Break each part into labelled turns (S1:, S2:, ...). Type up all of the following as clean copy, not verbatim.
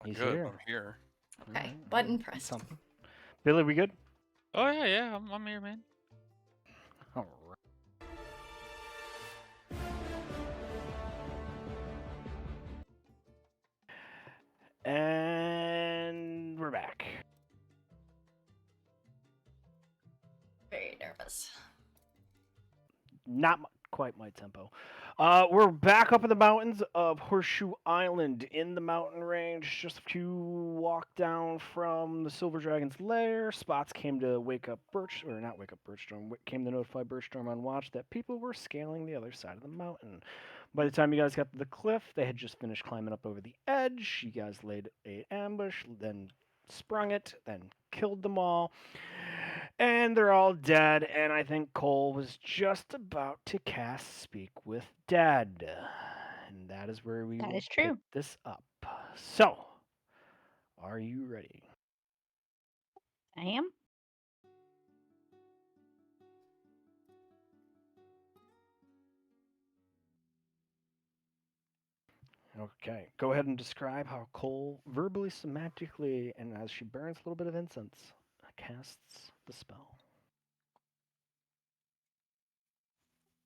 S1: He's
S2: Good,
S1: here.
S2: I'm here.
S3: Okay,
S1: Alright,
S3: button
S1: that's
S3: pressed.
S1: something. Billy, we good?
S2: Oh yeah, I'm here, man.
S1: All right. And we're back.
S3: Very nervous.
S1: Not quite my tempo. We're back up in the mountains of Horseshoe Island in the mountain range. Just a few walk down from the Silver Dragon's lair. Spots came to wake up not wake up Birchstorm, came to notify Birchstorm on watch that people were scaling the other side of the mountain. By the time you guys got to the cliff, they had just finished climbing up over the edge. You guys laid an ambush, then sprung it, then killed them all. And they're all dead, and I think Cole was just about to cast Speak with Dead. And that is where we
S4: That
S1: will
S4: is true.
S1: pick this up. So, are you ready?
S4: I am.
S1: Okay, go ahead and describe how Cole verbally, semantically, and as she burns a little bit of incense, casts the spell.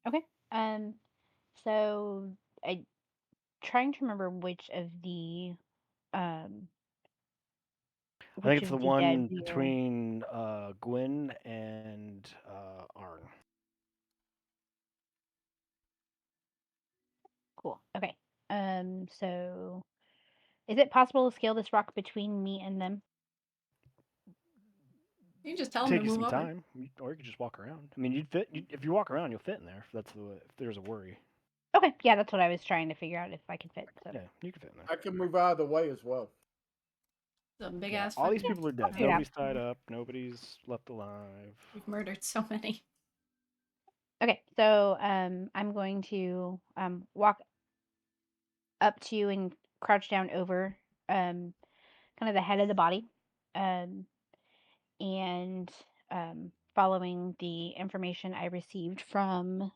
S4: Okay. So I trying to remember which of the um
S1: I think
S4: which
S1: it's
S4: of
S1: the
S4: the dead
S1: one
S4: we are.
S1: between Gwyn and Arn.
S4: Cool. Okay. So is it possible to scale this rock between me and them?
S3: You just tell him
S1: Take
S3: to
S1: you
S3: move
S1: some
S3: over.
S1: time, or you could just walk around. I mean, if you walk around, you'll fit in there. If there's a worry.
S4: Okay, yeah, that's what I was trying to figure out if I could fit. So
S1: Yeah, you can fit in there.
S5: I can move out of the way as well.
S3: Some big
S1: Yeah,
S3: ass.
S1: all these people are dead.
S4: figure it out.
S1: Nobody's tied up. Nobody's left alive.
S3: We've murdered so many.
S4: Okay, so I'm going to walk up to you and crouch down over kind of the head of the body, and following the information I received from,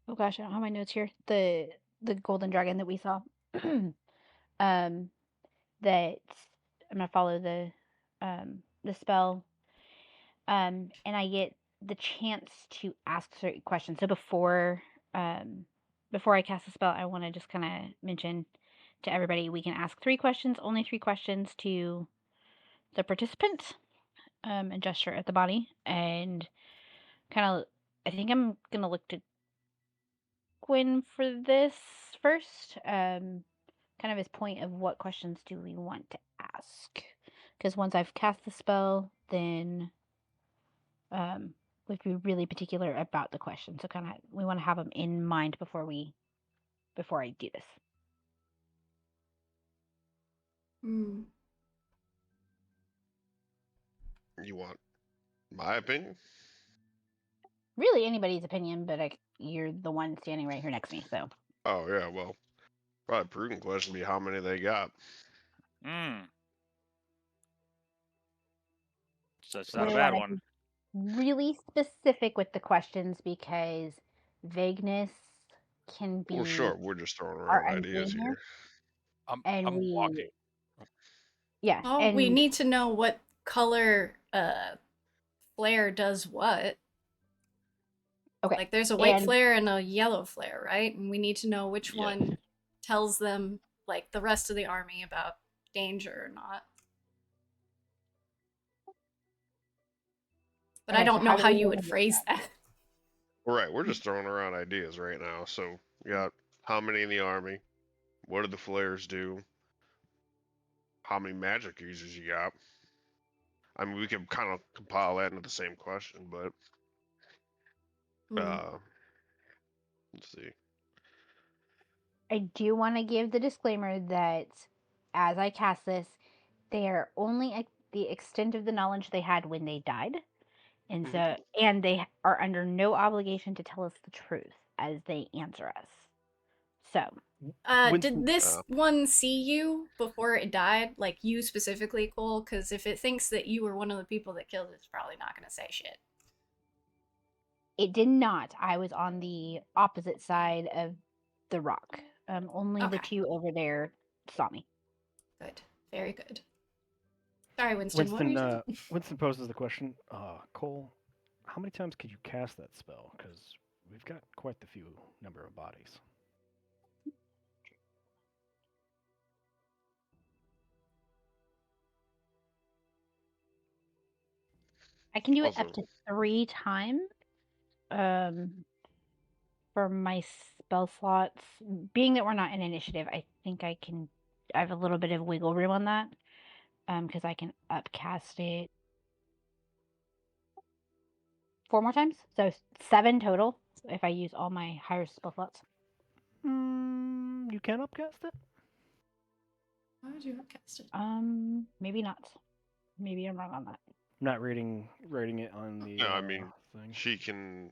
S4: oh gosh, I don't have my notes here. The golden dragon that we saw. um, that I'm gonna follow the spell, and I get the chance to ask certain questions. So before I cast the spell, I want to just kind of mention to everybody we can ask 3 questions, only 3 questions to the participant, and gesture at the body, and kind of. I think I'm gonna look to Gwyn for this first. Kind of his point of what questions do we want to ask? Because once I've cast the spell, then we'd be really particular about the questions. So kind of we want to have them in mind before I do this.
S3: Hmm.
S6: You want my opinion?
S4: Really, anybody's opinion, but you're the one standing right here next to me, so.
S6: Oh yeah, well, probably prudent question would be how many they got.
S2: So it's
S4: We
S2: not a
S4: want
S2: bad
S4: to
S2: one.
S4: be really specific with the questions because vagueness can be
S6: Well, sure, we're just throwing
S4: our
S6: around ideas
S4: unfairness,
S6: here.
S4: and
S2: I'm walking.
S4: yeah,
S3: Oh,
S4: and
S3: we need to know what color flare does what.
S4: okay,
S3: Like there's a white
S4: and
S3: flare and a yellow flare, right? And we need to know which
S6: Yeah.
S3: one tells them, like, the rest of the army about danger or not. But I
S4: okay, so
S3: don't know
S4: do
S3: how
S4: we
S3: you
S4: want
S3: would
S4: to do
S3: phrase that.
S6: Right, we're just throwing around ideas right now. So we got how many in the army? What do the flares do? How many magic users you got? I mean, we could kind of compile that into the same question, but let's see.
S4: I do want to give the disclaimer that as I cast this, they are only the extent of the knowledge they had when they died. And so, and they are under no obligation to tell us the truth as they answer us. So,
S3: Did this one see you before it died? Like you specifically, Cole? Because if it thinks that you were one of the people that killed it, it's probably not going to say shit.
S4: it did not. I was on the opposite side of the rock. Only the
S3: Okay.
S4: 2 over there saw me.
S3: Good. Very good. Sorry, Winston. What were you saying?
S1: Winston poses the question. Cole, how many times could you cast that spell? Because we've got quite the few number of bodies.
S4: I can do it
S6: Also-
S4: up to 3 times. For my spell slots, being that we're not in initiative, I think I have a little bit of wiggle room on that. Because I can upcast it 4 more times, so 7 total if I use all my higher spell slots.
S1: You can upcast it.
S3: Why would you upcast it?
S4: Maybe not. Maybe I'm wrong on that.
S1: I'm not rating it on the.
S6: No, I mean,
S1: thing.
S6: she can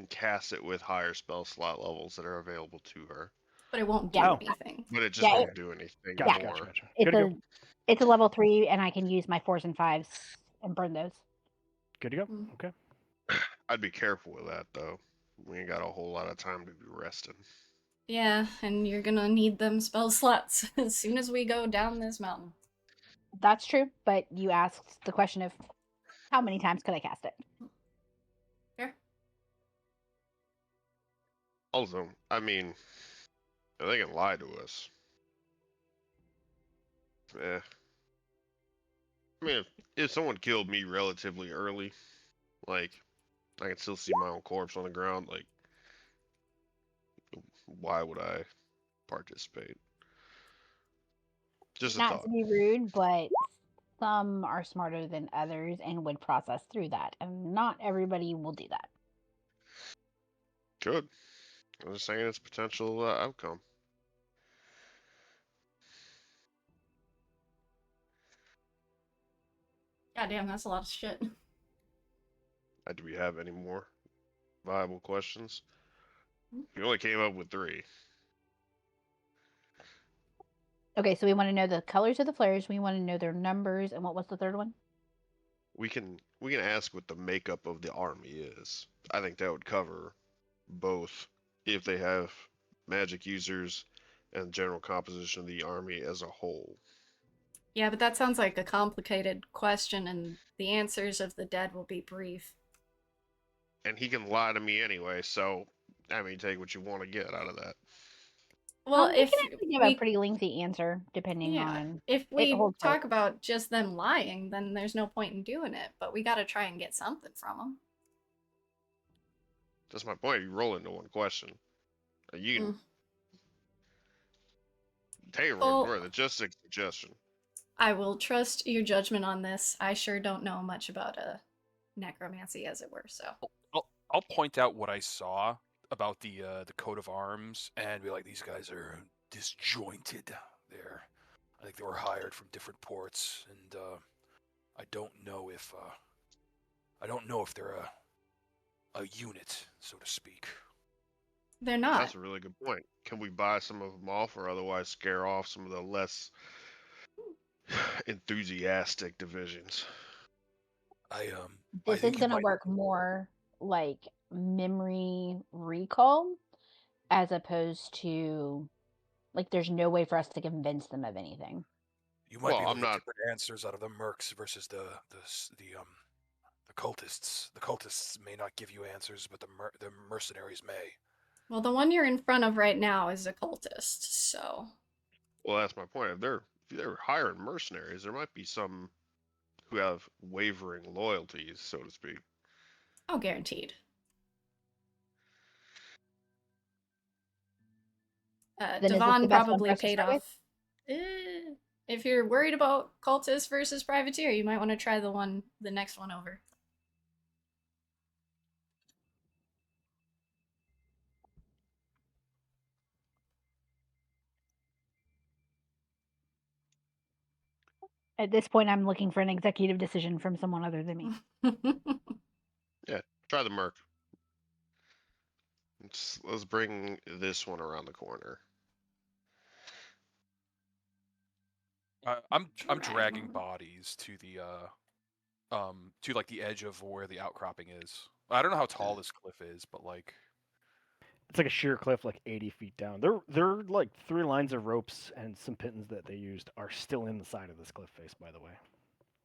S6: cast it with higher spell slot levels that are available to her,
S3: But it won't do
S4: Yeah.
S3: anything.
S6: but it just
S4: Yeah,
S6: won't do anything
S1: Gotcha,
S6: more.
S1: gotcha. Good to go.
S4: It's a level 3, and I can use my 4s and 5s and burn those.
S1: Good to go.
S3: Mm.
S1: Okay.
S6: I'd be careful with that though. We ain't got a whole lot of time to be resting.
S3: Yeah, and you're gonna need them spell slots as soon as we go down this mountain.
S4: That's true, but you asked the question of how many times could I cast it?
S3: Fair.
S6: Also, I mean, they can lie to us. Eh. I mean, if someone killed me relatively early, like, I can still see my own corpse on the ground, like, why would I participate? Just a
S4: Not
S6: thought.
S4: to be rude, but some are smarter than others and would process through that, and not everybody will do that.
S6: Good. I'm just saying it's a potential outcome.
S3: God damn, that's a lot of shit.
S6: Do we have any more viable questions? You only came up with 3.
S4: Okay, so we want to know the colors of the flares, we want to know their numbers, and what was the third one?
S6: We can ask what the makeup of the army is. I think that would cover both if they have magic users and general composition of the army as a whole.
S3: Yeah, but that sounds like a complicated question, and the answers of the dead will be brief.
S6: And he can lie to me anyway, so I mean, take what you want to get out of that.
S3: Well,
S4: we
S3: if
S4: can actually give a pretty lengthy answer depending on.
S3: if we
S4: holds
S3: talk about just them lying, then there's no point in doing it. But we got to try and get something from them.
S6: That's my point. You roll into one question. You can take it
S3: Well,
S6: further. Just a suggestion.
S3: I will trust your judgment on this. I sure don't know much about necromancy, as it were. So
S7: I'll point out what I saw about the coat of arms and be like, these guys are disjointed. I think they were hired from different ports, and I don't know if they're a unit, so to speak.
S3: they're not.
S6: That's a really good point. Can we buy some of them off, or otherwise scare off some of the less enthusiastic divisions?
S4: This is gonna work more like memory recall, as opposed to like there's no way for us to convince them of anything.
S7: You might be able to get different answers out of the mercs versus the cultists. The cultists may not give you answers, but the mercenaries may.
S3: Well, the one you're in front of right now is a cultist, so.
S6: Well, that's my point. If they're hiring mercenaries, there might be some who have wavering loyalties, so to speak.
S3: Oh, guaranteed. Devon probably paid off. If you're worried about cultist versus privateer, you might want to try the next one over.
S4: At this point, I'm looking for an executive decision from someone other than me.
S6: Yeah, try the merc. Let's bring this one around the corner.
S7: I'm dragging bodies to the like the edge of where the outcropping is. I don't know how tall this cliff is, but like
S1: It's like a sheer cliff, like 80 feet down. They're like 3 lines of ropes and some pittons that they used are still in the side of this cliff face, by the way.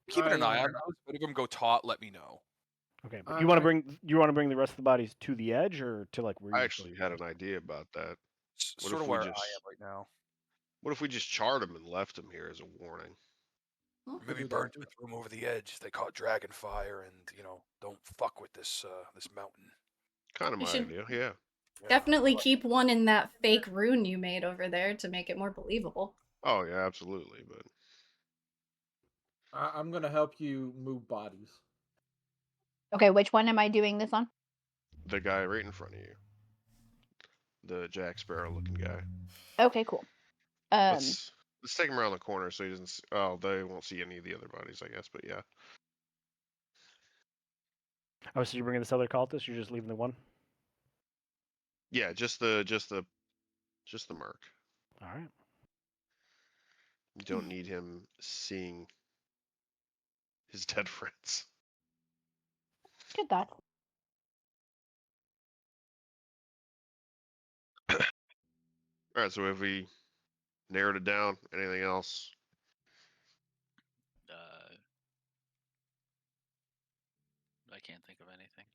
S7: Keeping an eye
S5: I,
S7: on those. If any of them go taut, let me know.
S1: Okay, but you want
S5: I-
S1: to bring the rest of the bodies to the edge or to like where
S6: I
S1: you
S6: actually had an idea about that. What
S7: Sort
S6: if
S7: of
S6: we
S7: where I
S6: just
S7: am right now.
S6: What if we just charred him and left him here as a warning?
S7: Or
S5: could
S7: maybe
S5: do
S7: burn
S5: that.
S7: to throw them over the edge. They caught dragon fire, and don't fuck with this this mountain.
S6: Kind of
S3: You
S6: my
S3: should
S6: idea. Yeah.
S7: Yeah,
S3: definitely
S7: but-
S3: keep one in that fake rune you made over there to make it more believable.
S6: Oh yeah, absolutely. But
S5: I'm gonna help you move bodies.
S4: Okay, which one am I doing this on?
S6: the guy right in front of you, the Jack Sparrow looking guy.
S4: Okay, cool.
S6: Let's take him around the corner so he doesn't. Oh, they won't see any of the other bodies, I guess. But yeah.
S1: Oh, so you're bringing this other cultist? You're just leaving the one?
S6: Yeah, just the merc.
S1: All right.
S6: You don't need him seeing his dead friends.
S4: good thought.
S6: All right, so have we narrowed it down? Anything else?
S2: I can't think of anything.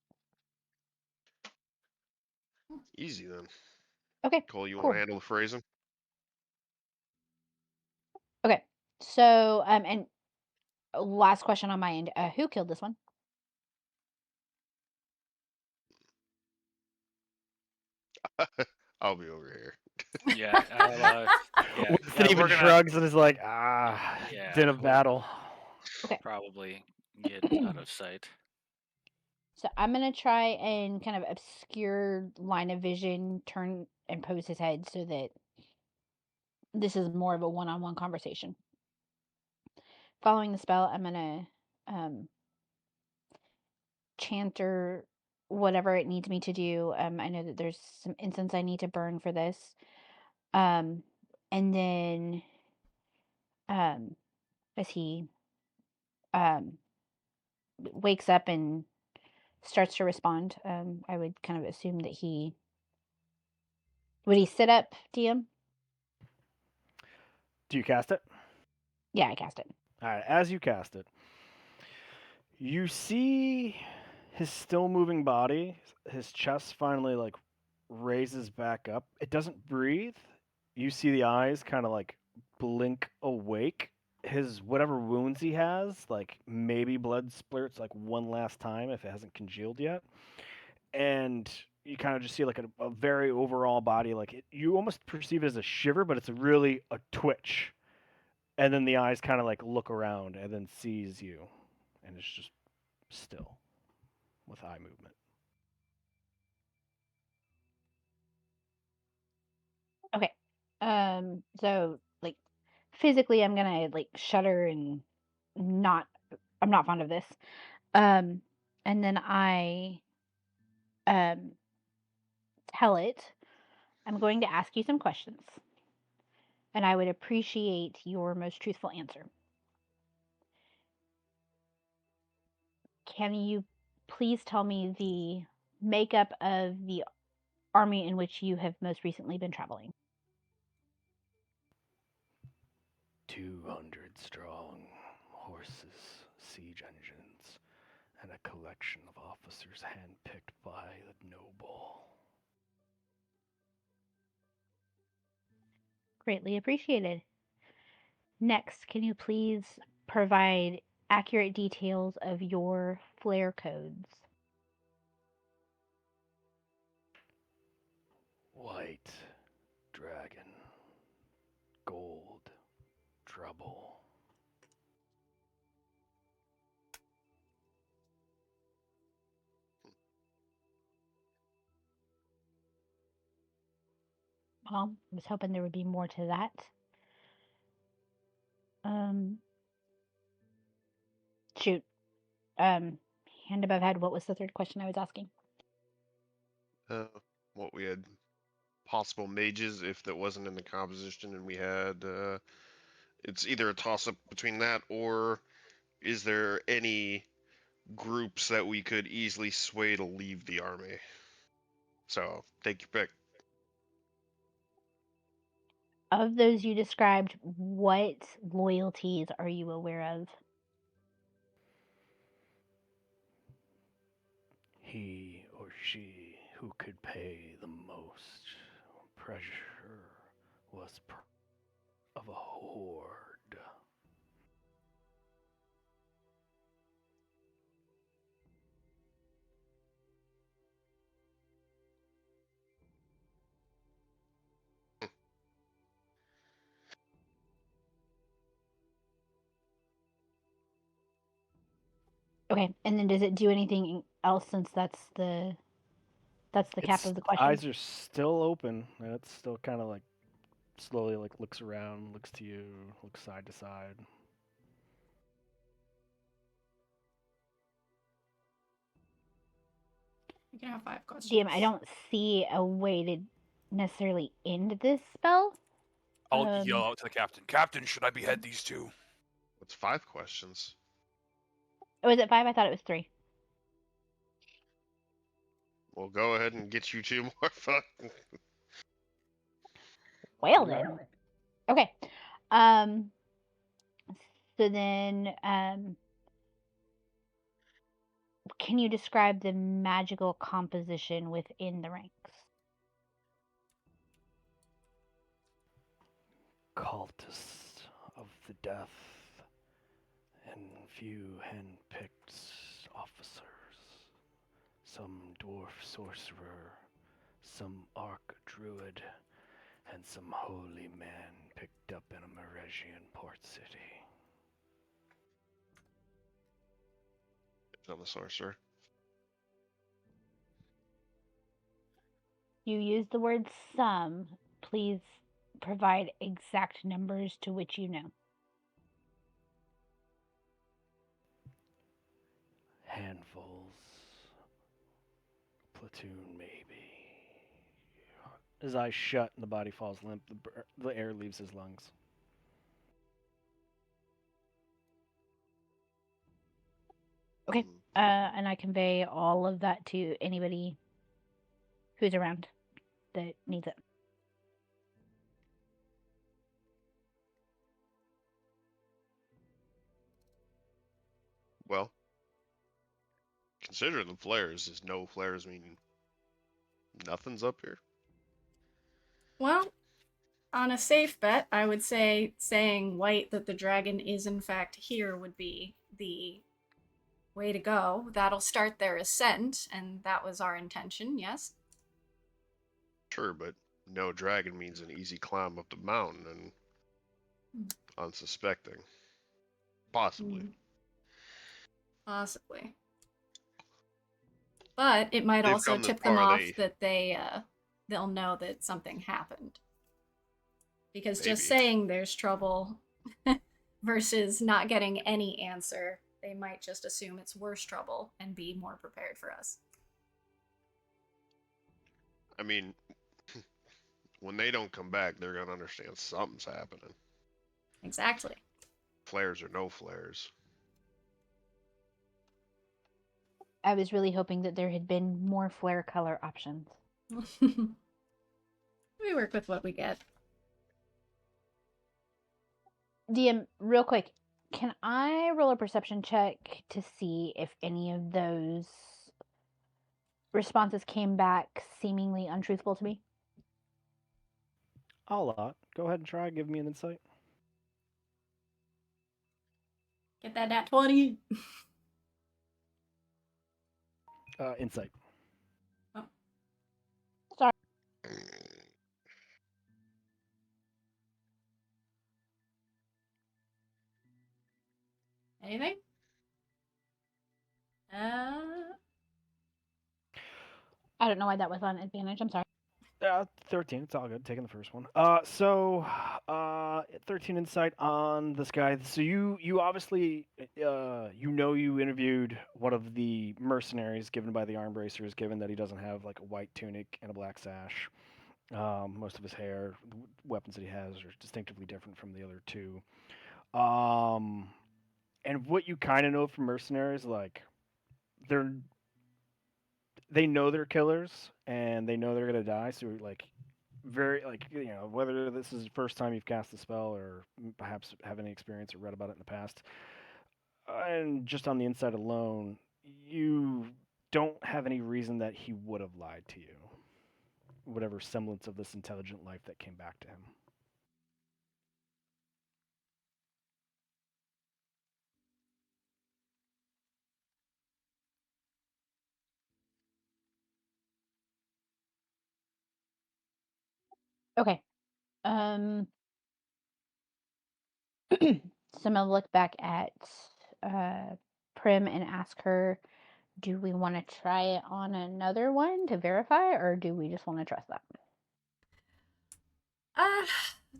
S6: Easy then.
S4: Okay,
S6: Cole, you
S4: cool.
S6: want to handle the phrasing?
S4: Okay, so and last question on my end: who killed this one?
S6: I'll be over here.
S2: Yeah, I'll, yeah.
S1: Winston even
S2: we're gonna,
S1: shrugs and is like,
S2: Yeah,
S1: din of
S2: we'll-
S1: battle.
S2: probably get out of sight.
S4: So I'm gonna try and kind of obscure line of vision, turn and pose his head so that this is more of a one-on-one conversation. Following the spell, I'm gonna chant or whatever it needs me to do. I know that there's some incense I need to burn for this. And then as he wakes up and starts to respond, I would kind of assume that would he sit up, DM?
S1: Do you cast it?
S4: Yeah, I cast it.
S1: All right. As you cast it, you see his still moving body. His chest finally like raises back up. It doesn't breathe. You see the eyes kind of like blink awake. His whatever wounds he has, like maybe blood splurts like one last time if it hasn't congealed yet. And you kind of just see like a very overall body, like you almost perceive it as a shiver, but it's really a twitch. And then the eyes kind of like look around and then sees you, and it's just still with eye movement.
S4: Okay. So like physically I'm gonna like shudder and I'm not fond of this. And then I tell it, I'm going to ask you some questions. And I would appreciate your most truthful answer. Can you please tell me the makeup of the army in which you have most recently been traveling?
S1: 200 strong horses, siege engines, and a collection of officers handpicked by the noble.
S4: Greatly appreciated. Next, can you please provide accurate details of your flare codes?
S1: White dragon, gold trouble.
S4: Well, I was hoping there would be more to that. Shoot. Hand above head, what was the third question I was asking?
S6: What we had possible mages if that wasn't in the composition, and we had it's either a toss up between that or is there any groups that we could easily sway to leave the army? So take your pick.
S4: of those you described, what loyalties are you aware of?
S1: He or she who could pay the most pressure was of a horde.
S4: Okay, and then does it do anything else since that's the cap of the question?
S1: Eyes are still open, and it's still kind of like slowly like looks around, looks to you, looks side to side.
S3: You can have 5 questions.
S4: DM, I don't see a way to necessarily end this spell.
S7: I'll yell out to the captain. Captain, should I behead these two?
S6: It's 5 questions.
S4: Oh, is it 5? I thought it was 3.
S6: We'll go ahead and get you 2 more fucking.
S4: Well then. Okay. So then, can you describe the magical composition within the ranks?
S1: Cultists of the death and few hand-picked officers. Some dwarf sorcerer, some arc druid, and some holy man picked up in a Meresian port city.
S6: I'm a sorcerer.
S4: You use the word some. Please provide exact numbers to which you know.
S1: Handfuls. Platoon, maybe. His eyes shut and the body falls limp. The air leaves his lungs.
S4: Okay. And I convey all of that to anybody who's around that needs it.
S6: Well, consider the flares. Is no flares mean nothing's up here?
S3: Well, on a safe bet, I would say saying white that the dragon is in fact here would be the way to go. That'll start their ascent, and that was our intention, yes?
S6: Sure, but no dragon means an easy climb up the mountain and unsuspecting. Possibly.
S3: Possibly. But it might
S6: They've
S3: also
S6: come this
S3: tip them
S6: far,
S3: off that they'll know that something happened. Because just
S6: Maybe.
S3: saying there's trouble versus not getting any answer, they might just assume it's worse trouble and be more prepared for us.
S6: I mean, when they don't come back, they're gonna understand something's happening.
S3: Exactly.
S6: Flares or no flares.
S4: I was really hoping that there had been more flare color options.
S3: We work with what we get.
S4: DM, real quick, can I roll a perception check to see if any of those responses came back seemingly untruthful to me?
S1: I'll allow. Go ahead and try. Give me an insight.
S3: Get that nat 20.
S1: Insight.
S3: Oh.
S4: Sorry.
S3: Anything?
S4: 'I don't know why that was on advantage. I'm sorry.
S1: 13. It's all good. Taking the first one. 13 insight on this guy. So you obviously you interviewed one of the mercenaries given by the arm bracers, given that he doesn't have like a white tunic and a black sash. Most of his hair, weapons that he has are distinctively different from the other two. And what you kind of know from mercenaries, like they know they're killers and they know they're gonna die. So like very like whether this is the first time you've cast the spell or perhaps have any experience or read about it in the past, and just on the inside alone, you don't have any reason that he would have lied to you. Whatever semblance of this intelligent life that came back to him.
S4: Okay. So I'm gonna look back at Prim and ask her, do we want to try it on another one to verify, or do we just want to trust that?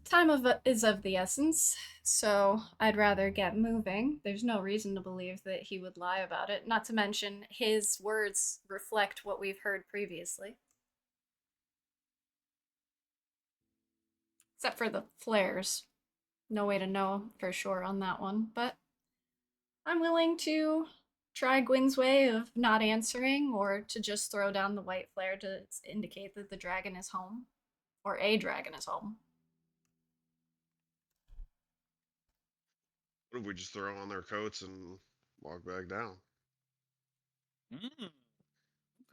S3: Time is of the essence, so I'd rather get moving. There's no reason to believe that he would lie about it. Not to mention, his words reflect what we've heard previously. Except for the flares. No way to know for sure on that one, but I'm willing to try Gwyn's way of not answering or to just throw down the white flare to indicate that the dragon is home. Or a dragon is home.
S6: What if we just throw on their coats and walk back down?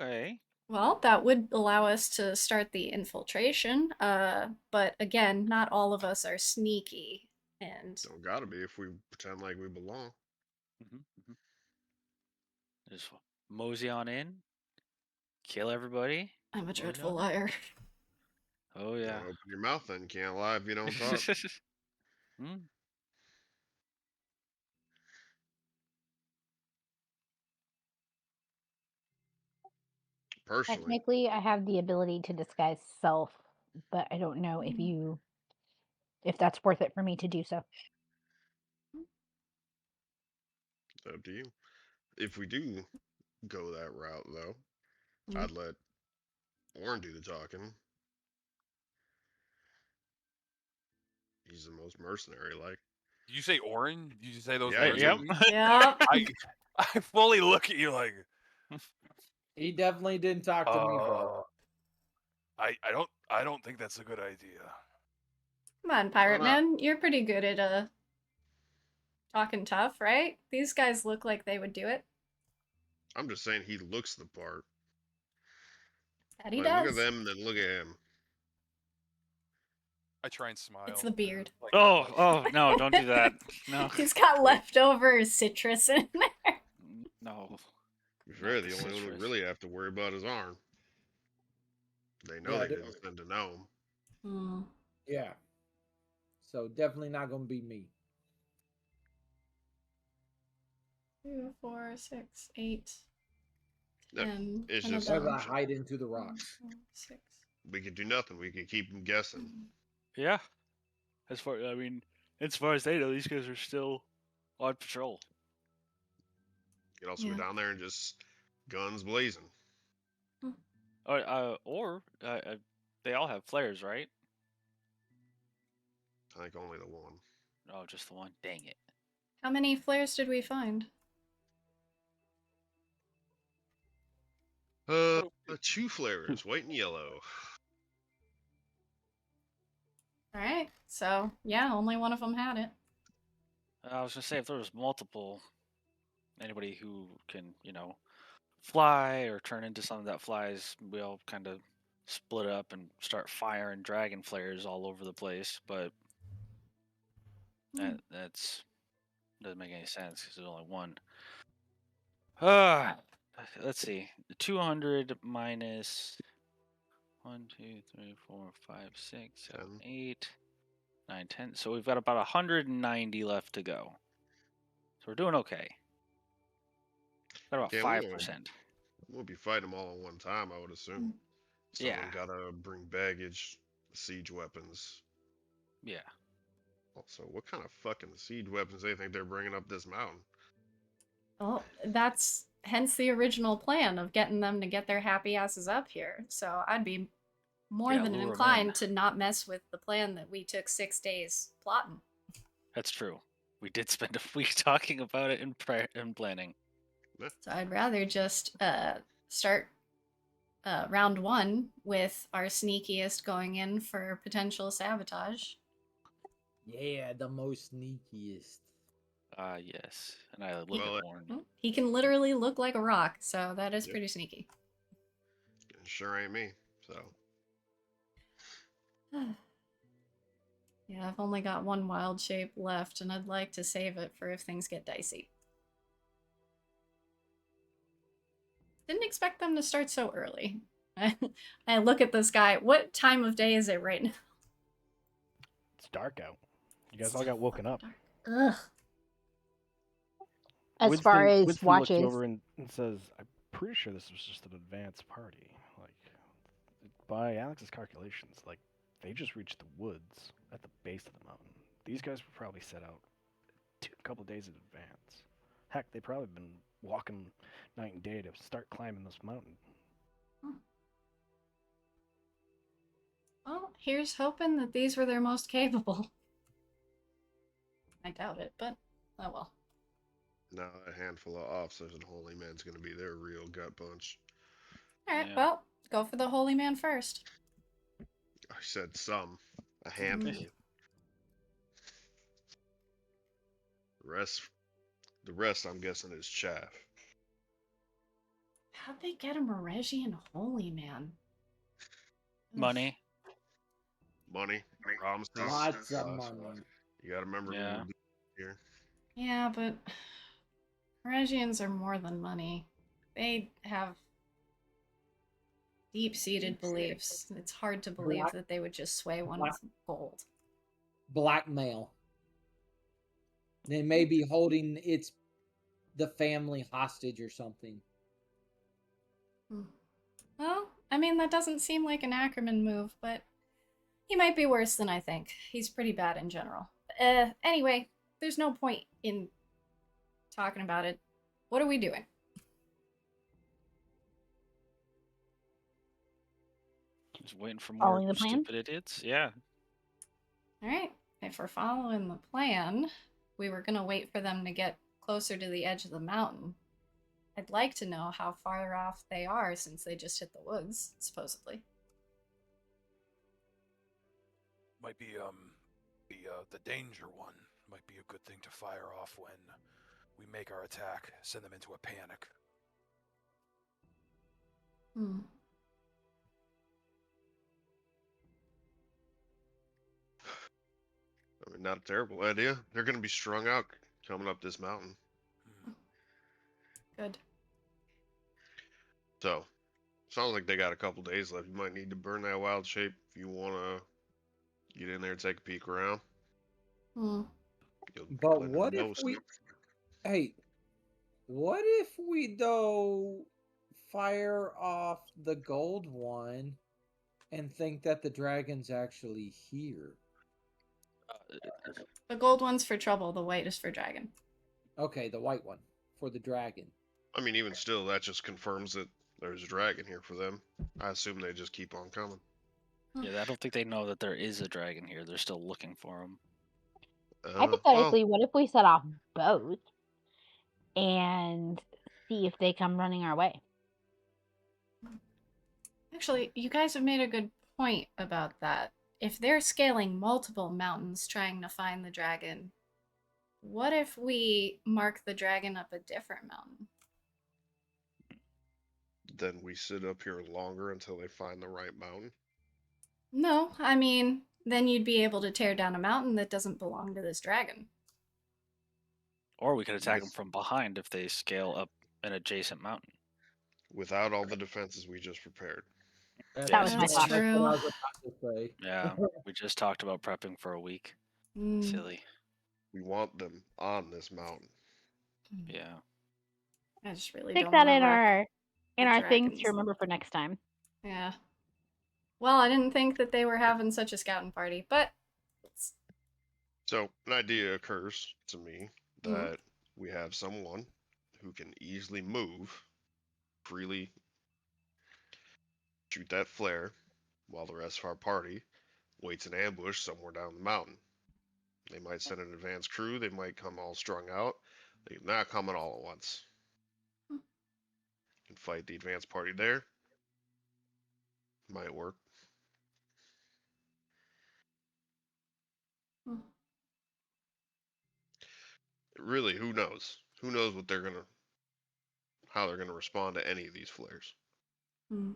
S2: Okay.
S3: Well, that would allow us to start the infiltration, but again, not all of us are sneaky, and
S6: Don't gotta be if we pretend like we belong.
S2: Just mosey on in, kill everybody.
S3: I'm a
S2: Why
S3: dreadful
S2: not?
S3: liar.
S2: Oh yeah.
S6: Don't open your mouth then. You can't lie if you don't talk. Personally,
S4: Technically, I have the ability to disguise self, but I don't know if that's worth it for me to do so.
S6: it's up to you. If we do go that route, though,
S3: Mm.
S6: I'd let Orn do the talking. He's the most mercenary, like.
S7: Did you say Orn? Did you say those
S6: Yeah,
S7: words?
S6: you.
S3: Yep.
S7: I fully look at you like.
S5: He definitely didn't talk to me, bro.
S7: I don't think that's a good idea.
S3: Come on, Pirate
S6: Why not?
S3: Man. You're pretty good at talking tough, right? These guys look like they would do it.
S6: I'm just saying he looks the part.
S3: That he
S6: Like, look at
S3: does.
S6: them and then look at him.
S7: I try and smile.
S3: It's the beard.
S7: Like,
S2: Oh no! Don't do that. No.
S3: He's got leftover citrus in there.
S2: No.
S6: To be fair,
S2: Not
S6: the
S2: the
S6: only one we
S2: citrus.
S6: really have to worry about is Arn. They know
S5: Yeah,
S6: they
S5: they-
S6: didn't send to know him.
S3: Hmm.
S5: Yeah. So definitely not gonna be me.
S3: 2, 4, 6, 8,
S6: Yeah,
S3: 10.
S6: it's
S3: and
S6: just
S5: As I
S6: assumption.
S5: hide into the rocks.
S3: 4, 6.
S6: We could do nothing. We could keep them guessing.
S2: Yeah. As far as they know, these guys are still on patrol.
S6: You could also
S3: Yeah.
S6: go down there and just guns blazing.
S2: Or they all have flares, right?
S6: I think only the one.
S2: Oh, just the one. Dang it.
S3: How many flares did we find?
S6: 2 flares, white and yellow.
S3: All right. So, yeah, only one of them had it.
S2: I was gonna say if there was multiple, anybody who can, fly or turn into something that flies, we all kind of split up and start firing dragon flares all over the place. But that's doesn't make any sense because there's only one. Let's see. 200 minus 1, 2, 3, 4, 5, 6, 7, 8, 9, 10. So we've got about 190 left to go. So we're doing okay. Got about
S6: Yeah,
S2: 5%.
S6: We'll be fighting them all at one time, I would assume.
S2: Yeah.
S6: Someone gotta bring baggage, siege weapons.
S2: Yeah.
S6: Also, what kind of fucking siege weapons they think they're bringing up this mountain?
S3: Well, that's hence the original plan of getting them to get their happy asses up here. So I'd be more
S2: Yeah,
S3: than
S2: lure 'em in.
S3: inclined to not mess with the plan that we took 6 days plotting.
S2: That's true. We did spend a week talking about it in planning.
S3: So I'd rather just start round 1 with our sneakiest going in for potential sabotage.
S5: Yeah, the most sneakiest.
S2: Yes. And I look
S6: Well,
S2: at Orn.
S3: He can literally look like a rock, so that is
S6: Yep.
S3: pretty sneaky.
S6: it sure ain't me. So
S3: Yeah, I've only got one wild shape left, and I'd like to save it for if things get dicey. Didn't expect them to start so early. I look at this guy. What time of day is it right now?
S1: It's dark out. You guys all got woken up.
S3: Ugh.
S4: As far as
S1: Winston looks
S4: watches,
S1: over and says, "I'm pretty sure this was just an advance party. Like, by Alex's calculations, like they just reached the woods at the base of the mountain. These guys were probably set out a couple days in advance. Heck, they probably been walking night and day to start climbing this mountain.
S3: Well, here's hoping that these were their most capable. I doubt it, but oh well.
S6: now a handful of officers and holy men's gonna be their real gut punch.
S3: Alright,
S2: Yeah.
S3: well, go for the holy man first.
S6: I said some, a handful. The rest, I'm guessing, is chaff.
S3: How'd they get a Moregian holy man?
S2: Money.
S6: Money, promises.
S5: Lots of money.
S6: You gotta remember who
S2: Yeah.
S6: we're dealing with here.
S3: Yeah, but Moregians are more than money. They have deep-seated beliefs. It's hard to believe that they would just sway one with gold.
S5: Blackmail. They may be holding the family hostage or something.
S3: Well, I mean, that doesn't seem like an Ackerman move, but he might be worse than I think. He's pretty bad in general. Anyway, there's no point in talking about it. What are we doing?
S2: Just waiting for more
S4: Following the plan?
S2: stupid idiots. Yeah.
S3: Alright, if we're following the plan, we were gonna wait for them to get closer to the edge of the mountain. I'd like to know how far off they are since they just hit the woods, supposedly.
S7: Might be the danger one. Might be a good thing to fire off when we make our attack. Send them into a panic.
S6: I mean, not a terrible idea. They're gonna be strung out coming up this mountain.
S3: Good.
S6: So, sounds like they got a couple days left. You might need to burn that wild shape if you wanna get in there and take a peek around.
S3: Hmm.
S6: You'll be
S5: But
S6: letting
S5: what
S6: them know
S5: if we?
S6: stuff.
S5: Hey, what if we though fire off the gold one and think that the dragon's actually here?
S3: The gold one's for trouble, the white is for dragon.
S5: Okay, the white one for the dragon.
S6: I mean, even still, that just confirms that there's a dragon here for them. I assume they just keep on coming.
S2: Yeah, I don't think they know that there is a dragon here. They're still looking for him.
S4: hypothetically, what if we set off both and see if they come running our way?
S3: Actually, you guys have made a good point about that. If they're scaling multiple mountains trying to find the dragon, what if we mark the dragon up a different mountain?
S6: then we sit up here longer until they find the right mountain.
S3: No, I mean, then you'd be able to tear down a mountain that doesn't belong to this dragon.
S2: Or we could attack them
S6: Yes.
S2: from behind if they scale up an adjacent mountain.
S6: Without all the defenses we just prepared.
S4: That was my
S3: That's
S4: thought.
S5: That's what I
S3: true.
S5: was about to say.
S2: Yeah, we just talked about prepping for a week. Silly.
S6: We want them on this mountain.
S2: Yeah.
S3: I just really
S4: Take
S3: don't
S4: that
S3: wanna
S4: in
S3: wreck
S4: our
S3: the
S4: things to
S3: dragons.
S4: remember for next time.
S3: Yeah. Well, I didn't think that they were having such a scouting party, but
S6: So an idea occurs to me
S3: Mhm.
S6: that we have someone who can easily move, freely shoot that flare, while the rest of our party waits in ambush somewhere down the mountain. They might send an advance crew, they might come all strung out, they're not coming all at once. And fight the advance party there. Might work.
S3: Hmm.
S6: Really, who knows? Who knows what they're gonna, how they're gonna respond to any of these flares?
S3: Hmm.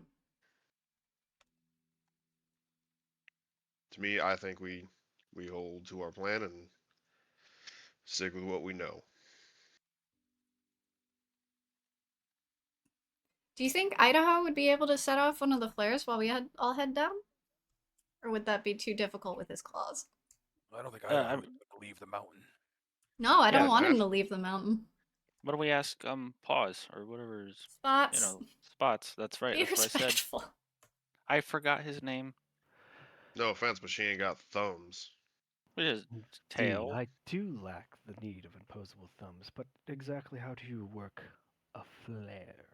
S6: To me, I think we hold to our plan and stick with what we know.
S3: Do you think Idaho would be able to set off one of the flares while we all head down? Or would that be too difficult with his claws?
S7: I don't think
S2: I'm-
S7: would leave the mountain.
S3: No, I don't
S2: Yeah,
S3: want him to
S6: Nash-
S3: leave the mountain.
S2: What do we ask? Pause or whatever is,
S3: Spots.
S2: spots. That's right.
S3: Be
S2: That's what I said.
S3: respectful.
S2: I forgot his name.
S6: No offense, but she ain't got thumbs.
S2: What is
S1: Indeed,
S2: tail?
S1: I do lack the need of opposable thumbs, but exactly how do you work a flare?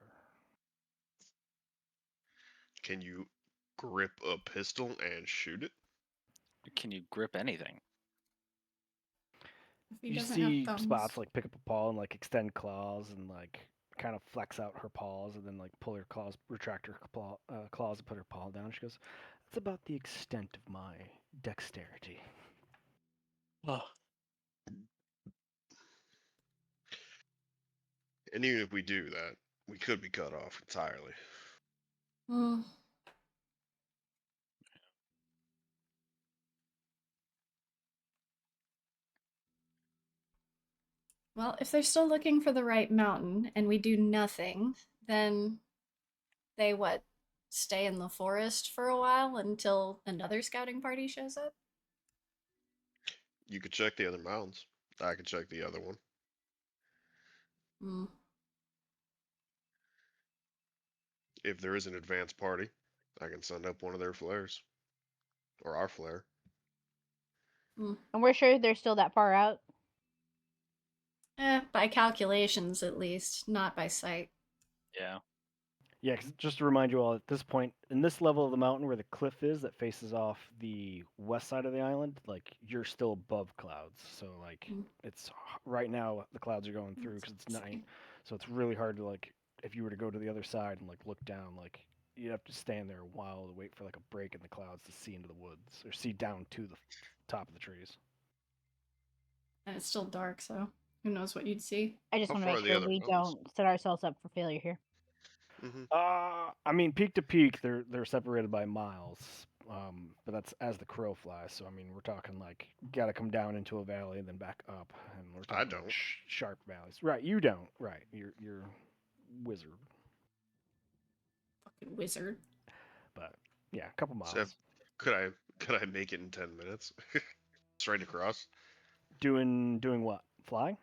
S6: Can you grip a pistol and shoot it?
S2: Can you grip anything?
S3: If he
S1: You
S3: doesn't
S1: see
S3: have thumbs.
S1: Spots like pick up a paw and like extend claws and like kind of flex out her paws and then like pull her claws, retract her claws and put her paw down. She goes, "That's about the extent of my dexterity."
S6: And even if we do that, we could be cut off entirely.
S3: Hmm. Well, if they're still looking for the right mountain and we do nothing, then they what? Stay in the forest for a while until another scouting party shows up?
S6: You could check the other mountains. I could check the other one.
S3: Hmm.
S6: If there is an advance party, I can send up one of their flares. Or our flare.
S3: Hmm.
S4: And we're sure they're still that far out.
S3: By calculations at least, not by sight.
S2: Yeah.
S1: Yeah, 'cause just to remind you all, at this point, in this level of the mountain where the cliff is that faces off the west side of the island, like you're still above clouds. So like
S3: Mm.
S1: it's right now the clouds are going through because it's night, so it's really hard to like if you were to go to the other side and like look down, like you'd have to stand there a while to wait for like a break in the clouds to see into the woods or see down to the top of the trees.
S3: And it's still dark, so who knows what you'd see.
S4: I just
S6: How
S4: want to
S6: far
S4: make
S6: are the
S4: sure
S6: other
S4: we
S6: mountains?
S4: don't set ourselves up for failure here.
S6: Mm-hmm.
S1: I mean, peak to peak, they're separated by miles. But that's as the crow flies. So I mean, we're talking like you got to come down into a valley and then back up, and we're
S6: I
S1: talking like
S6: don't.
S1: sharp valleys. Right, you don't. Right, you're wizard.
S3: Fucking wizard.
S1: But yeah, a couple miles.
S6: So could I make it in 10 minutes? Straight across?
S1: Doing what? Flying?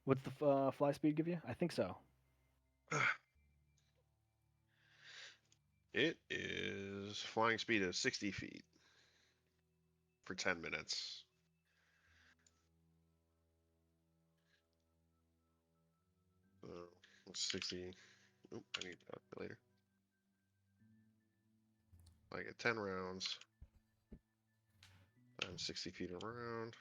S1: What's the fly speed give you? I think so.
S6: It is flying speed of 60 feet for 10 minutes. So 60. Oop, I need a calculator. I get 10 rounds. I'm 60 feet around.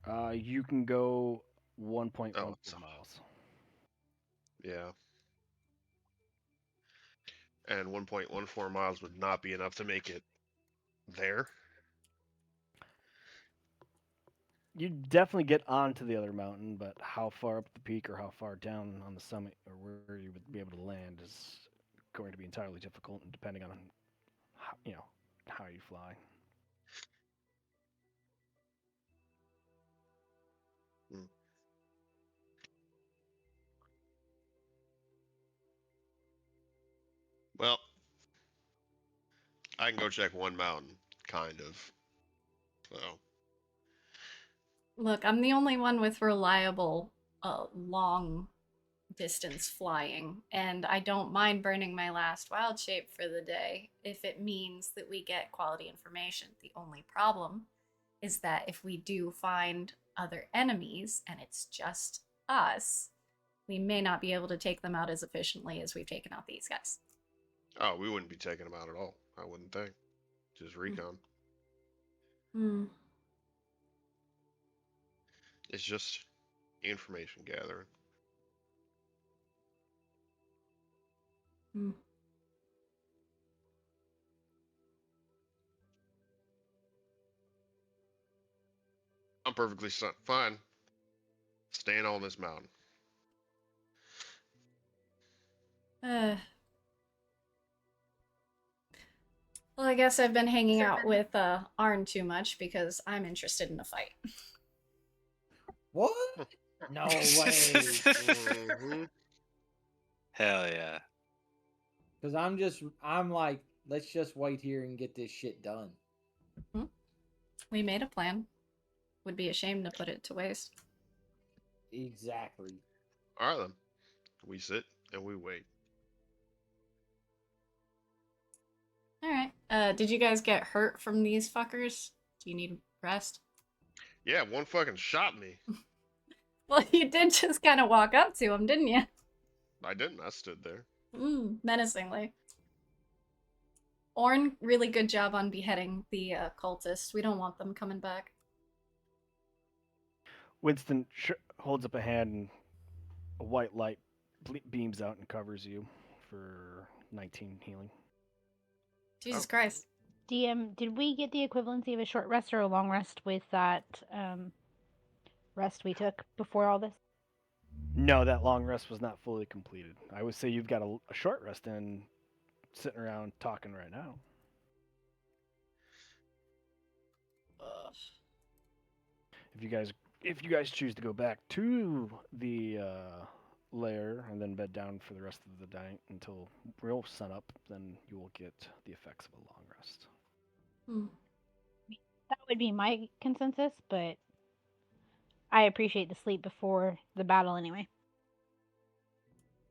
S6: Yeah.
S1: You can go 1.14
S6: Oh, it's
S1: miles.
S6: yeah. And 1.14 miles would not be enough to make it there.
S1: You definitely get onto the other mountain, but how far up the peak or how far down on the summit or where you would be able to land is going to be entirely difficult, and depending on how, how you fly.
S6: Hmm. Well, I can go check one mountain, kind of. So,
S3: Look, I'm the only one with reliable, long distance flying, and I don't mind burning my last wild shape for the day if it means that we get quality information. The only problem is that if we do find other enemies and it's just us, we may not be able to take them out as efficiently as we've taken out these guys.
S6: oh, we wouldn't be taking them out at all. I wouldn't think. Just recon.
S3: Hmm.
S6: It's just information gathering.
S3: Hmm.
S6: I'm perfectly fine staying on this mountain.
S3: Well, I guess I've been hanging out with Arn too much because I'm interested in a fight.
S5: What? No way.
S6: Mhm.
S2: Hell yeah.
S5: Because I'm like, let's just wait here and get this shit done.
S3: We made a plan. Would be ashamed to put it to waste.
S5: Exactly.
S6: All right then. We sit and we wait.
S3: All right. Did you guys get hurt from these fuckers? Do you need rest?
S6: Yeah, one fucking shot me.
S3: Well, you did just kind of walk up to him, didn't you?
S6: I didn't. I stood there.
S3: Menacingly. Orn, really good job on beheading the cultists. We don't want them coming back.
S1: Winston holds up a hand and a white light beams out and covers you for 19 healing.
S3: Jesus Christ.
S4: DM, did we get the equivalency of a short rest or a long rest with that rest we took before all this?
S1: No, that long rest was not fully completed. I would say you've got a short rest and sitting around talking right now. If you guys choose to go back to the lair and then bed down for the rest of the night until real sunup, then you will get the effects of a long rest.
S4: That would be my consensus, but I appreciate the sleep before the battle anyway.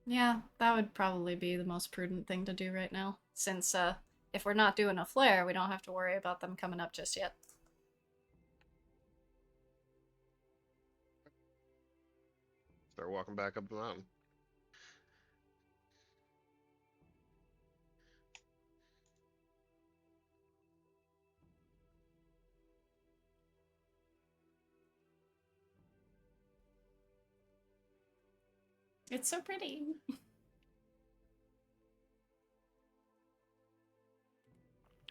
S3: Yeah, that would probably be the most prudent thing to do right now. Since if we're not doing a flare, we don't have to worry about them coming up just yet.
S6: Start walking back up the mountain.
S3: It's so pretty.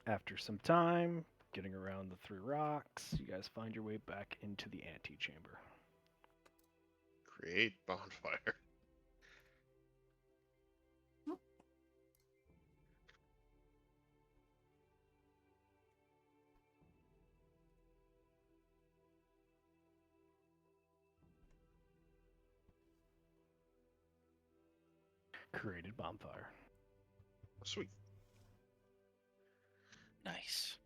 S1: After some time, getting around the 3 rocks, you guys find your way back into the antechamber.
S6: Create bonfire.
S1: Created bonfire.
S6: Sweet.
S2: Nice.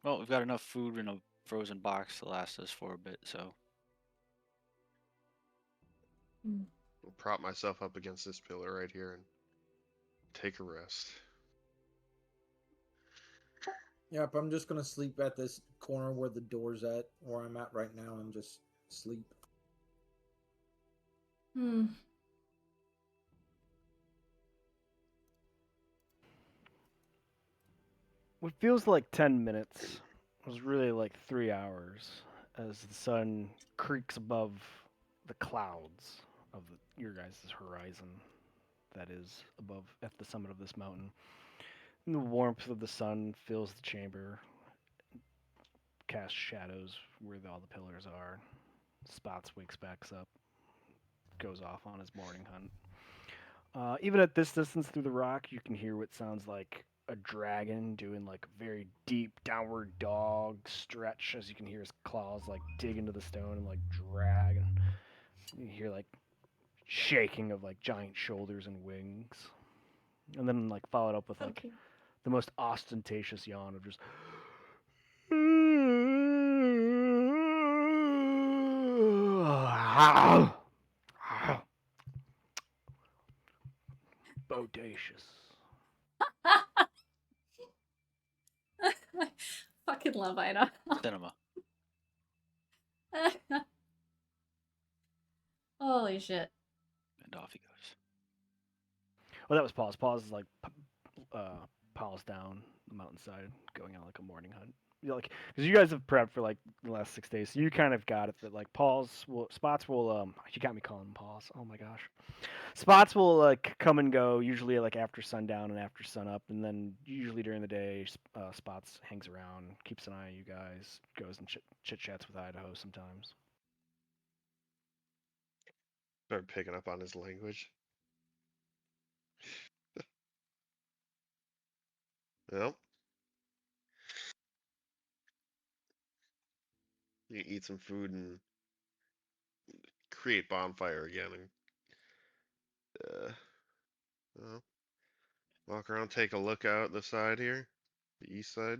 S2: Well, we've got enough food in a frozen box to last us for a bit, so.
S6: I'll prop myself up against this pillar right here and take a rest.
S5: Yep, I'm just gonna sleep at this corner where the door's at, where I'm at right now, and just sleep.
S1: What feels like 10 minutes was really like 3 hours as the sun creaks above the clouds of your guys' horizon that is above at the summit of this mountain. And the warmth of the sun fills the chamber, casts shadows where all the pillars are. Spots wakes back up, goes off on his morning hunt. Even at this distance through the rock, you can hear what sounds like a dragon doing like a very deep downward dog stretch as you can hear his claws like dig into the stone and like drag, and you hear like shaking of like giant shoulders and wings, and then like followed up with like the most ostentatious yawn of just bodacious.
S3: I fucking love Ida.
S2: Cinema.
S3: Holy shit.
S2: And off he goes.
S1: Well, that was Paul's. Paul's is like Paul's down the mountainside, going on like a morning hunt. like, because you guys have prepped for like the last 6 days, so you kind of got it that like spots will you got me calling them Pauls. Oh my gosh. Spots will like come and go usually like after sundown and after sunup, and then usually during the day, Spots hangs around, keeps an eye on you guys, goes and chit chats with Idaho sometimes.
S6: Start picking up on his language. Yep. You eat some food and create bonfire again, and well, walk around, take a look out the side here, the east side.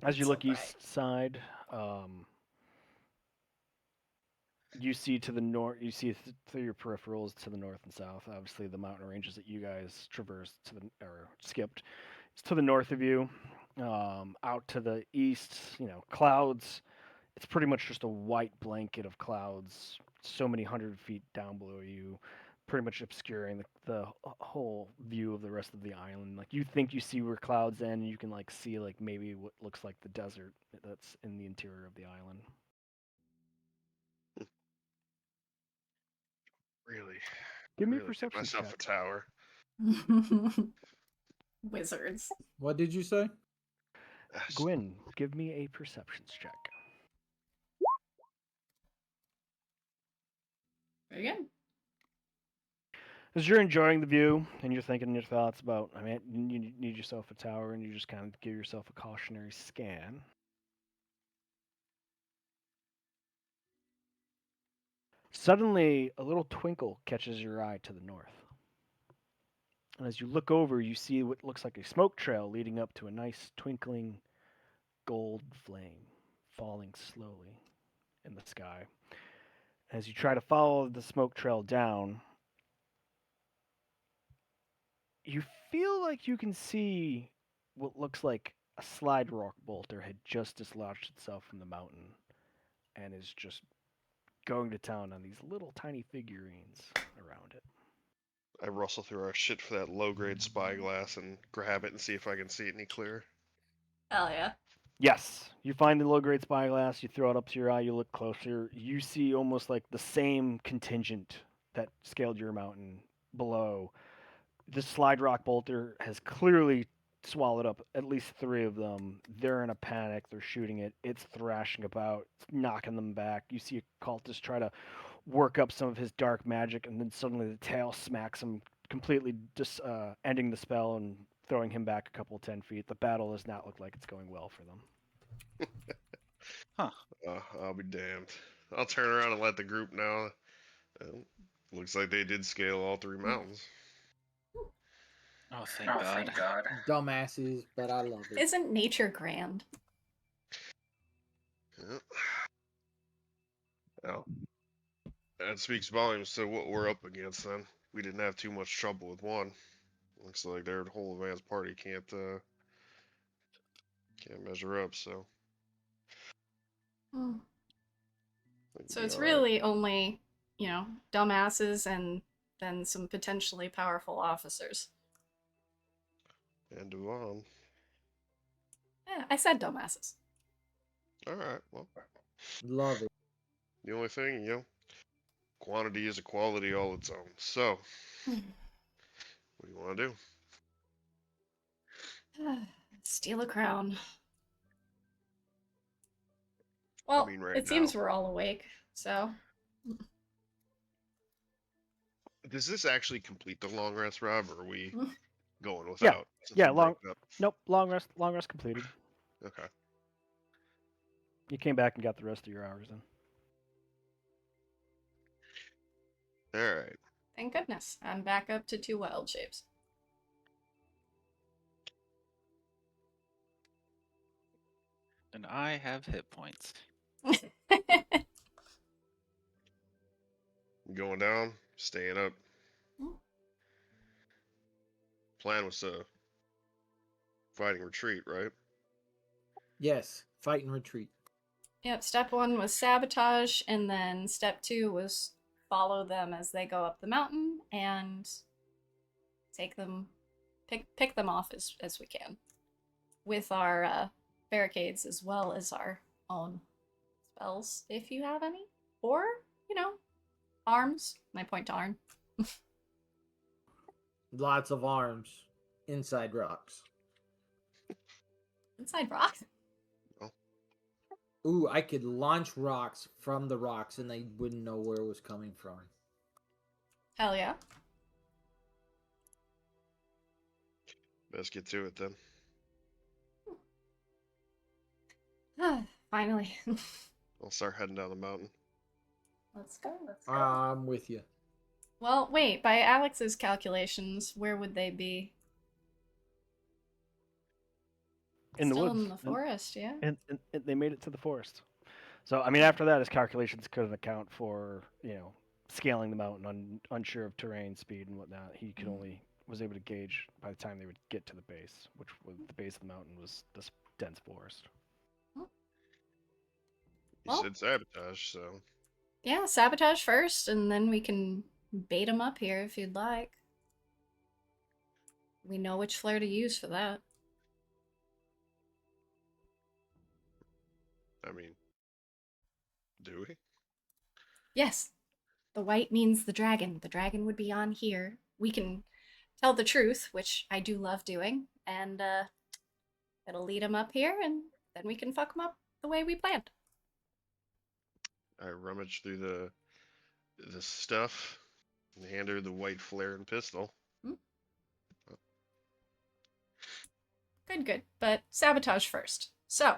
S1: As you
S3: It's
S1: look
S3: alright.
S1: east side, you see to the north. You see through your peripherals to the north and south. Obviously, the mountain ranges that you guys traversed to the or skipped. It's to the north of you. Out to the east, clouds. It's pretty much just a white blanket of clouds, so many 100 feet down below you, pretty much obscuring the whole view of the rest of the island. Like you think you see where clouds end, and you can like see like maybe what looks like the desert that's in the interior of the island.
S6: Really,
S1: Give me a
S6: really get
S1: perception
S6: myself
S1: check.
S6: a tower.
S3: Wizards.
S5: What did you say?
S1: Gwyn, give me a perceptions check.
S3: Very good.
S1: As you're enjoying the view and you're thinking your thoughts about, I mean, you need yourself a tower and you just kind of give yourself a cautionary scan. Suddenly, a little twinkle catches your eye to the north. And as you look over, you see what looks like a smoke trail leading up to a nice twinkling gold flame falling slowly in the sky. As you try to follow the smoke trail down, you feel like you can see what looks like a slide rock bolter had just dislodged itself from the mountain and is just going to town on these little tiny figurines around it.
S6: I rustle through our shit for that low-grade spyglass and grab it and see if I can see it any clearer.
S3: Hell yeah.
S1: Yes, you find the low grade spyglass, you throw it up to your eye, you look closer, you see almost like the same contingent that scaled your mountain below. This slide rock bolter has clearly swallowed up at least three of them. They're in a panic, they're shooting it, it's thrashing about, it's knocking them back. You see a cultist try to work up some of his dark magic, and then suddenly the tail smacks him, completely just ending the spell and throwing him back a couple 10 feet. The battle does not look like it's going well for them.
S2: Huh.
S6: I'll be damned. I'll turn around and let the group know. Looks like they did scale all three mountains.
S2: Oh, thank God.
S5: Dumbasses, but I love it.
S3: Isn't nature grand?
S6: Yep. Well, that speaks volumes to what we're up against then. We didn't have too much trouble with one. Looks like their whole advanced party can't measure up, so
S3: Hmm.
S6: I think
S3: So
S6: we'll be
S3: it's
S6: all right.
S3: really only, dumbasses and then some potentially powerful officers.
S6: And Devon.
S3: Yeah, I said dumbasses.
S6: All right. Well,
S5: Love it.
S6: the only thing, quantity is a quality all its own. So, what do you want to do?
S3: Steal a crown. Well,
S6: I mean, right
S3: it
S6: now.
S3: seems we're all awake, so.
S6: Does this actually complete the long rest, Rob, or are we going
S1: Yeah.
S6: without? Since
S1: Yeah,
S6: we broke up?
S1: Nope, long rest completed.
S6: Okay.
S1: You came back and got the rest of your hours in.
S6: All right.
S3: Thank goodness. I'm back up to 2 wild shapes.
S2: And I have hit points.
S6: Going down, staying up. Plan was to fighting retreat, right?
S5: Yes, fight and retreat.
S3: Yep, step 1 was sabotage, and then step 2 was follow them as they go up the mountain and take them pick them off as we can, with our barricades as well as our own spells, if you have any, or arms. And I point to Arn.
S5: Lots of arms inside rocks.
S3: Inside rocks.
S5: Ooh, I could launch rocks from the rocks and they wouldn't know where it was coming from.
S3: Hell yeah.
S6: Let's get to it then.
S3: Finally.
S6: I'll start heading down the mountain.
S3: Let's go.
S5: I'm with you.
S3: Well, wait, by Alex's calculations, where would they be?
S1: In the
S3: Still
S1: woods.
S3: in the forest, yeah.
S1: And they made it to the forest. So, I mean, after that, his calculations couldn't account for, scaling the mountain, unsure of terrain, speed, and whatnot. He could only was able to gauge by the time they would get to the base, which was the base of the mountain was this dense forest.
S6: You said sabotage, so.
S3: Yeah, sabotage first, and then we can bait him up here if you'd like. We know which flare to use for that.
S6: I mean, do we?
S3: Yes. The white means the dragon. The dragon would be on here. We can tell the truth, which I do love doing, and it'll lead him up here, and then we can fuck him up the way we planned.
S6: I rummage through the stuff and hand her the white flare and pistol.
S3: Good. But sabotage first. So,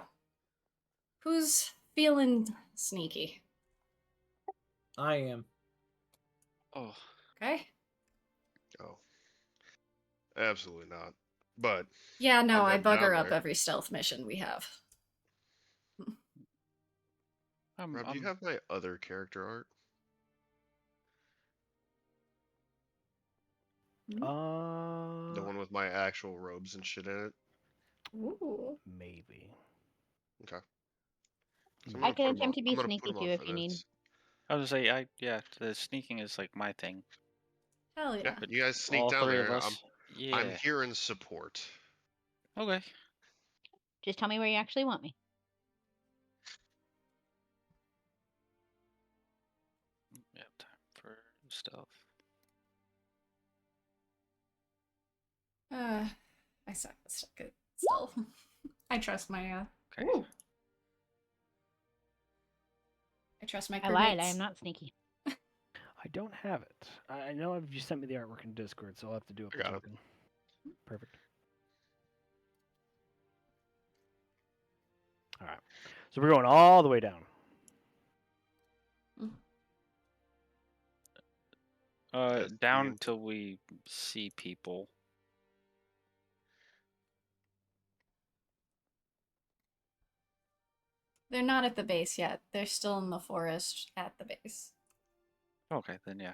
S3: who's feeling sneaky?
S5: I am.
S2: Oh,
S3: Okay.
S6: Oh, absolutely not. But
S3: Yeah, no,
S6: I'm
S3: I
S6: heading
S3: bugger
S6: down
S3: up
S6: there.
S3: every stealth mission we have.
S6: Rob, do you have my other character art? The one with my actual robes and shit in it?
S3: Ooh.
S1: Maybe.
S6: Okay. So
S4: I can attempt to
S6: I'm
S4: be
S6: gonna
S4: sneaky
S6: put 'em
S4: too
S6: on
S4: if
S6: for
S4: you need.
S6: this.
S2: I was gonna say, the sneaking is like my thing.
S3: Hell yeah.
S6: Yeah, you guys sneak
S2: All
S6: down
S2: three of
S6: there.
S2: us.
S6: I'm here in support.
S2: Okay.
S4: Just tell me where you actually want me.
S2: Yeah, time for stealth.
S3: I suck at stealth. I trust my
S2: Okay.
S3: Ooh. I trust my
S4: I lied. I
S3: crewmates.
S4: am not sneaky.
S1: I don't have it. I know you sent me the artwork in Discord, so I'll have to do it.
S6: I got it.
S1: Perfect. All right. So we're going all the way down.
S2: Down till we see people.
S3: They're not at the base yet. They're still in the forest at the base.
S2: Okay, then yeah.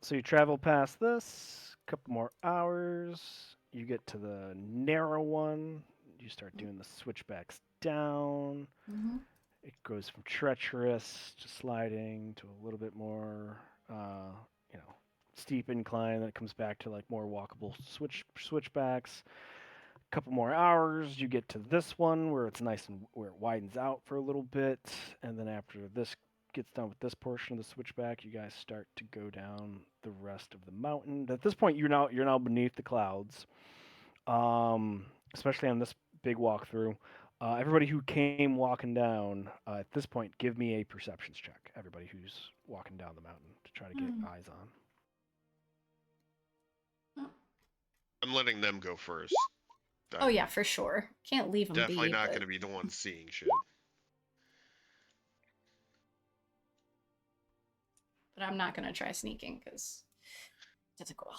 S1: So you travel past this, couple more hours. You get to the narrow one. You start doing the switchbacks down.
S3: Mm-hmm.
S1: It goes from treacherous to sliding to a little bit more, steep incline. Then it comes back to like more walkable switchbacks. A couple more hours, you get to this one where it's nice and where it widens out for a little bit, and then after this gets done with this portion of the switchback, you guys start to go down the rest of the mountain. At this point, you're now beneath the clouds, especially on this big walkthrough. Everybody who came walking down at this point, give me a perceptions check. Everybody who's walking down the mountain to try to get eyes on.
S6: I'm letting them go first.
S3: Oh yeah, for sure. Can't leave them
S6: Definitely
S3: be.
S6: not
S3: but...
S6: going to be the one seeing shit.
S3: But I'm not gonna try sneaking because that's a goal.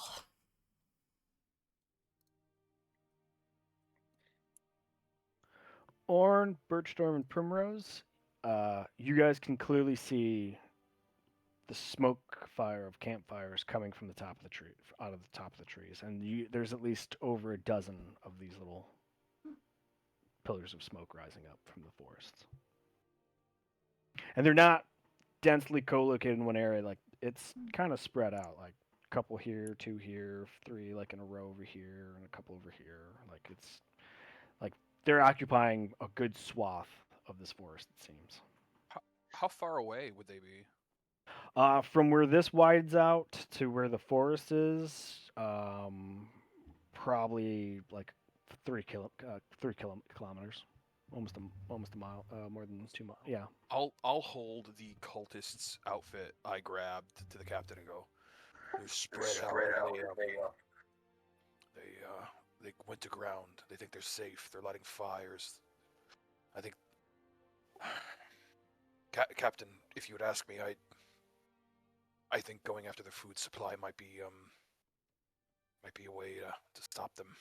S1: Orn, Birchstorm, and Primrose, you guys can clearly see the smoke fire of campfires coming from the top of the tree, out of the top of the trees, and there's at least over a dozen of these little pillars of smoke rising up from the forests, and they're not densely co-located in one area. Like it's kind of spread out, like couple here, 2 here, 3 like in a row over here, and a couple over here. Like it's like they're occupying a good swath of this forest. It seems.
S7: How far away would they be?
S1: From where this widens out to where the forest is, probably like 3 kilometers, almost a mile, more than 2 miles. Yeah.
S7: I'll hold the cultist's outfit I grabbed to the captain and go, they're spread out. They went to ground. They think they're safe. They're lighting fires. I think, Captain, if you would ask me, I think going after the food supply might be a way to stop them.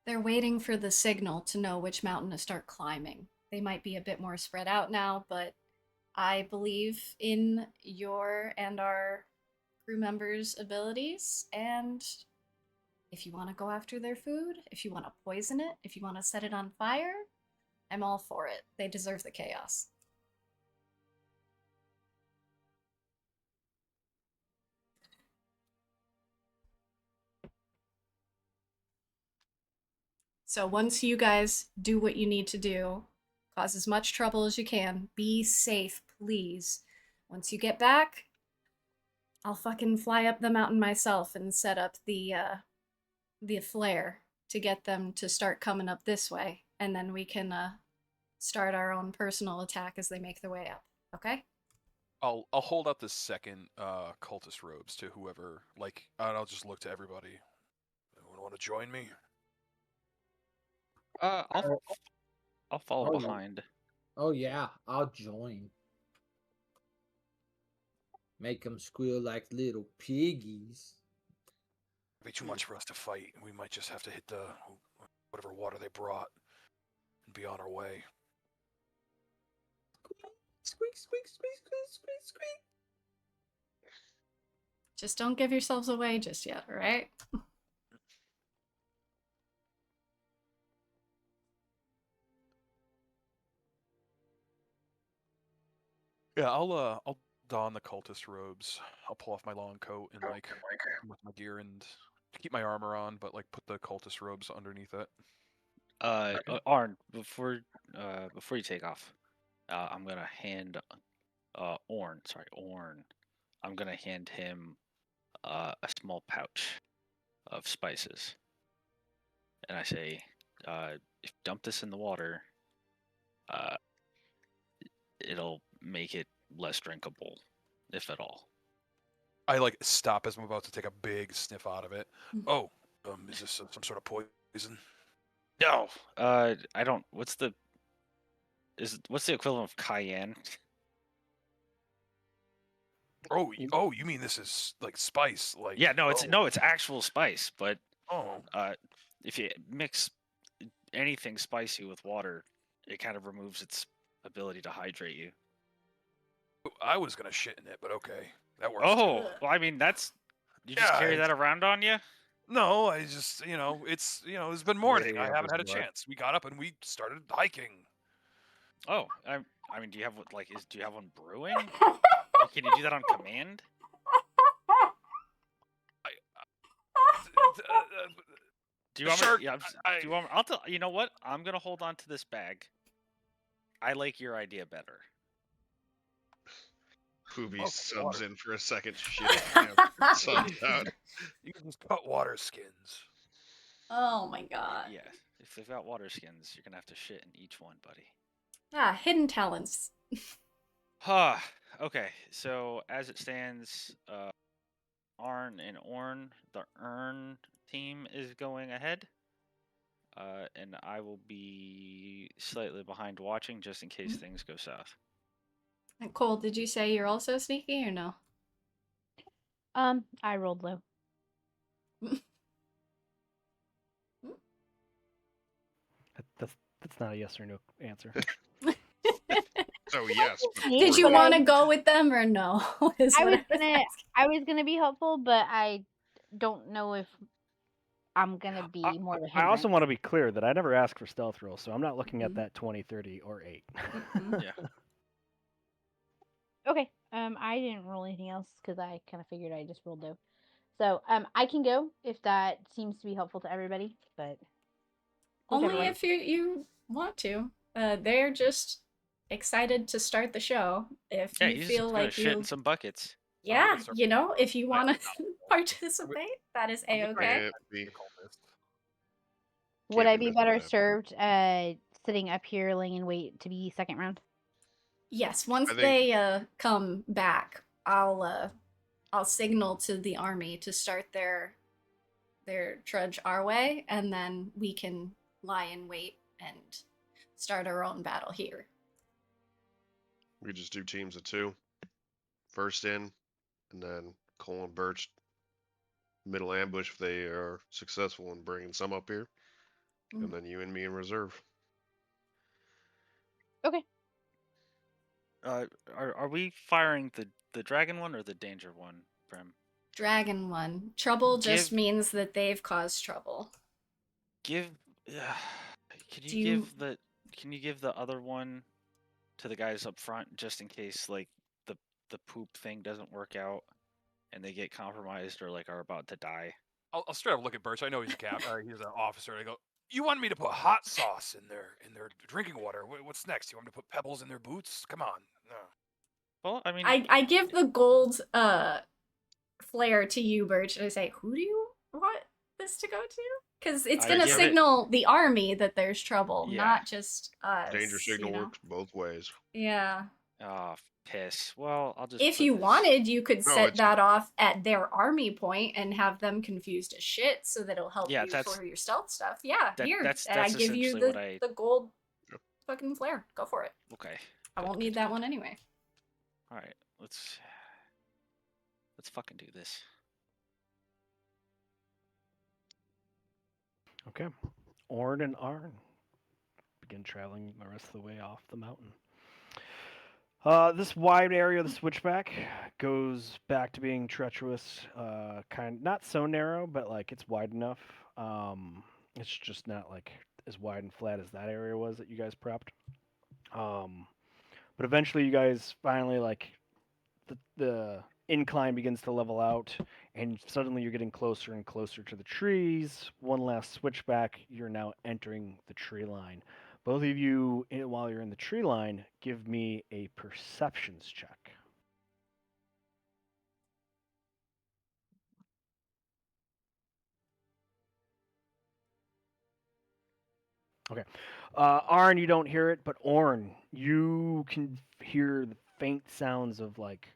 S3: They're waiting for the signal to know which mountain to start climbing. They might be a bit more spread out now, but I believe in your and our crew members' abilities, and if you want to go after their food, if you want to poison it, if you want to set it on fire, I'm all for it. They deserve the chaos. So once you guys do what you need to do, cause as much trouble as you can, be safe, please. Once you get back, I'll fucking fly up the mountain myself and set up the flare to get them to start coming up this way, and then we can start our own personal attack as they make their way up. Okay?
S7: I'll hold out the second cultist robes to whoever, like, and I'll just look to everybody. Anyone want to join me?
S2: I'll follow
S5: Oh.
S2: behind.
S5: Oh yeah, I'll join. Make them squeal like little piggies.
S7: It'd be too much for us to fight. We might just have to hit the whatever water they brought and be on our way.
S5: Squeak, squeak, squeak, squeak, squeak, squeak.
S3: Just don't give yourselves away just yet, all right?
S7: Yeah, I'll don the cultist robes. I'll pull off my long coat and like with my gear and keep my armor on, but like put the cultist robes underneath it.
S2: Arn, before you take off, I'm gonna hand Orn. I'm gonna hand him a small pouch of spices, and I say, if you dump this in the water, it'll make it less drinkable, if at all.
S7: I like stop as I'm about to take a big sniff out of it. Oh, is this some sort of poison?
S2: No, I don't. What's the equivalent of cayenne?
S7: Oh, you mean this is like spice? Like
S2: Yeah, no, it's actual spice. But
S7: oh,
S2: if you mix anything spicy with water, it kind of removes its ability to hydrate you.
S7: I was gonna shit in it, but okay, that works.
S2: Oh,
S7: too.
S2: well, I mean you just carry that around on you?
S7: No, I just it's been morning. I haven't had a chance. We got up and we started hiking.
S2: Oh, I mean, do you have one brewing? Can you do that on command? Do you want
S7: Sure,
S2: me? Yeah, do you want? I'll tell. You know what? I'm gonna hold on to this bag. I like your idea better.
S6: Poobie
S7: Oh,
S6: subs
S7: water.
S6: in for a second shit. Subs out.
S7: You can just cut water skins.
S3: Oh my god.
S2: Yeah, if they've got water skins, you're gonna have to shit in each one, buddy.
S3: Ah, hidden talents.
S2: Okay, so as it stands, Arn and Orn, the Arn team is going ahead. And I will be slightly behind watching just in case things go south.
S3: And Cole, did you say you're also sneaky or no?
S4: I rolled low.
S1: That's not a yes or no answer.
S6: So yes.
S3: Did you want to go with them or no?
S4: I was gonna be helpful, but I don't know if I'm gonna be more of a
S1: I also
S4: hindrance.
S1: want to be clear that I never asked for stealth rolls, so I'm not looking at that 20, 30, or 8.
S2: Yeah.
S4: Okay, I didn't roll anything else because I kind of figured I just rolled though. So I can go if that seems to be helpful to everybody, but whichever
S3: Only
S4: way.
S3: if you want to. They're just excited to start the show. If
S2: Yeah,
S3: you
S2: he's
S3: feel
S2: gonna
S3: like
S2: shit in
S3: you,
S2: some buckets.
S3: yeah,
S7: start-
S3: you know, if you want to
S7: I'm
S3: participate, that is
S7: gonna
S3: a-okay.
S6: Can't be.
S4: Would
S6: Can't
S4: I
S6: be
S4: be
S6: missing
S4: better
S6: that.
S4: served sitting up here laying in wait to be second round?
S3: Yes, once
S6: I think-
S3: they come back, I'll signal to the army to start their trudge our way, and then we can lie in wait and start our own battle here.
S6: We just do teams of 2. First in, and then Cole and Birch middle ambush if they are successful in bringing some up here, and then you and me in reserve.
S4: Okay.
S2: Are we firing the dragon one or the danger one, Prim?
S3: Dragon one. Trouble just
S2: Give-
S3: means that they've caused trouble.
S2: Give. Can
S3: Do
S2: you
S3: you-
S2: give the Can you give the other one to the guys up front just in case like the poop thing doesn't work out and they get compromised or like are about to die?
S7: I'll straight up look at Birch. I know he's a cap. He's an officer. And I go, you want me to put hot sauce in their drinking water? What's next? You want me to put pebbles in their boots? Come on. No.
S2: Well, I mean,
S3: I give the gold flare to you, Birch, and I say, who do you want this to go to? Because it's
S2: I
S3: gonna
S2: give it-
S3: signal the army that there's trouble,
S2: Yeah.
S3: not just us.
S6: Danger signal
S3: you know?
S6: works both ways.
S3: Yeah.
S2: oh, piss. Well, I'll just.
S3: If
S2: put
S3: you
S2: this-
S3: wanted, you could
S6: No,
S3: set
S6: it's-
S3: that off at their army point and have them confused as shit, so that it'll help
S2: Yeah,
S3: you
S2: that's-
S3: for your stealth stuff. Yeah, here,
S2: that's
S3: and I give you
S2: essentially
S3: the
S2: what I-
S3: the gold
S6: Yep.
S3: fucking flare. Go for it.
S2: Okay.
S3: I
S2: good,
S3: won't
S2: good,
S3: need that
S2: good.
S3: one anyway.
S2: All right, let's fucking do this.
S1: Okay. Orn and Arn begin traveling the rest of the way off the mountain. This wide area of the switchback goes back to being treacherous, not so narrow, but like it's wide enough. It's just not like as wide and flat as that area was that you guys prepped. But eventually, you guys finally like the incline begins to level out, and suddenly you're getting closer and closer to the trees. One last switchback, you're now entering the tree line. Both of you, while you're in the tree line, give me a perceptions check. Okay. Arn, you don't hear it, but Orn, you can hear the faint sounds of like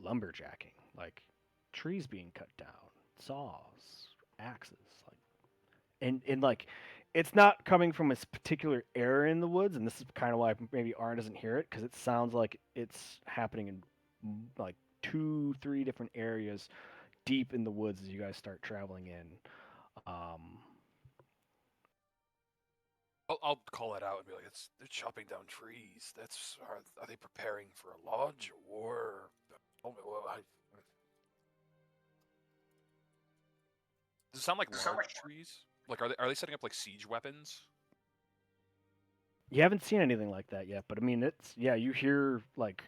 S1: lumberjacking, like trees being cut down, saws, axes, like, and like, it's not coming from a particular area in the woods, and this is kind of why maybe Arn doesn't hear it, because it sounds like it's happening in like 2-3 different areas deep in the woods as you guys start traveling in.
S7: I'll call it out and be like, they're chopping down trees. Are they preparing for a lodge or war? Does it sound like large trees? Like are they setting up like siege weapons?
S1: You haven't seen anything like that yet, but I mean, you hear like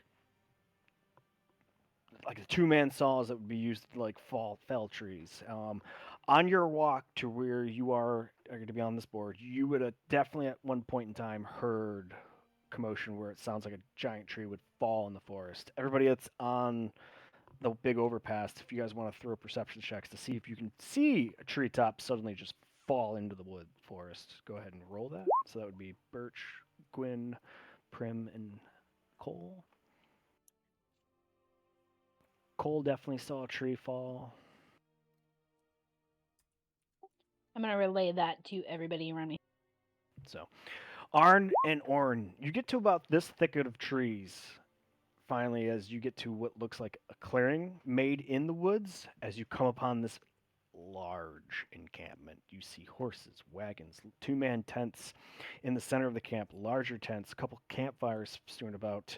S1: the 2-man saws that would be used to like fell trees. On your walk to where you are going to be on this board, you would have definitely at one point in time heard commotion where it sounds like a giant tree would fall in the forest. Everybody that's on the big overpass, if you guys want to throw perception checks to see if you can see a treetop suddenly just fall into the wood forest, go ahead and roll that. So that would be Birch, Gwyn, Prim, and Cole. Cole definitely saw a tree fall.
S4: I'm gonna relay that to everybody around me.
S1: So, Arn and Orn, you get to about this thicket of trees. Finally, as you get to what looks like a clearing made in the woods, as you come upon this large encampment, you see horses, wagons, 2-man tents in the center of the camp, larger tents, a couple campfires strewn about.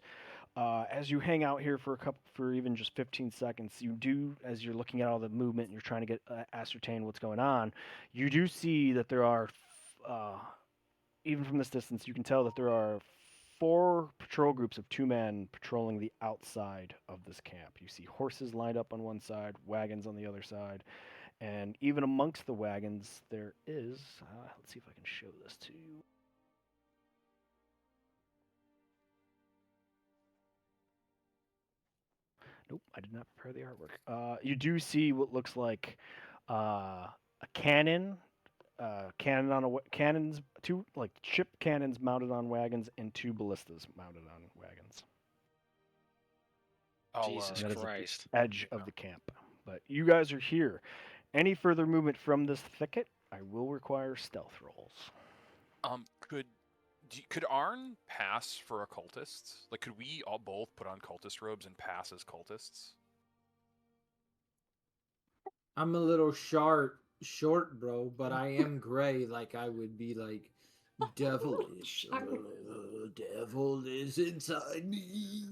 S1: As you hang out here for even just 15 seconds, you do, as you're looking at all the movement and you're trying to get ascertain what's going on, you do see that there are, even from this distance, you can tell that there are 4 patrol groups of 2 men patrolling the outside of this camp. You see horses lined up on one side, wagons on the other side, and even amongst the wagons there is. Let's see if I can show this to you. Nope, I did not prepare the artwork. You do see what looks like a cannon, cannons, 2 like ship cannons mounted on wagons, and 2 ballistas mounted on wagons.
S2: Jesus
S1: That is at
S2: Christ.
S1: the edge of the camp. But you guys are here. Any further movement from this thicket, I will require stealth rolls.
S7: Could Arn pass for occultists? Like, could we all both put on cultist robes and pass as cultists?
S5: I'm a little short, bro, but I am gray. Like I would be like, devilish. Devil is inside me.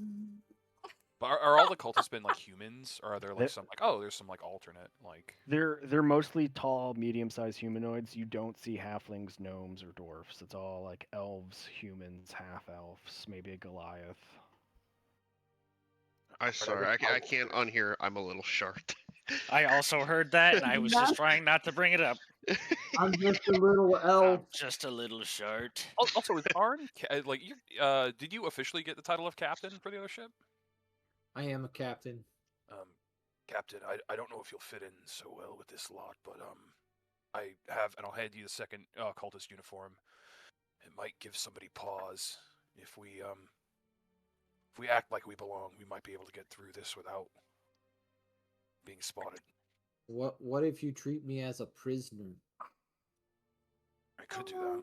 S7: But are all the cultists been like humans, or are there like some like there's some like alternate like?
S1: They're mostly tall, medium-sized humanoids. You don't see halflings, gnomes, or dwarfs. It's all like elves, humans, half-elves, maybe a Goliath.
S6: I can't unhear. I'm a little short.
S2: I also heard that, and I was just trying not to bring it up.
S5: I'm just a little elf.
S2: I'm just a little short.
S7: Also, is Arn like you? Did you officially get the title of captain for the other ship?
S5: I am a captain.
S7: Captain, I don't know if you'll fit in so well with this lot, but I have, and I'll hand you the second cultist uniform. It might give somebody pause if we act like we belong. We might be able to get through this without being spotted.
S5: What if you treat me as a prisoner?
S7: I could do that.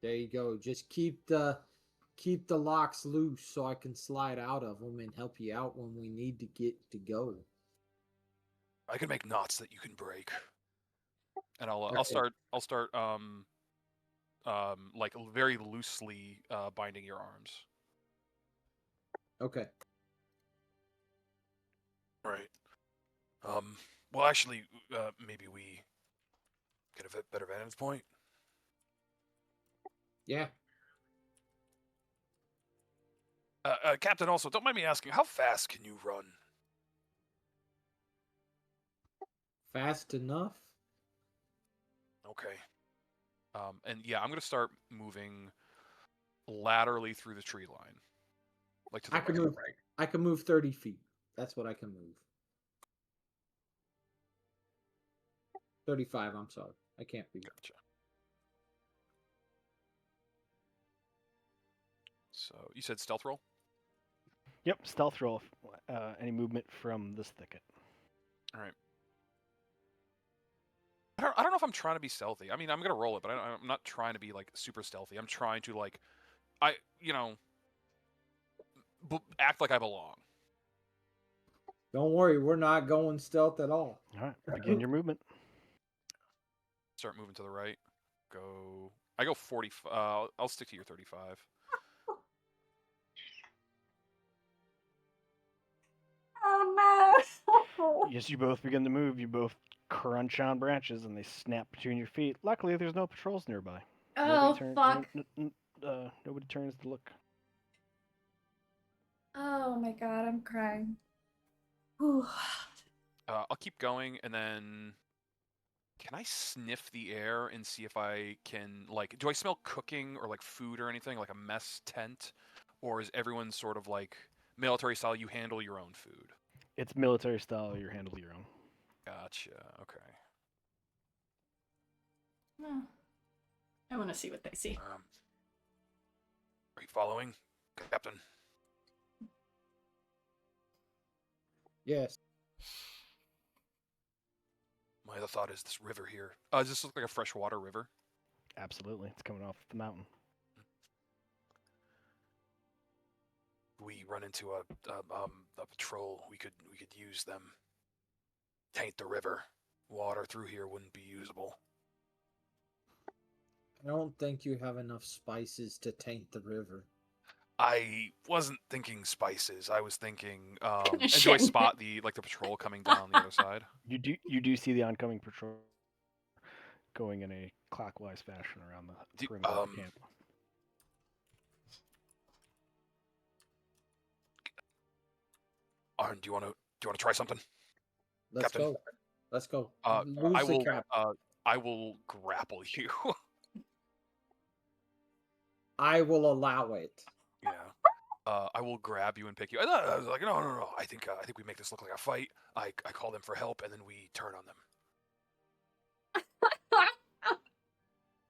S5: There you go. Just keep the locks loose so I can slide out of them and help you out when we need to get to go.
S7: I can make knots that you can break, and I'll
S5: Okay.
S7: I'll start like very loosely binding your arms.
S5: Okay.
S7: Right. Well, actually, maybe we get a better vantage point.
S5: Yeah.
S7: Captain, also, don't mind me asking, how fast can you run?
S5: Fast enough.
S7: Okay. And yeah, I'm gonna start moving laterally through the tree line, like to the right.
S5: I can move 30 feet. That's what I can move. 35. I'm sorry. I can't be.
S7: Gotcha. So you said stealth roll?
S1: Yep, stealth roll. Any movement from this thicket.
S7: All right. I don't know if I'm trying to be stealthy. I mean, I'm gonna roll it, but I'm not trying to be like super stealthy. I'm trying to like, act like I belong.
S5: Don't worry, we're not going stealth at all.
S1: All right, begin your movement.
S7: Start moving to the right. I go 40. I'll stick to your 35.
S3: Oh no!
S1: Yes, you both begin to move. You both crunch on branches, and they snap between your feet. Luckily, there's no patrols nearby.
S3: Oh fuck!
S1: Nobody turns to look.
S3: Oh my god, I'm crying. Whew.
S7: I'll keep going, and then can I sniff the air and see if I can do I smell cooking or like food or anything, like a mess tent, or is everyone sort of like military style? You handle your own food.
S1: It's military style. You handle your own.
S7: Gotcha. Okay.
S3: I want to see what they see.
S7: Are you following, Captain?
S5: Yes.
S7: My other thought is this river here. Does this look like a freshwater river?
S1: Absolutely, it's coming off the mountain.
S7: We run into a patrol. We could use them. Taint the river. Water through here wouldn't be usable.
S5: I don't think you have enough spices to taint the river.
S7: I wasn't thinking spices. I was thinking. And do I spot the patrol coming down the other side?
S1: You do see the oncoming patrol going in a clockwise fashion around the perimeter of the camp.
S7: Arn, do you want to try something?
S5: Let's
S7: Captain.
S5: go. Let's go.
S7: I
S5: Loosely
S7: will.
S5: cap.
S7: I will grapple you.
S5: I will allow it.
S7: Yeah. I will grab you and pick you. I was like, no. I think we make this look like a fight. I call them for help, and then we turn on them.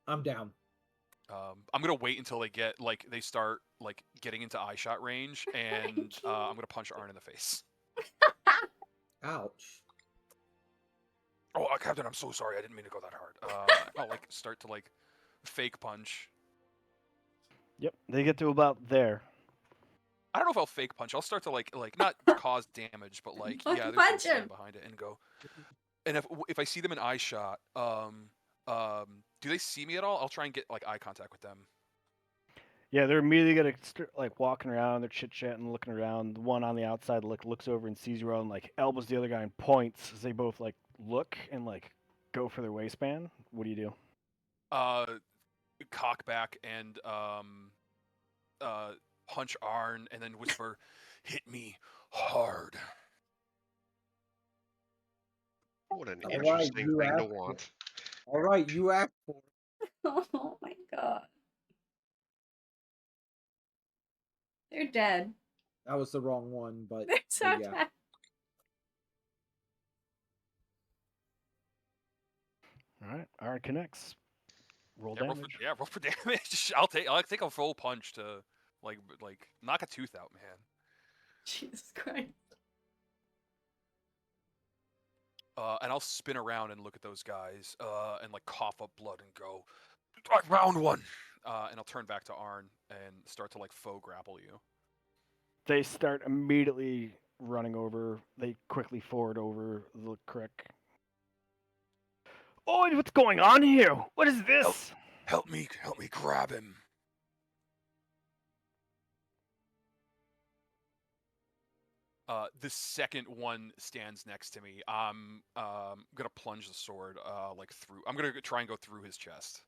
S5: I'm down.
S7: I'm gonna wait until they start getting into eye shot range, and I'm gonna punch Arn in the face.
S5: Ouch.
S7: Oh, Captain, I'm so sorry. I didn't mean to go that hard. I'll start to fake punch.
S1: Yep, they get to about there.
S7: I don't know if I'll fake punch. I'll start to not cause damage, but
S3: Fucking
S7: there's
S3: punch
S7: some
S3: him.
S7: behind it and go. And if I see them in eye shot, do they see me at all? I'll try and get eye contact with them.
S1: Yeah, they're immediately gonna start walking around. They're chit chatting, looking around. The one on the outside looks over and sees you all, and elbows the other guy and points as they both look and go for their waistband. What do you do?
S7: Cock back and punch Arn, and then whisper, "Hit me hard."
S6: What an
S5: All right,
S6: interesting
S5: you
S6: thing to
S5: asked
S6: want.
S5: All right, you asked for it.
S3: Oh my god. They're dead.
S5: That was the wrong one, but
S3: They're so
S5: yeah.
S3: dead.
S1: All right, Arn connects. Roll
S7: Yeah,
S1: damage.
S7: roll for damage. I'll take a full punch to knock a tooth out, man.
S3: Jesus Christ.
S7: And I'll spin around and look at those guys, and cough up blood and go, round one. And I'll turn back to Arn and start to faux grapple you.
S1: They start immediately running over. They quickly forward over the creek. Oh, what's going on here? What is this?
S7: Help me grab him. The second one stands next to me. I'm gonna plunge the sword through. I'm gonna try and go through his chest.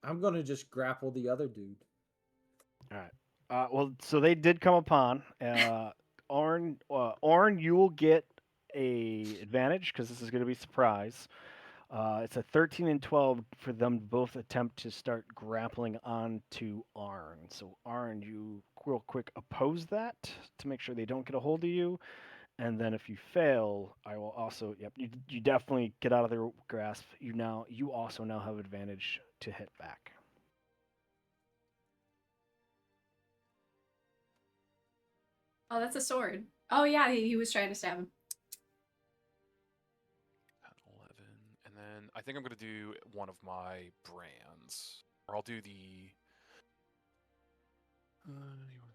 S5: I'm gonna just grapple the other dude.
S1: All right. Well, so they did come upon Orn. Orn, you will get a advantage because this is going to be a surprise. It's a 13 and 12 for them to both attempt to start grappling onto Arn. So Arn, you real quick oppose that to make sure they don't get a hold of you. And then if you fail, I will also you definitely get out of their grasp. You also now have advantage to hit back.
S3: Oh, that's a sword. Oh yeah, he was trying to stab him.
S7: 11, and then I think I'm gonna do one of my brands, or I'll do the.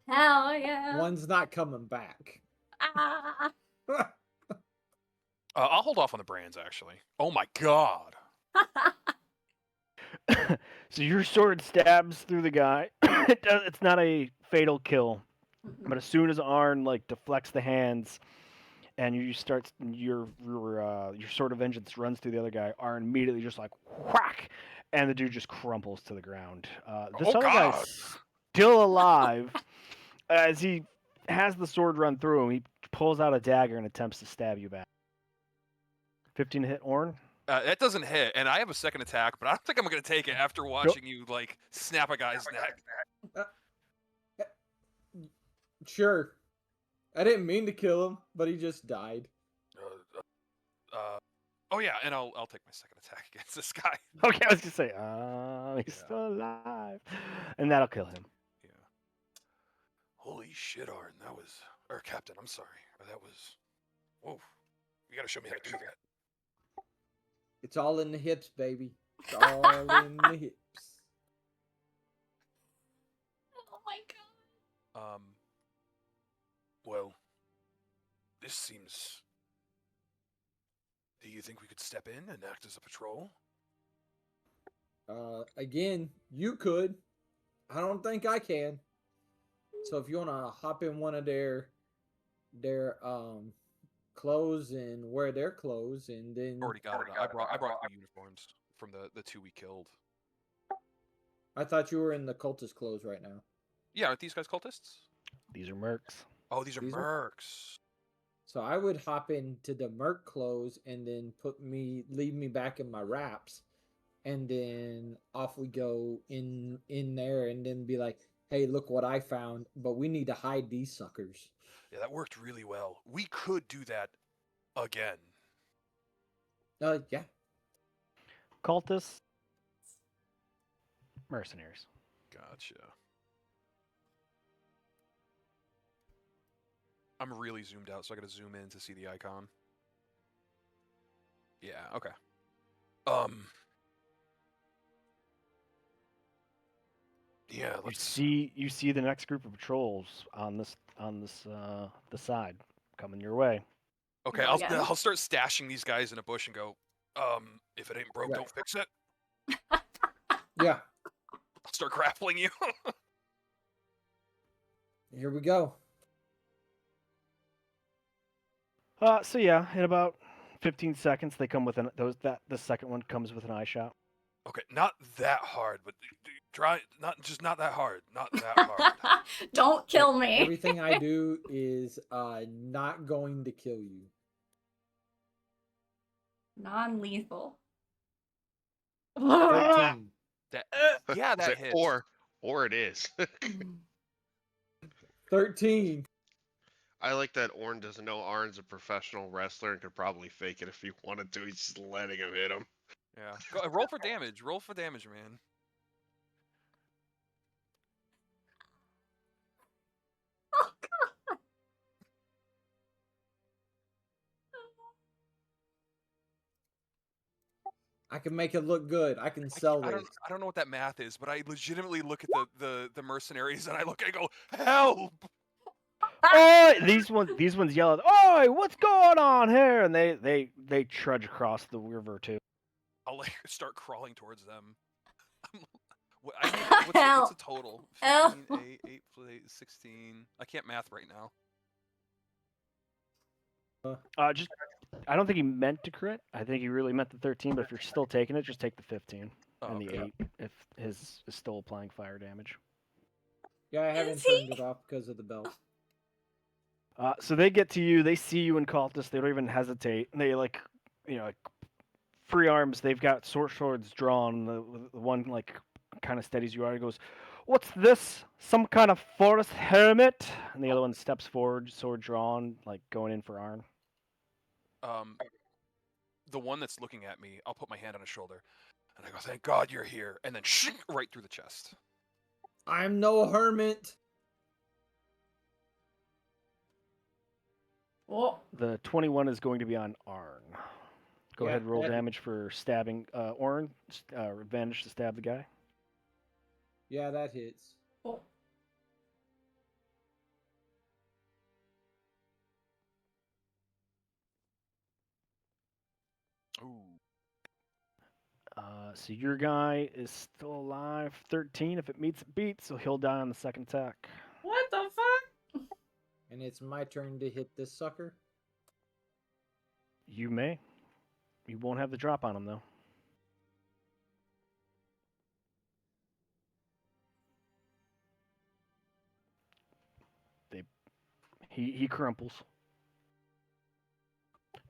S3: Hell yeah.
S5: One's not coming back.
S3: Ah.
S7: I'll hold off on the brands actually. Oh my god.
S1: So your sword stabs through the guy. It's not a fatal kill, but as soon as Arn deflects the hands, and you start your sword of vengeance runs through the other guy, Arn immediately just whack, and the dude just crumples to the ground. This other guy's still alive. As he has the sword run through him, he pulls out a dagger and attempts to stab you back. 15 to hit, Orn.
S7: That doesn't hit, and I have a second attack, but I don't think I'm gonna take it after watching you snap a guy's neck.
S5: Sure. I didn't mean to kill him, but he just died.
S7: Oh yeah, and I'll take my second attack against this guy.
S1: Okay, I was gonna say, he's still alive, and that'll kill him.
S7: Yeah. Holy shit, Arn, that was, or Captain, I'm sorry, that was. Whoa, you gotta show me how to do that.
S5: It's all in the hips, baby. It's all in the hips.
S3: Oh my god.
S7: Well, this seems. Do you think we could step in and act as a patrol?
S5: Again, you could. I don't think I can. So if you want to hop in one of their clothes and wear their clothes, and then
S7: Already got it. I brought the uniforms from the two we killed.
S5: I thought you were in the cultist clothes right now.
S7: Yeah, aren't these guys cultists?
S1: These are mercs.
S7: Oh, these are
S5: These are-
S7: mercs.
S5: So I would hop into the merc clothes and then leave me back in my wraps, and then off we go in there, and then be like, "Hey, look what I found!" But we need to hide these suckers.
S7: Yeah, that worked really well. We could do that again.
S5: Yeah.
S1: Cultists, mercenaries.
S7: Gotcha. I'm really zoomed out, so I gotta zoom in to see the icon. Yeah, okay. Yeah,
S1: You
S7: let's...
S1: see the next group of patrols on the side coming your way.
S7: Okay,
S3: Go again?
S7: I'll start stashing these guys in a bush and go, if it ain't broke,
S5: Yeah.
S7: don't fix it.
S5: Yeah.
S7: I'll start grappling you.
S5: Here we go.
S1: So yeah, in about 15 seconds, they come with the second one comes with an eye shot.
S7: Okay, not that hard, but try not that hard. Not that hard.
S3: Don't kill me.
S5: Everything I do is not going to kill you.
S3: Non-lethal.
S5: 13.
S7: Yeah,
S6: Say,
S7: that hits.
S6: or it is.
S5: 13.
S6: I like that Orn doesn't know Arn's a professional wrestler and could probably fake it if he wanted to. He's just letting him hit him.
S7: Yeah. Go, roll for damage. Roll for damage, man.
S3: Oh god.
S5: I can make it look good. I can sell
S7: I
S5: this.
S7: don't know what that math is, but I legitimately look at the mercenaries and I look and I go, help!
S1: Oh, these ones yell at, "Oi, what's going on here?" And they trudge across the river too.
S7: I'll like start crawling towards them. What's the total? 15, 8, 8 plus 8, 16. I can't math right now.
S1: I don't think he meant to crit. I think he really meant the 13. But if you're still taking it, just take the 15 and the 8 if his is still applying fire damage.
S5: Yeah, I haven't
S3: Is he?
S5: turned it off because of the belt.
S1: So they get to you. They see you in cultists. They don't even hesitate. And they like free arms. They've got swords drawn. The one like kind of steadies you out. He goes, "What's this? Some kind of forest hermit?" And the other one steps forward, sword drawn, like going in for Arn.
S7: The one that's looking at me, I'll put my hand on his shoulder, and I go, "Thank God you're here," and then right through the chest.
S5: I'm no hermit.
S3: Oh.
S1: The 21 is going to be on Arn. Go
S5: Yeah,
S1: ahead, roll
S5: that-
S1: damage for stabbing. Orn, advantage to stab the guy.
S5: Yeah, that hits.
S3: Oh.
S7: Ooh.
S1: So your guy is still alive. 13. If it meets, it beats. So he'll die on the second attack.
S3: What the fuck?
S5: And it's my turn to hit this sucker.
S1: You may. You won't have the drop on him though. He crumples.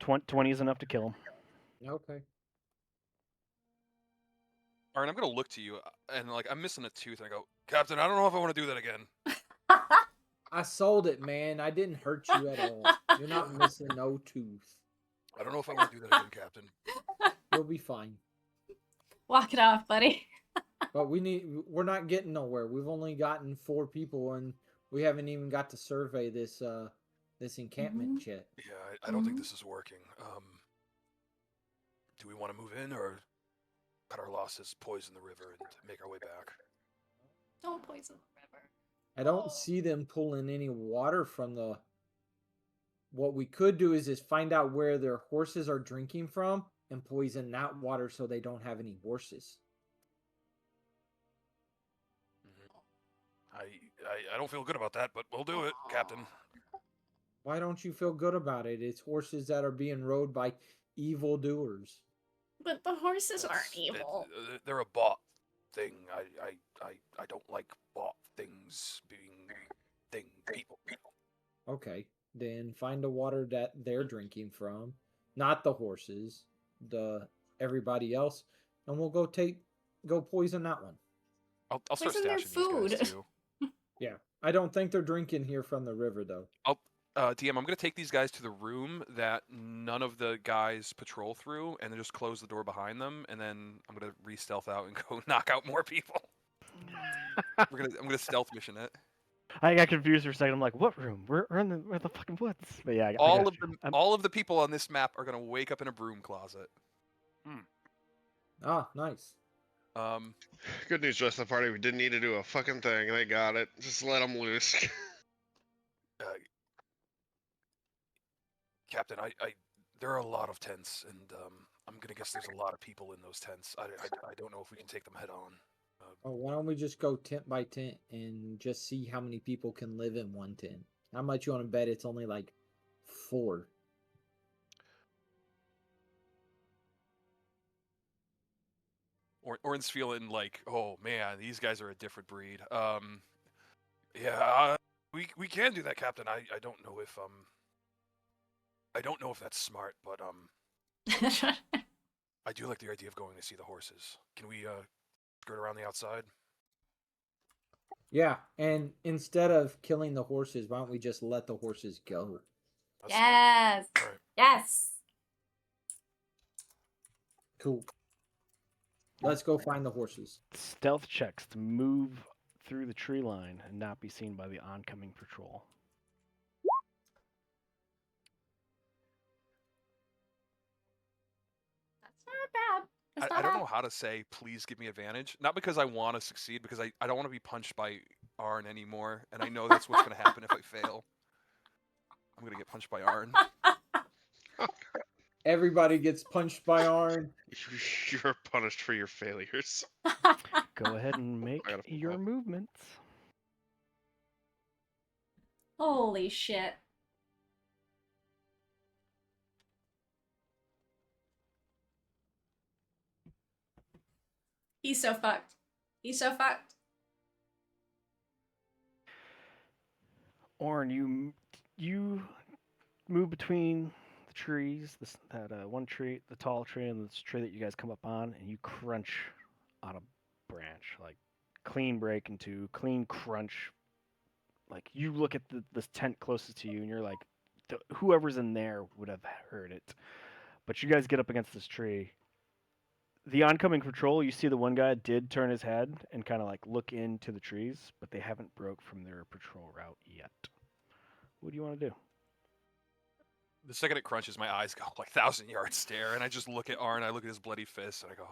S1: 20 is enough to kill him.
S5: Okay.
S7: Alright, I'm gonna look to you, and like I'm missing a tooth, and I go, "Captain, I don't know if I want to do that again."
S5: I sold it, man. I didn't hurt you at all. You're not missing no tooth.
S7: I don't know if I want to do that again, Captain.
S5: You'll be fine.
S3: Walk it off, buddy.
S5: But we're not getting nowhere. We've only gotten 4 people, and we haven't even got to survey this encampment yet.
S7: Yeah, I don't think this is working. Do we want to move in or cut our losses, poison the river, and make our way back?
S3: Don't poison the river.
S5: I don't see them pulling any water from the... What we could do is find out where their horses are drinking from and poison that water so they don't have any horses.
S7: I don't feel good about that, but we'll do it, Captain.
S5: Why don't you feel good about it? It's horses that are being rode by evildoers.
S3: But the horses aren't
S7: That's-
S3: evil.
S7: They're a bought thing. I don't like bought things being people.
S5: Okay, then find the water that they're drinking from, not the horses, the everybody else, and we'll go poison that one.
S7: I'll start
S3: Poison their
S7: stashing these guys
S3: food.
S7: too.
S5: Yeah, I don't think they're drinking here from the river though.
S7: DM, I'm gonna take these guys to the room that none of the guys patrol through, and then just close the door behind them, and then I'm gonna re-stealth out and go knock out more people. I'm gonna stealth mission it.
S1: I got confused for a second. I'm like, what room? We're in the fucking woods. But yeah, I
S7: All
S1: got
S7: of
S1: you.
S7: them, all of the people on this map are gonna wake up in a broom closet.
S5: Ah, nice.
S6: Good news, rest of the party. We didn't need to do a fucking thing. They got it. Just let them loose.
S7: Captain, there are a lot of tents, and I'm gonna guess there's a lot of people in those tents. I don't know if we can take them head on.
S5: Oh, why don't we just go tent by tent and just see how many people can live in one tent? How much you want to bet it's only like 4?
S7: Orn's feeling like, oh man, these guys are a different breed. Yeah, we can do that, Captain. I don't know if that's smart, but I do like the idea of going to see the horses. Can we skirt around the outside?
S5: Yeah, and instead of killing the horses, why don't we just let the horses go?
S7: That's
S3: Yes.
S7: smart. All right.
S3: Yes.
S5: Cool. Let's go find the horses.
S1: Stealth checks to move through the tree line and not be seen by the oncoming patrol.
S3: That's not bad. That's
S7: I
S3: not
S7: don't
S3: bad.
S7: know how to say please give me advantage. Not because I want to succeed, because I don't want to be punched by Arn anymore, and I know that's what's going to happen if I fail. I'm going to get punched by Arn.
S5: Everybody gets punched by Arn.
S6: You're punished for your failures.
S1: Go ahead and make
S6: I gotta flip
S1: your
S6: up.
S1: movements.
S3: Holy shit. He's so fucked. He's so fucked.
S1: Orn, you move between the trees. That one tree, the tall tree, and this tree that you guys come up on, and you crunch on a branch, like clean break into clean crunch. Like you look at this tent closest to you, and you're like, whoever's in there would have heard it. But you guys get up against this tree. The oncoming patrol, you see the one guy did turn his head and kind of like look into the trees, but they haven't broke from their patrol route yet. What do you want to do?
S7: The second it crunches, my eyes go like 1,000-yard stare, and I just look at Arn, I look at his bloody fist, and I go,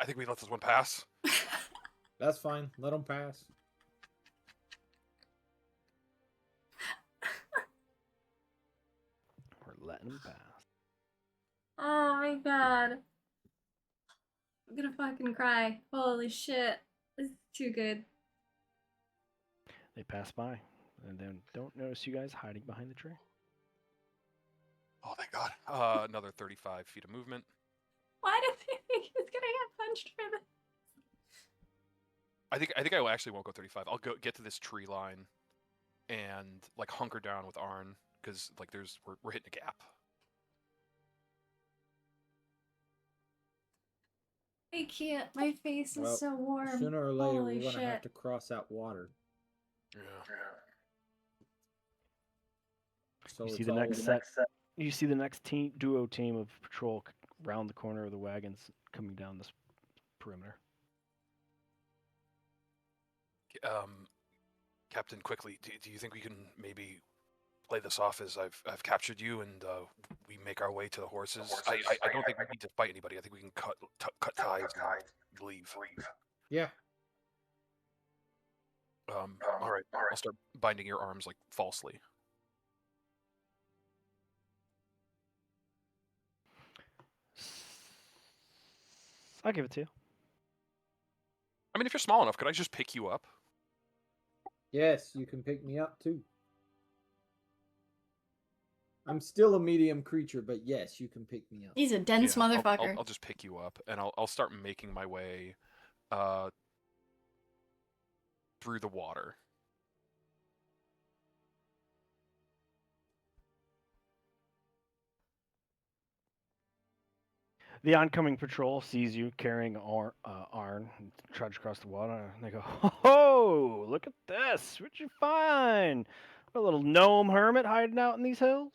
S7: I think we let this one pass.
S5: That's fine. Let them pass.
S1: We're letting them pass.
S3: Oh my god. I'm gonna fucking cry. Holy shit. This is too good.
S1: They pass by, and then don't notice you guys hiding behind the tree.
S7: Oh, thank God. Another 35 feet of movement.
S3: Why did they think he was gonna get punched for this?
S7: I think I actually won't go 35. I'll get to this tree line and like hunker down with Arn, because like we're hitting a gap.
S3: I can't. My face is so warm.
S5: Sooner or later,
S3: Holy
S5: we're going to have
S3: shit.
S5: to cross that water.
S7: Yeah.
S5: So
S1: You
S5: it's
S1: see the
S5: all-
S1: next set. You see the next duo team of patrol round the corner of the wagons coming down this perimeter.
S7: Captain, quickly, do you think we can maybe play this off as I've captured you, and we make our way to the horses? I don't think we need to fight anybody. I think we can cut ties and leave.
S5: Yeah.
S7: All right. I'll start binding your arms like falsely.
S1: I'll give it to you.
S7: I mean, if you're small enough, could I just pick you up?
S5: Yes, you can pick me up too. I'm still a medium creature, but yes, you can pick me up.
S3: He's a dense
S7: Yeah,
S3: motherfucker.
S7: I'll just pick you up, and I'll start making my way through the water.
S1: The oncoming patrol sees you carrying Arn and trudge across the water, and they go, "Ho! Look at this! What'd you find? A little gnome hermit hiding out in these hills?"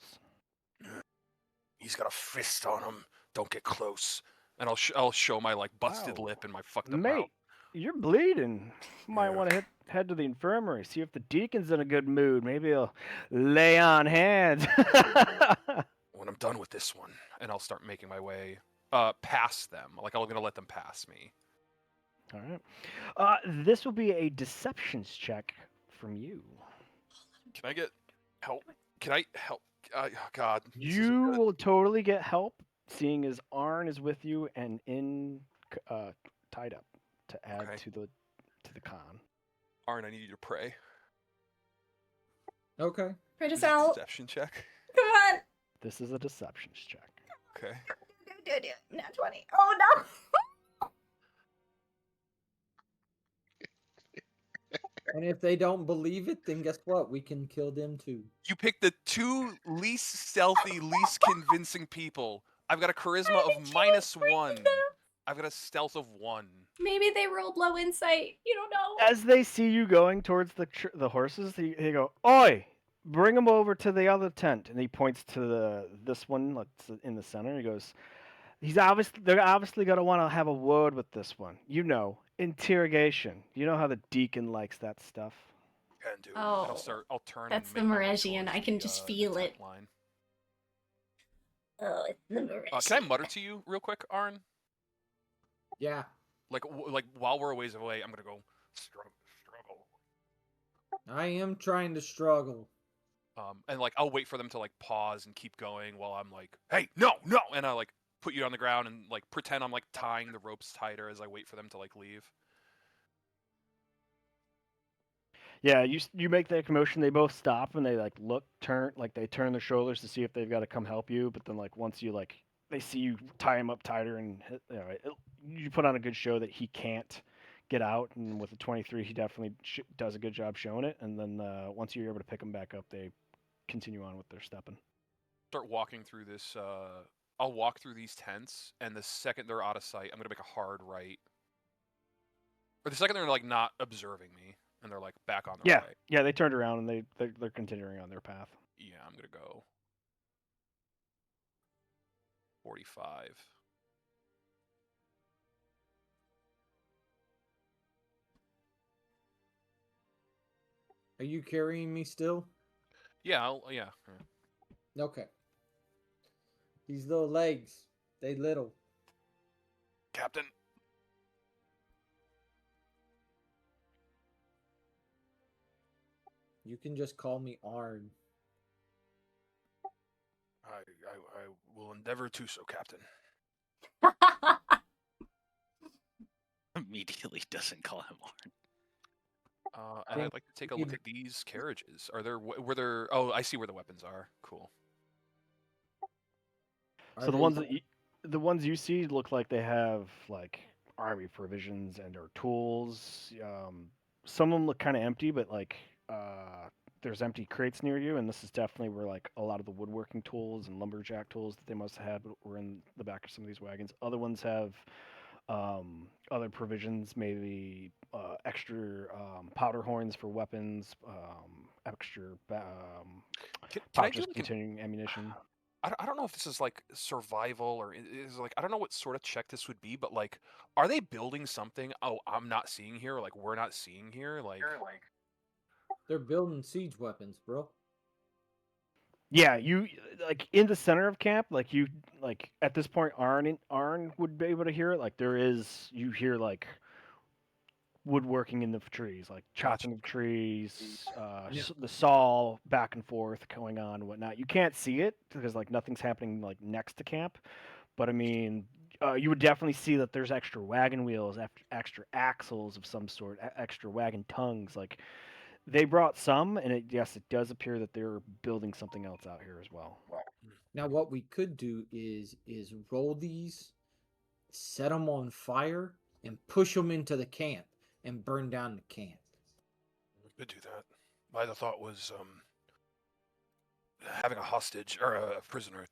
S7: He's got a fist on him. Don't get close. And I'll show my like busted
S1: Wow.
S7: lip and my fucked up mouth.
S1: Mate, you're bleeding. Might
S7: Yeah.
S1: want to head to the infirmary. See if the deacon's in a good mood. Maybe he'll lay on hands.
S7: When I'm done with this one, and I'll start making my way past them. Like I'm gonna let them pass me.
S1: All right. This will be a deceptions check from you.
S7: Can I get help? Can I help? Oh, God. this isn't
S1: You
S7: good.
S1: will totally get help, seeing as Arn is with you and tied up to add
S7: Okay.
S1: to the con.
S7: Arn, I need you to pray.
S5: Okay.
S3: Pray
S7: This
S3: us
S7: is a
S3: out.
S7: deception check.
S3: Come on.
S1: This is a deceptions check.
S7: Okay.
S3: Do. Not 20. Oh, no.
S5: And if they don't believe it, then guess what? We can kill them too.
S7: You picked the two least stealthy, least convincing people. I've got a charisma of -1. I've got a stealth of 1.
S3: Maybe they rolled low insight. You don't know.
S1: As they see you going towards the horses, they go, "Oi! Bring them over to the other tent." And he points to this one that's in the center. He goes, they're obviously gonna want to have a word with this one. You know, interrogation. You know how the deacon likes that stuff.
S7: Can do.
S3: Oh,
S7: I'll turn.
S3: that's
S7: and
S3: the
S7: make my way
S3: Meresian.
S7: towards
S3: I can
S7: the,
S3: just
S7: the
S3: feel
S7: tent
S3: it.
S7: line.
S3: Oh, it's the Meresian.
S7: Can I mutter to you real quick, Arn?
S5: Yeah.
S7: Like while we're a ways away, I'm gonna go struggle.
S5: I am trying to struggle.
S7: And like I'll wait for them to like pause and keep going while I'm like, hey, no, and I like put you on the ground and like pretend I'm like tying the ropes tighter as I wait for them to like leave.
S1: Yeah, you make that commotion. They both stop and they like they turn their shoulders to see if they've got to come help you. But then like once you like they see you tie him up tighter and you put on a good show that he can't get out. And with a 23, he definitely does a good job showing it. And then once you're able to pick him back up, they continue on with their stepping.
S7: Start walking through this. I'll walk through these tents, and the second they're out of sight, I'm gonna make a hard right. Or the second they're like not observing me, and they're like back on their way.
S1: Yeah, they turned around and they're continuing on their path.
S7: Yeah, I'm gonna go 45.
S5: Are you carrying me still?
S7: Yeah, yeah.
S5: Okay. These little legs, they little.
S7: Captain.
S5: You can just call me Arn.
S7: I will endeavor to so, Captain.
S2: Immediately doesn't call him Orn.
S7: And I'd like to take a look at these carriages. Were there? Oh, I see where the weapons are. Cool.
S1: So the ones you see look like they have like army provisions and or tools. Some of them look kind of empty, but like there's empty crates near you, and this is definitely where like a lot of the woodworking tools and lumberjack tools that they must have had were in the back of some of these wagons. Other ones have other provisions, maybe extra powder horns for weapons, extra
S7: Can I
S1: pouches
S7: do like
S1: containing ammunition.
S7: I don't know if this is like survival or is like I don't know what sort of check this would be, but like, are they building something? Oh, I'm not seeing here. Like we're not seeing here. Like
S5: they're building siege weapons, bro.
S1: Yeah, you like in the center of camp, like you like at this point Arn would be able to hear it. Like you hear like woodworking in the trees, like chopping of trees, the saw back and forth going on and whatnot. You can't see it because like nothing's happening like next to camp, but I mean, you would definitely see that there's extra wagon wheels, extra axles of some sort, extra wagon tongues. Like they brought some, and yes, it does appear that they're building something else out here as well.
S5: Now, what we could do is roll these, set them on fire, and push them into the camp and burn down the camp.
S7: we could do that. My other thought was having a hostage or a prisoner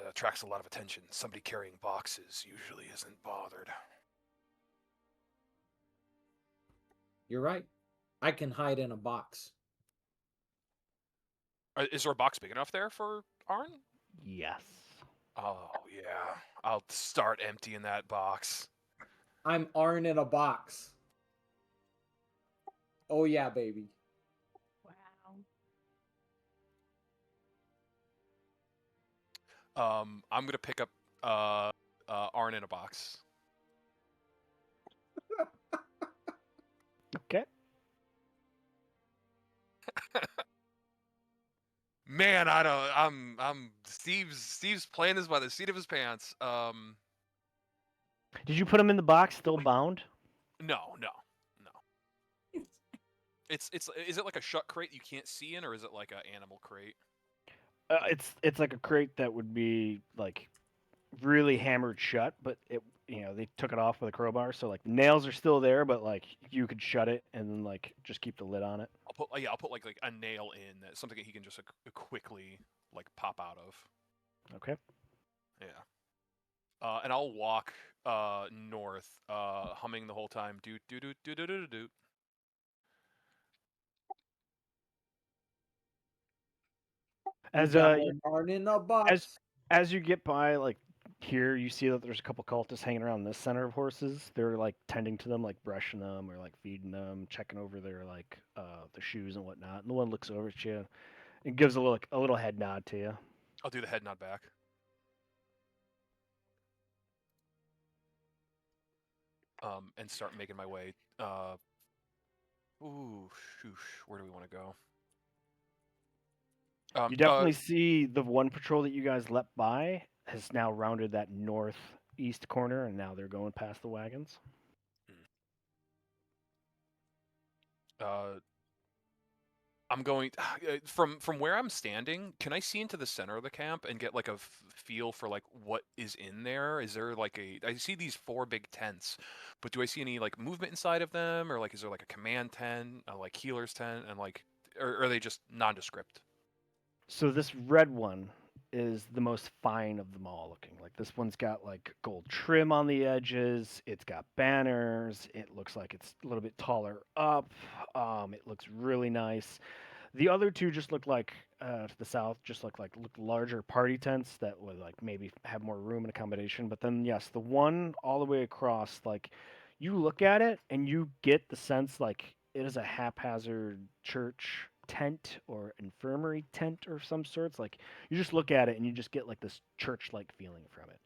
S7: attracts a lot of attention. Somebody carrying boxes usually isn't bothered.
S5: You're right. I can hide in a box.
S7: Is there a box big enough there for Arn?
S1: Yes.
S7: Oh, yeah. I'll start emptying that box.
S5: I'm Arn in a box. Oh yeah, baby.
S4: Wow.
S7: I'm gonna pick up Arn in a box.
S1: Okay.
S7: Man, I don't. I'm Steve's playing this by the seat of his pants.
S1: Did you put him in the box still bound?
S7: No. It's is it like a shut crate you can't see in, or is it like an animal crate?
S1: It's like a crate that would be like really hammered shut, but it they took it off with a crowbar, so like the nails are still there, but like you could shut it and then like just keep the lid on it.
S7: I'll put like a nail in that something that he can just quickly like pop out of.
S1: Okay.
S7: Yeah. And I'll walk north, humming the whole time. Doot doot doot doot doot doot doot.
S1: As
S5: Arn in a box.
S1: as you get by like here, you see that there's a couple cultists hanging around this center of horses. They're like tending to them, like brushing them or like feeding them, checking over their like the shoes and whatnot. And the one looks over at you and gives a little head nod to you.
S7: I'll do the head nod back. And start making my way. Where do we want to go?
S1: You definitely see the one patrol that you guys leapt by has now rounded that northeast corner, and now they're going past the wagons.
S7: I'm going from where I'm standing. Can I see into the center of the camp and get like a feel for like what is in there? Is there like I see these 4 big tents, but do I see any like movement inside of them, or like is there like a command tent, a like healer's tent, and like or are they just nondescript?
S1: So this red one is the most fine of them all looking. Like this one's got like gold trim on the edges. It's got banners. It looks like it's a little bit taller up. It looks really nice. The other two just look like to the south, just look larger party tents that would like maybe have more room and accommodation. But then yes, the one all the way across, like you look at it and you get the sense like it is a haphazard church tent or infirmary tent or some sorts. Like you just look at it and you just get like this church-like feeling from it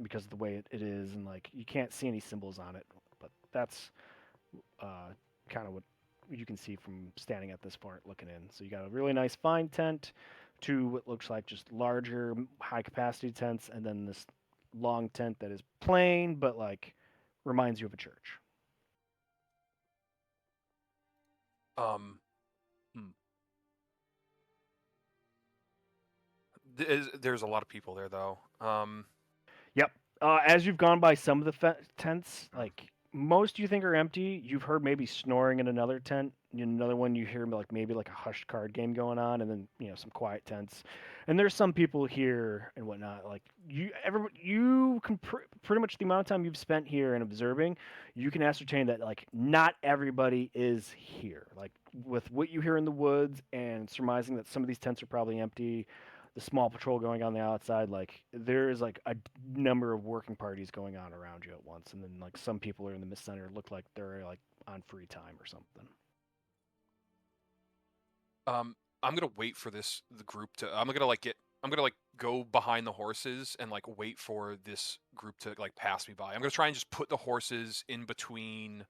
S1: because of the way it is, and like you can't see any symbols on it. But that's kind of what you can see from standing at this point looking in. So you got a really nice fine tent, two what looks like just larger high capacity tents, and then this long tent that is plain but like reminds you of a church.
S7: Hmm. There's a lot of people there though.
S1: Yep. As you've gone by some of the tents, like most you think are empty, you've heard maybe snoring in another tent. In another one, you hear like maybe like a hushed card game going on, and then some quiet tents. And there's some people here and whatnot. Like you can pretty much the amount of time you've spent here and observing, you can ascertain that like not everybody is here. Like with what you hear in the woods and surmising that some of these tents are probably empty, the small patrol going on the outside, like there is like a number of working parties going on around you at once, and then like some people are in the mist center look like they're like on free time or something.
S7: I'm gonna wait for the group to. I'm gonna like go behind the horses and like wait for this group to like pass me by. I'm gonna try and just put the horses in between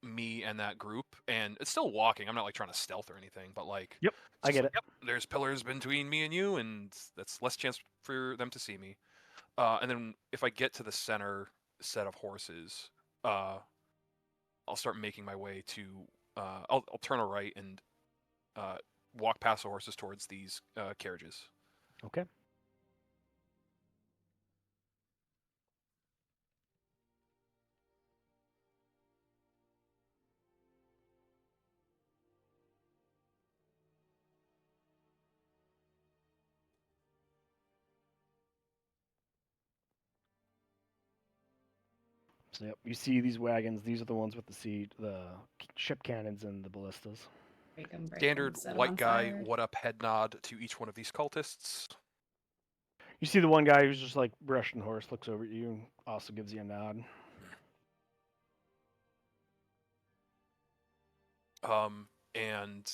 S7: me and that group, and it's still walking. I'm not like trying to stealth or anything, but like,
S1: Yep, I get it.
S7: Yep, there's pillars between me and you, and that's less chance for them to see me. And then if I get to the center set of horses, I'll start making my way to. I'll turn a right and walk past the horses towards these carriages.
S1: Okay. So yep, you see these wagons. These are the ones with the ship cannons and the ballistas.
S3: Break 'em,
S7: Standard
S3: set 'em
S7: white
S3: on
S7: guy,
S3: fire.
S7: what up, head nod to each one of these cultists.
S1: You see the one guy who's just like brushing the horse, looks over at you, and also gives you a nod.
S7: And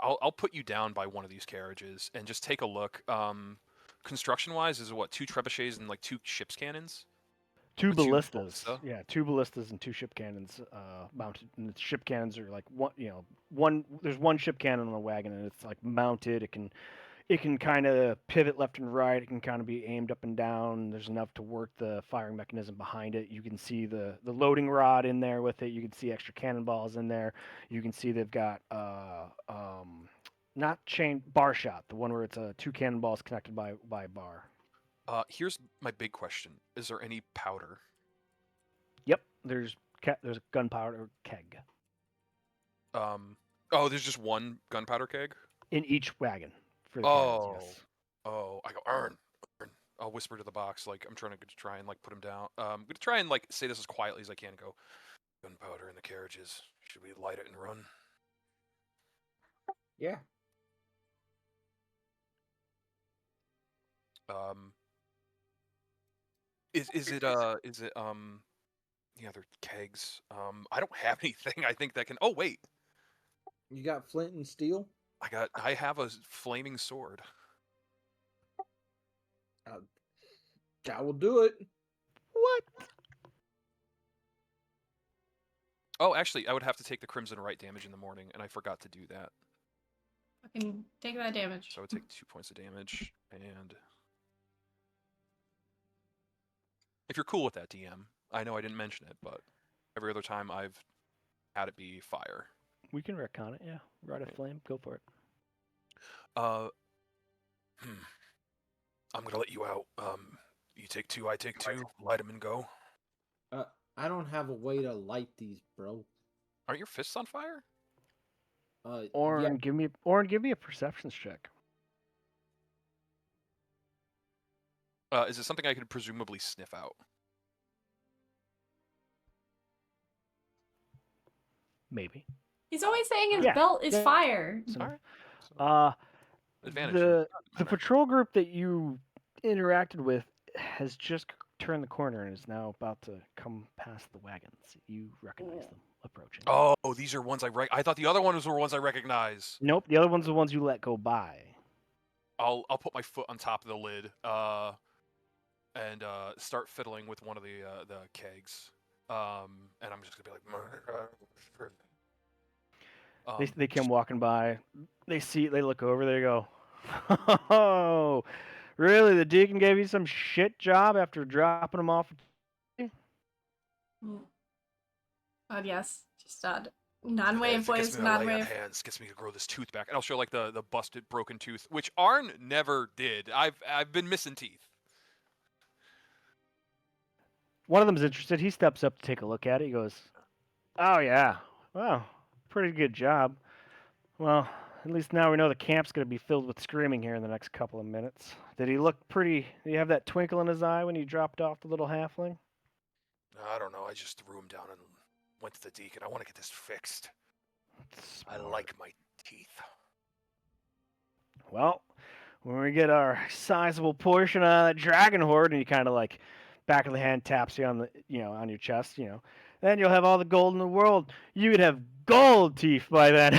S7: I'll put you down by one of these carriages and just take a look. Construction wise, is it what, 2 trebuchets and like 2 ship's cannons?
S1: Two
S7: Or 2
S1: ballistas.
S7: ballista?
S1: Yeah, 2 ballistas and 2 ship cannons mounted. And the ship cannons are like one. There's one ship cannon on the wagon, and it's like mounted. It can kind of pivot left and right. It can kind of be aimed up and down. There's enough to work the firing mechanism behind it. You can see the loading rod in there with it. You can see extra cannonballs in there. You can see they've got not chain bar shot, the one where it's 2 cannonballs connected by a bar.
S7: Here's my big question: is there any powder?
S1: Yep, there's a gunpowder keg
S7: Oh, there's just one gunpowder keg.
S1: in each wagon for the cannons. Yes.
S7: Oh, I go Arn. I'll whisper to the box, like I'm trying and like put him down. I'm gonna try and like say this as quietly as I can. Go, gunpowder in the carriages. Should we light it and run?
S5: Yeah.
S7: Is it yeah, they're kegs. I don't have anything. I think that can. Oh wait,
S5: You got flint and steel?
S7: I have a flaming sword.
S5: That will do it.
S1: What?
S7: Oh, actually, I would have to take the Crimson Right damage in the morning, and I forgot to do that.
S3: Fucking take that damage.
S7: So I would take 2 points of damage, and if you're cool with that, DM, I know I didn't mention it, but every other time I've had it be fire.
S1: We can retcon it. Yeah, ride a flame. Go for it.
S7: I'm gonna let you out. You take 2, I take 2. Light them and go.
S5: I don't have a way to light these, bro.
S7: Aren't your fists on fire?
S1: Orn,
S5: yeah.
S1: give me a perceptions check.
S7: Is it something I could presumably sniff out?
S1: Maybe.
S3: He's always saying his
S1: Yeah,
S3: belt is
S1: yeah.
S3: fire.
S1: So,
S7: Alright. Advantage.
S1: the patrol group that you interacted with has just turned the corner and is now about to come past the wagons. You recognize them approaching.
S7: Oh, these are ones I thought the other ones were ones I recognize.
S1: Nope, the other ones are the ones you let go by.
S7: I'll put my foot on top of the lid, and start fiddling with one of the kegs. And I'm just gonna be like,
S1: They come walking by. They look over. They go, "Oh, really? The deacon gave you some shit job after dropping him off?"
S3: Yes, just non-wave
S7: gets
S3: boys,
S7: me to lay on
S3: non-wave.
S7: hands, gets me to grow this tooth back, and I'll show like the busted, broken tooth, which Arn never did. I've been missing teeth.
S1: One of them's interested. He steps up to take a look at it. He goes, "Oh yeah, well, pretty good job. Well, at least now we know the camp's gonna be filled with screaming here in the next couple of minutes. Did he look pretty? Did he have that twinkle in his eye when he dropped off the little halfling?"
S7: I don't know. I just threw him down and went to the deacon. I want to get this fixed. I
S1: Smart.
S7: like my teeth.
S1: Well, when we get our sizable portion of that dragon horde, and he kind of like back of the hand taps you on the on your chest, then you'll have all the gold in the world. You could have gold teeth by then.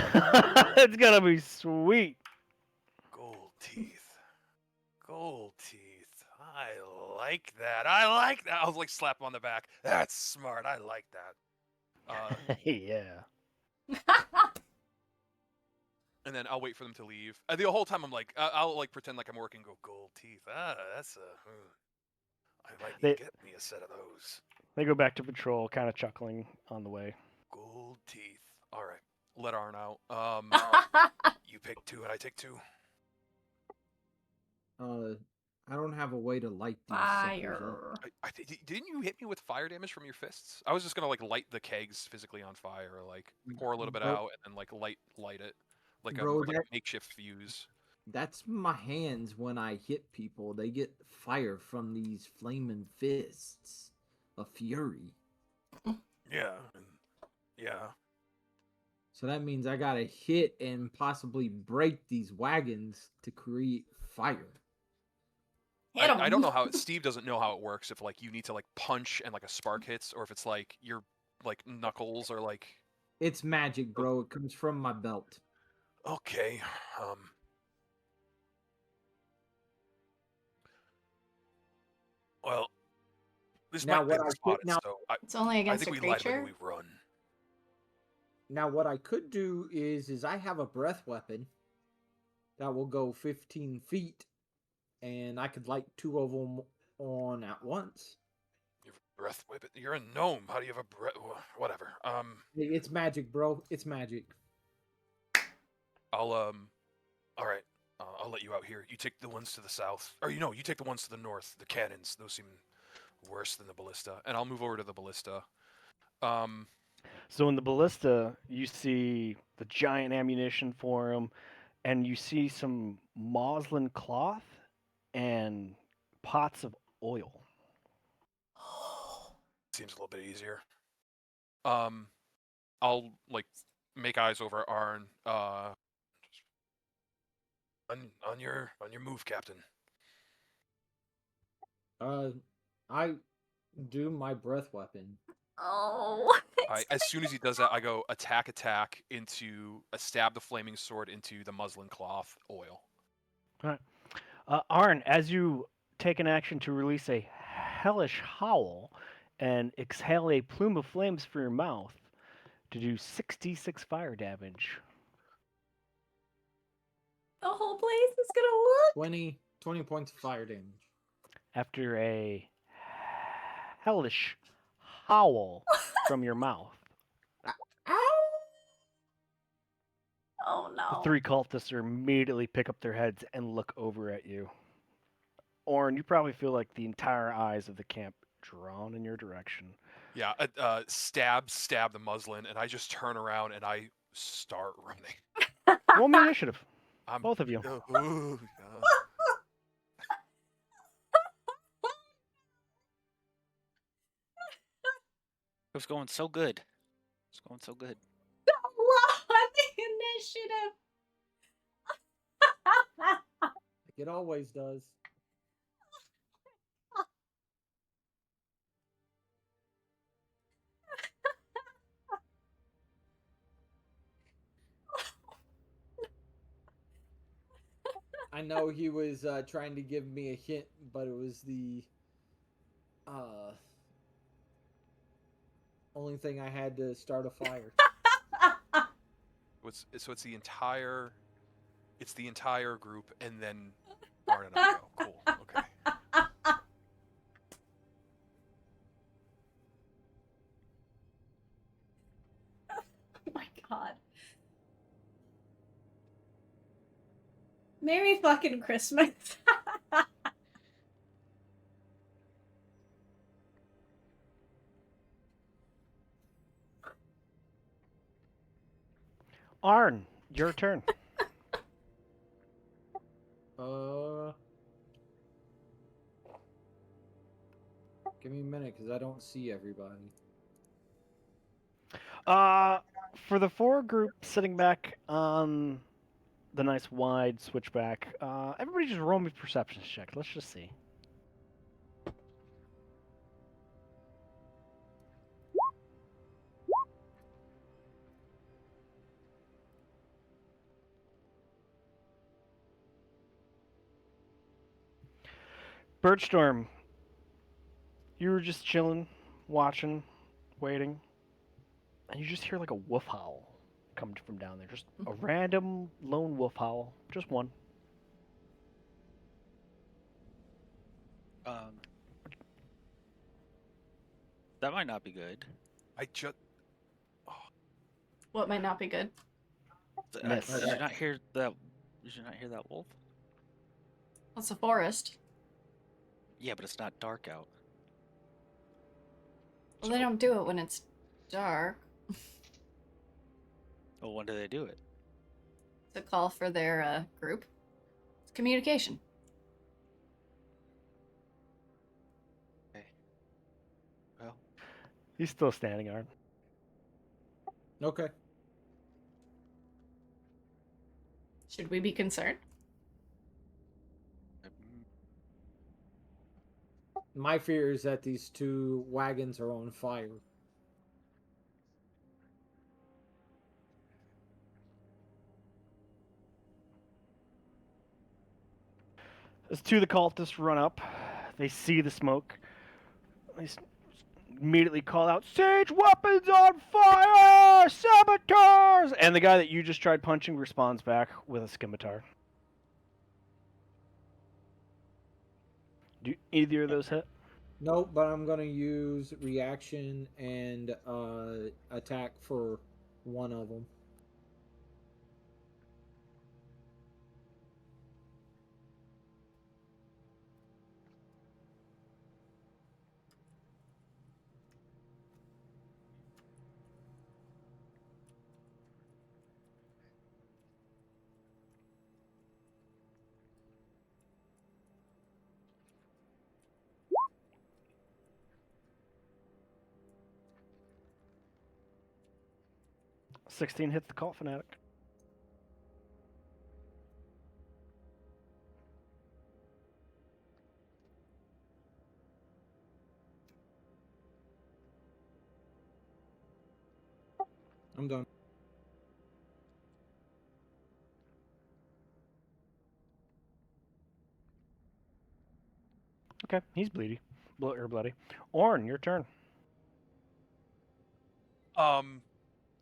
S1: It's gonna be sweet.
S7: Gold teeth. Gold teeth. I like that. I like that. I was like slap him on the back. That's smart. I like that.
S1: Yeah.
S7: And then I'll wait for them to leave. The whole time I'm like, I'll like pretend like I'm working. Go gold teeth. That's I might need to get me a set of those.
S1: They go back to patrol, kind of chuckling on the way.
S7: Gold teeth. All right, let Arn out. You pick 2 and I take 2.
S5: I don't have a way to light these suckers up.
S3: Fire.
S7: Didn't you hit me with fire damage from your fists? I was just gonna like light the kegs physically on fire, or like pour a little bit
S5: Bro-
S7: out and then like light it, like
S5: Bro,
S7: like a
S5: that-
S7: makeshift fuse.
S5: That's my hands when I hit people. They get fire from these flaming fists. a fury.
S7: Yeah. Yeah.
S5: So that means I gotta hit and possibly break these wagons to create fire.
S3: Hit 'em.
S7: I don't know how Steve doesn't know how it works. If like you need to like punch and like a spark hits, or if it's like your like knuckles are like.
S5: It's magic, bro. It comes from my belt.
S7: Okay. Well, this
S5: Now
S7: might
S5: what
S7: be
S5: I could
S7: spotted,
S5: now
S7: so
S3: It's only
S7: I
S3: against
S7: think
S3: a
S7: we light them
S3: creature.
S7: and we run.
S5: now what I could do is I have a breath weapon that will go 15 feet, and I could light 2 of them on at once.
S7: You have a breath weapon. You're a gnome. How do you have a breath? Whatever.
S5: It's magic, bro. It's magic.
S7: All right. I'll let you out here. You take the ones to the south, or you take the ones to the north. The cannons. Those seem worse than the ballista, and I'll move over to the ballista.
S1: So in the ballista, you see the giant ammunition for him, and you see some muslin cloth and pots of oil.
S7: Seems a little bit easier. I'll like make eyes over Arn. On your move, Captain.
S5: I do my breath weapon.
S3: Oh.
S7: As soon as he does that, I go attack into stab the flaming sword into the muslin cloth oil.
S1: All right. Arn, as you take an action to release a hellish howl and exhale a plume of flames from your mouth to do 66 fire damage.
S3: The whole place is gonna look.
S5: 20 points of fire damage.
S1: After a hellish howl from your mouth.
S3: Oh no.
S1: The 3 cultists immediately pick up their heads and look over at you. Orn, you probably feel like the entire eyes of the camp drawn in your direction.
S7: Yeah, stab the muslin, and I just turn around and I start running.
S1: Roll me initiative,
S7: I'm,
S1: both of you.
S2: It was going so good. It's going so good.
S3: The initiative.
S5: Like it always does. I know he was trying to give me a hint, but it was the only thing I had to start a fire.
S7: It's the entire group, and then Arn and I go. Cool. Okay.
S3: Oh my god. Merry fucking Christmas.
S1: Arn, your turn.
S5: Give me a minute because I don't see everybody.
S1: For the 4 group sitting back on the nice wide switchback, everybody just roll me perception check. Let's just see. Birdstorm, you were just chilling, watching, waiting, and you just hear like a wolf howl coming from down there. Just a random lone wolf howl. Just one.
S2: That might not be good.
S7: I just.
S3: What might not be good?
S1: Miss.
S2: Did you not hear that? Did you not hear that wolf?
S3: That's a forest.
S2: Yeah, but it's not dark out.
S3: Well, they don't do it when it's dark.
S2: Well, when do they do it?
S3: To call for their group. It's communication.
S2: Okay. Well,
S1: He's still standing, Arn.
S5: Okay.
S3: Should we be concerned?
S5: My fear is that these two wagons are on fire.
S1: As two of the cultists run up, they see the smoke. They immediately call out, "Siege weapons on fire! Saboteurs!" And the guy that you just tried punching responds back with a scimitar. Do either of those hit?
S5: Nope, but I'm gonna use reaction and attack for one of them.
S1: $16 hits the cult fanatic.
S5: I'm done.
S1: Okay, he's bloody. Bloody. Orn, your turn.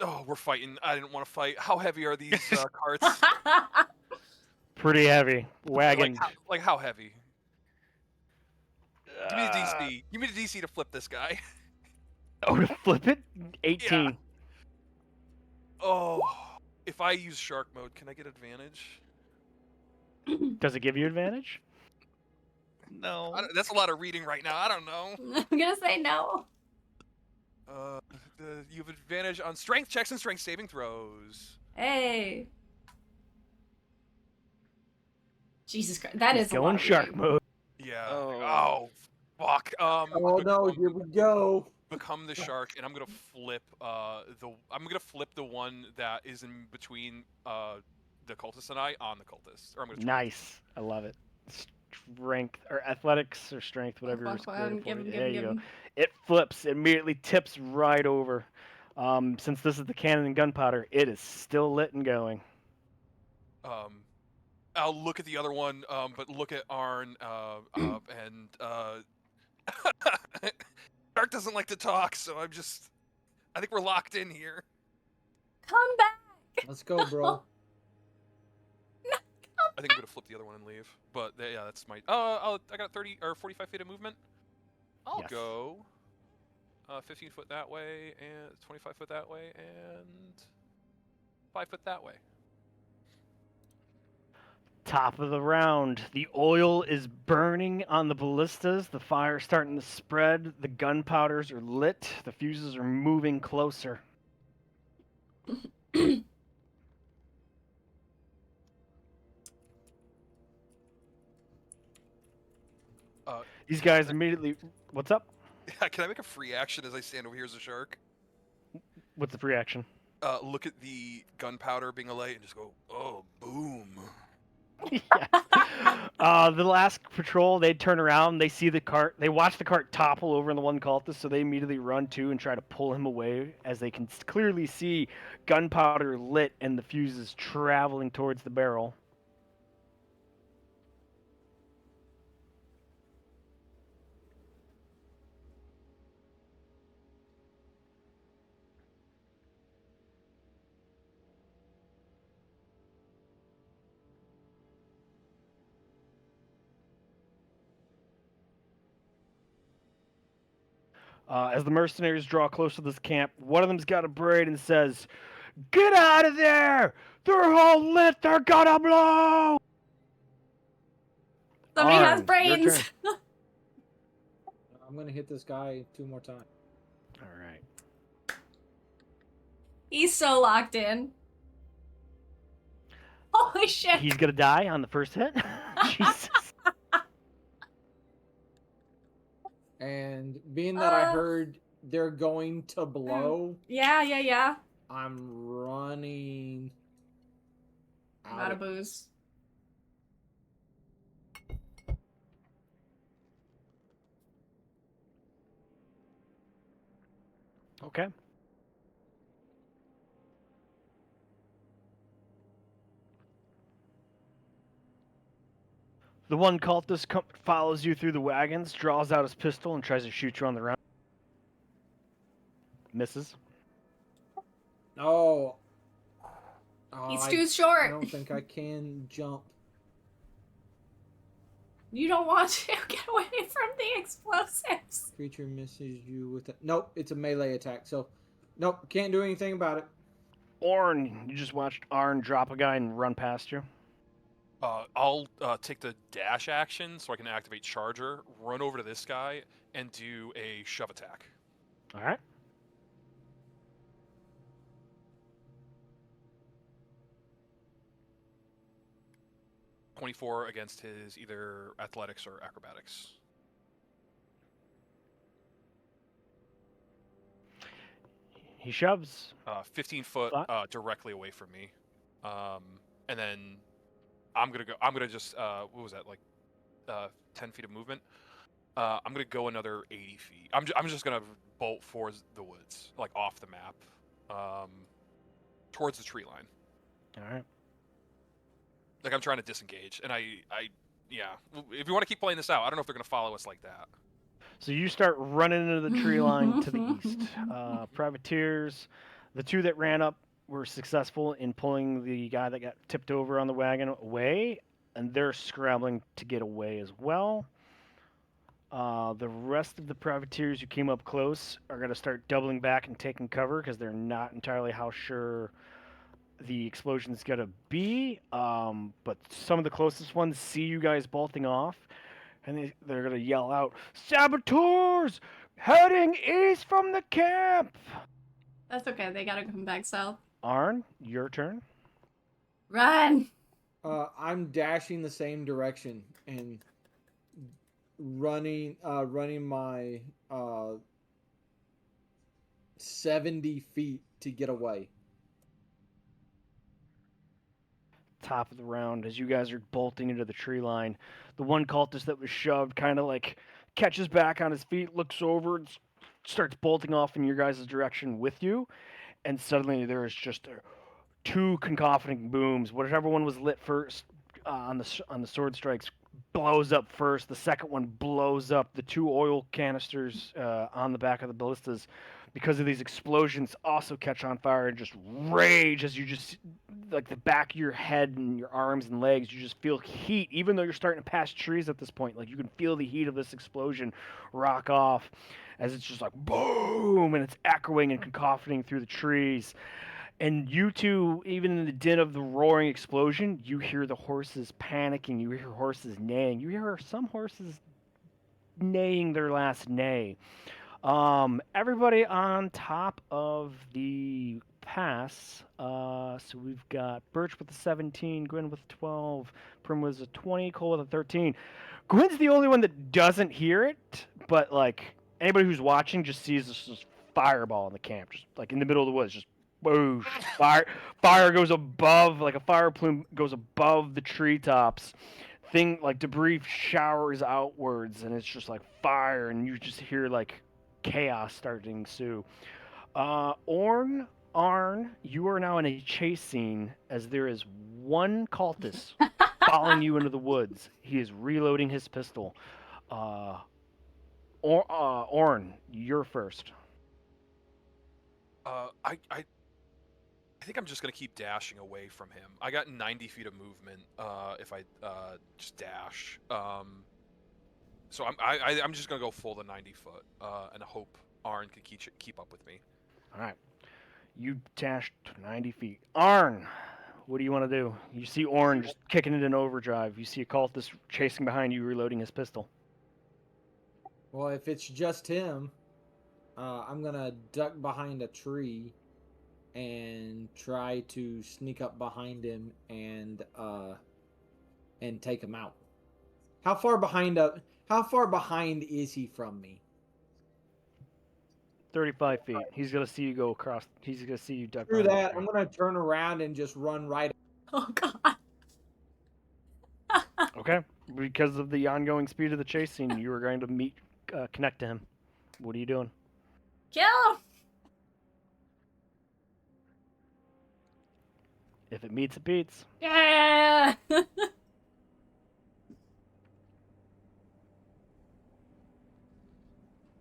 S7: Oh, we're fighting. I didn't want to fight. How heavy are these carts?
S1: Pretty heavy. Wagon.
S7: Like how heavy? Give me the DC. Give me the DC to flip this guy.
S1: Oh, to flip it? 18.
S7: Yeah. Oh, if I use shark mode, can I get advantage?
S1: Does it give you advantage?
S2: No.
S7: That's a lot of reading right now. I don't know.
S3: I'm gonna say no.
S7: You have advantage on strength checks and strength saving throws.
S3: Hey. Jesus Christ, that
S1: He's
S3: is a
S1: going
S3: lot of
S1: shark
S3: reading.
S1: mode.
S7: Yeah.
S2: Oh.
S7: Fuck.
S5: Oh no, here we go.
S7: Become the shark, and I'm gonna flip the one that is in between the cultist and I on the cultist. Or I'm gonna try.
S1: Nice. I love it. Strength or athletics or strength, whatever you're scored for. There you go. It flips, immediately tips right over. Since this is the cannon and gunpowder, it is still lit and going.
S7: I'll look at the other one, but look at Arn, and Shark doesn't like to talk, so I think we're locked in here.
S3: Come back.
S5: Let's go, bro.
S7: I think I'm gonna flip the other one and leave. But yeah, that's my. I got 30 or 45 feet of movement. I'll
S1: Yes.
S7: go 15 foot that way, and 25 foot that way, and 5 foot that way.
S1: Top of the round. The oil is burning on the ballistas. The fire's starting to spread. The gunpowders are lit. The fuses are moving closer. These guys immediately. What's up?
S7: Can I make a free action as I stand over here as a shark?
S1: What's the free action?
S7: Look at the gunpowder being alight and just go, oh, boom.
S1: Yeah. The last patrol, they turn around, they see the cart, they watch the cart topple over on the one cultist, so they immediately run to and try to pull him away as they can clearly see gunpowder lit and the fuses traveling towards the barrel. As the mercenaries draw close to this camp, one of them's got a braid and says, "Get out of there! They're all lit! They're gonna blow!"
S3: Somebody has
S1: Arn, your
S3: brains.
S1: turn.
S5: I'm gonna hit this guy 2 more times.
S1: All right.
S3: He's so locked in. Holy shit.
S1: He's gonna die on the first hit. Jesus.
S5: And being that I heard they're going to blow.
S3: Yeah.
S5: I'm running
S3: I'm out of booze.
S1: Okay. The one cultist follows you through the wagons, draws out his pistol, and tries to shoot you on the round. Misses.
S5: Oh.
S3: He's
S5: I
S3: too short.
S5: I don't think I can jump.
S3: You don't want to get away from the explosives.
S5: Creature misses you with a... Nope, it's a melee attack, so... Nope, can't do anything about it.
S1: Orn, you just watched Arn drop a guy and run past you.
S7: I'll take the dash action so I can activate Charger, run over to this guy, and do a shove attack.
S1: All right.
S7: .24 against his either athletics or acrobatics.
S1: He shoves.
S7: 15 foot directly away from me, and then I'm gonna just what was that, like 10 feet of movement? I'm gonna go another 80 feet. I'm just gonna bolt for the woods, like off the map, towards the tree line.
S1: All right.
S7: Like I'm trying to disengage, and yeah. If you want to keep playing this out, I don't know if they're gonna follow us like that.
S1: So you start running into the tree line to the east. Privateers, the two that ran up were successful in pulling the guy that got tipped over on the wagon away, and they're scrambling to get away as well. The rest of the privateers who came up close are going to start doubling back and taking cover because they're not entirely how sure the explosion's going to be. But some of the closest ones see you guys bolting off, and they're going to yell out, "Saboteurs! Heading east from the camp!"
S3: That's okay. They gotta come back south.
S1: Arn, your turn.
S3: Run!
S5: I'm dashing the same direction and running my 70 feet to get away.
S1: Top of the round, as you guys are bolting into the tree line, the one cultist that was shoved kind of like catches back on his feet, looks over, and starts bolting off in your guys' direction with you, and suddenly there is just two cacophonic booms. Whatever one was lit first on the sword strikes blows up first. The second one blows up. The two oil canisters on the back of the ballistas, because of these explosions, also catch on fire and just rage as you just, like the back of your head and your arms and legs, you just feel heat, even though you're starting to pass trees at this point. Like you can feel the heat of this explosion rock off as it's just like boom, and it's echoing and cacophoning through the trees. And you two, even in the din of the roaring explosion, you hear the horses panicking. You hear horses neighing. You hear some horses neighing their last neigh. Everybody on top of the pass. So we've got Birch with a 17, Gwyn with 12, Prim with a 20, Cole with a 13. Gwyn's the only one that doesn't hear it, but like anybody who's watching just sees this fireball in the camp, just like in the middle of the woods, just whoosh, fire goes above, like a fire plume goes above the treetops. Thing like debris showers outwards, and it's just like fire, and you just hear like chaos starting to ensue. Orn, Arn, you are now in a chase scene as there is one cultist following you into the woods. He is reloading his pistol. Orn, you're first.
S7: I think I'm just gonna keep dashing away from him. I got 90 feet of movement if I just dash. So I'm just gonna go full to 90 foot and hope Arn can keep up with me.
S1: All right, you dashed 90 feet. Arn, what do you want to do? You see Orn just kicking it in overdrive. You see a cultist chasing behind you, reloading his pistol.
S5: Well, if it's just him, I'm gonna duck behind a tree and try to sneak up behind him and take him out. How far behind is he from me?
S1: 35 feet. He's gonna see you go across. He's gonna see you duck
S5: Through
S1: behind the
S5: that,
S1: tree.
S5: I'm gonna turn around and just run right.
S3: Oh God.
S1: Okay. Because of the ongoing speed of the chase scene, you are going to connect to him. What are you doing?
S3: Kill him.
S1: If it meets, it beats.
S3: Yeah.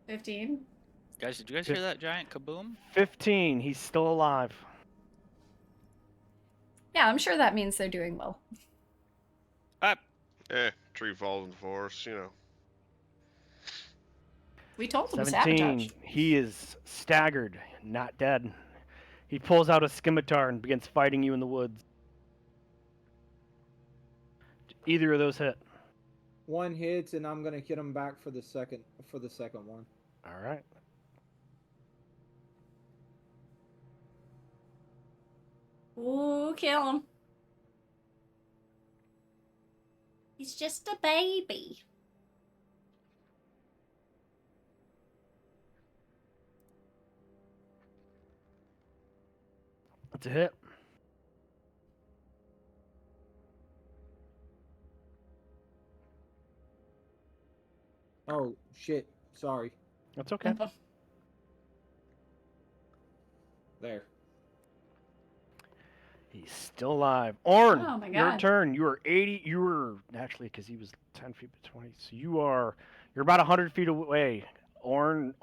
S3: 15.
S2: Guys, did you guys hear that giant kaboom?
S1: 15. He's still alive.
S3: Yeah, I'm sure that means they're doing well.
S6: Tree falls in the forest, you know.
S3: We told them
S1: 17.
S3: sabotage.
S1: He is staggered, not dead. He pulls out a scimitar and begins fighting you in the woods. Either of those hit.
S5: One hits, and I'm gonna hit him back for the second one.
S1: All right.
S3: Ooh, kill him. He's just a baby.
S1: That's a hit.
S5: Oh shit! Sorry.
S1: That's okay.
S5: There.
S1: He's still alive. Orn,
S3: Oh my
S1: your
S3: God.
S1: turn. You are 80. You were actually because he was 10 feet to 20. So you're about 100 feet away. Arn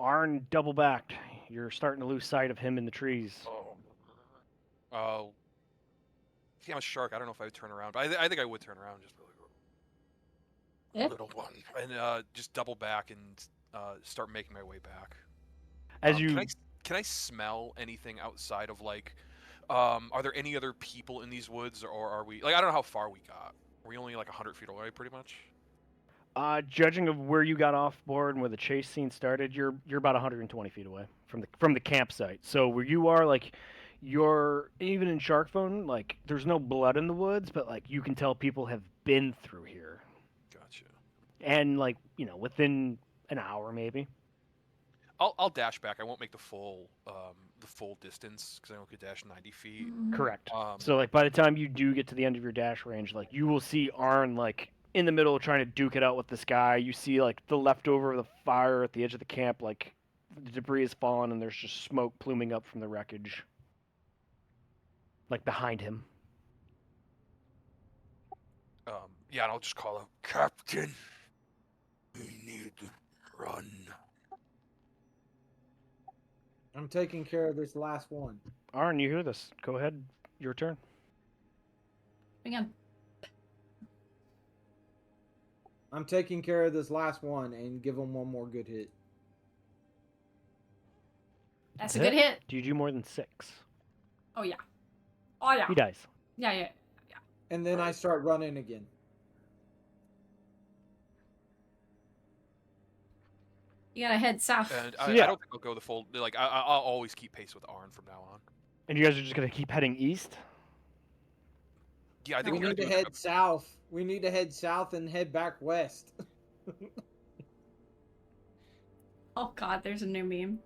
S1: double backed. You're starting to lose sight of him in the trees.
S7: Oh. See, I'm a shark. I don't know if I would turn around, but I think I would turn around just really
S3: Yeah.
S7: little one, and just double back and start making my way back.
S1: As you
S7: Can I smell anything outside of like? Are there any other people in these woods, or are we like? I don't know how far we got. Are we only like 100 feet away, pretty much?
S1: judging of where you got off board and where the chase scene started, you're about 120 feet away from the campsite. So where you are, like, you're even in shark phone, like, there's no blood in the woods, but like you can tell people have been through here,
S7: Gotcha.
S1: and like within an hour maybe.
S7: I'll dash back. I won't make the full distance because I only could dash 90 feet.
S1: Correct.
S7: Um,
S1: So like by the time you do get to the end of your dash range, like you will see Arn like in the middle trying to duke it out with this guy. You see like the leftover of the fire at the edge of the camp, like the debris has fallen and there's just smoke pluming up from the wreckage. Like behind him.
S7: Yeah, and I'll just call out, Captain. We need to run.
S5: I'm taking care of this last one.
S1: Arn, you hear this. Go ahead. Your turn.
S3: Hang on.
S5: I'm taking care of this last one and give him one more good hit.
S3: That's a good hit.
S1: Do you do more than 6?
S3: Oh yeah. Oh yeah.
S1: He dies.
S3: Yeah.
S5: And then I start running again.
S3: You gotta head south.
S7: And
S1: So,
S7: I
S1: yeah.
S7: don't think I'll go the full. Like I'll always keep pace with Arn from now on.
S1: And you guys are just gonna keep heading east?
S7: Yeah, I think
S5: We
S7: we're
S5: need to
S7: gonna do
S5: head south. We need to head south and head back west.
S3: Oh God, there's a new meme.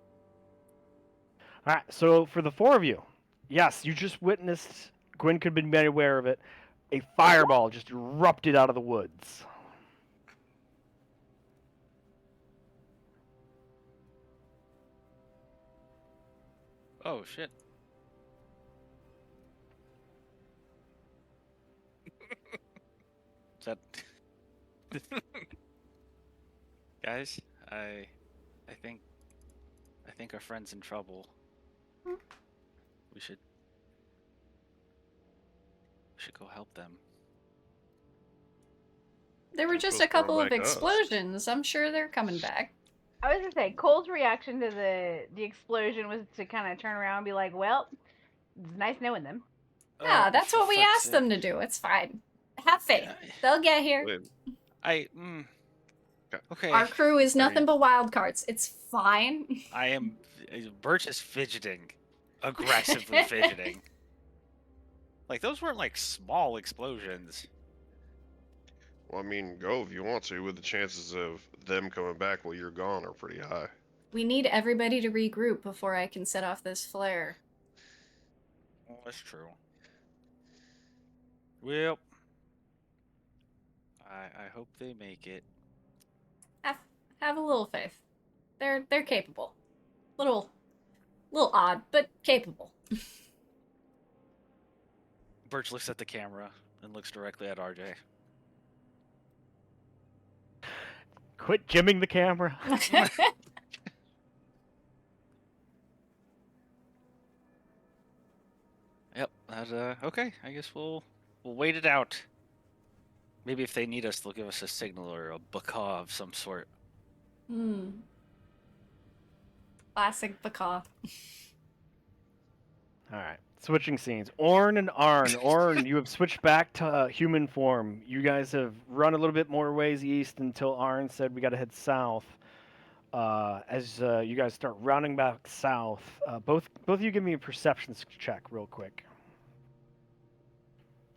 S1: Alright, so for the 4 of you, yes, you just witnessed, Gwyn could have been made aware of it, a fireball just erupted out of the woods.
S2: Oh shit. Is that guys? I think our friend's in trouble. We should go help them.
S3: There were
S6: They're
S3: just a
S6: supposed to run
S3: couple of
S6: back us.
S3: explosions. I'm sure they're coming back.
S4: I was gonna say Cole's reaction to the explosion was to kind of turn around and be like, "Well, it's nice knowing them."
S3: Yeah,
S2: Oh,
S3: that's
S2: for
S3: what we
S2: fuck's
S3: asked
S2: sake.
S3: them to do. It's fine. Have faith.
S2: Yeah.
S3: They'll get here.
S6: Wait,
S2: Okay.
S3: Our crew is
S2: Sorry.
S3: nothing but wild cards. It's fine.
S2: I am. Birch is fidgeting, aggressively fidgeting. Like those weren't like small explosions.
S6: well, I mean, go if you want to, with the chances of them coming back while you're gone are pretty high.
S3: We need everybody to regroup before I can set off this flare.
S2: Well, that's true. Well, I hope they make it.
S3: Have a little faith. They're capable. Little odd, but capable.
S2: Birch looks at the camera and looks directly at RJ.
S1: Quit jimming the camera.
S2: Yep. That okay. I guess we'll wait it out. Maybe if they need us, they'll give us a signal or a baka of some sort.
S3: Classic Baka.
S1: All right. Switching scenes. Orn and Arn. Orn, you have switched back to human form. You guys have run a little bit more ways east until Arn said we got to head south. As you guys start rounding back south, both of you give me a perception check real quick.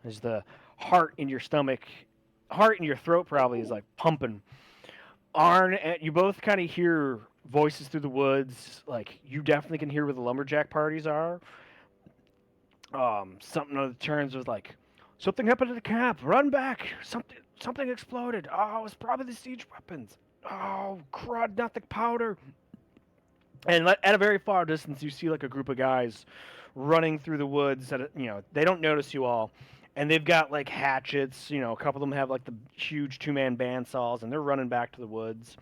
S1: As the heart in your throat probably is like pumping. Arn, you both kind of hear voices through the woods. Like you definitely can hear where the lumberjack parties are. Something on the turns was like, something happened at the camp. Run back. Something exploded. Oh, it was probably the siege weapons. Oh, crud, not the powder. And at a very far distance, you see like a group of guys running through the woods. They don't notice you all, and they've got like hatchets. A couple of them have like the huge 2-man bandsaws, and they're running back to the woods.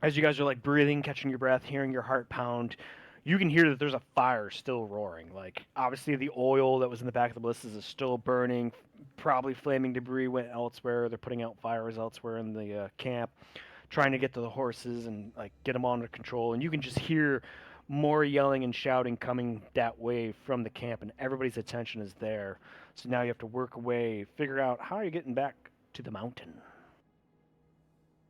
S1: As you guys are like breathing, catching your breath, hearing your heart pound, you can hear that there's a fire still roaring. Like obviously the oil that was in the back of the ballistas is still burning. Probably flaming debris went elsewhere. They're putting out fires elsewhere in the camp, trying to get to the horses and like get them under control. And you can just hear more yelling and shouting coming that way from the camp, and everybody's attention is there. So now you have to work away, figure out how are you getting back to the mountain.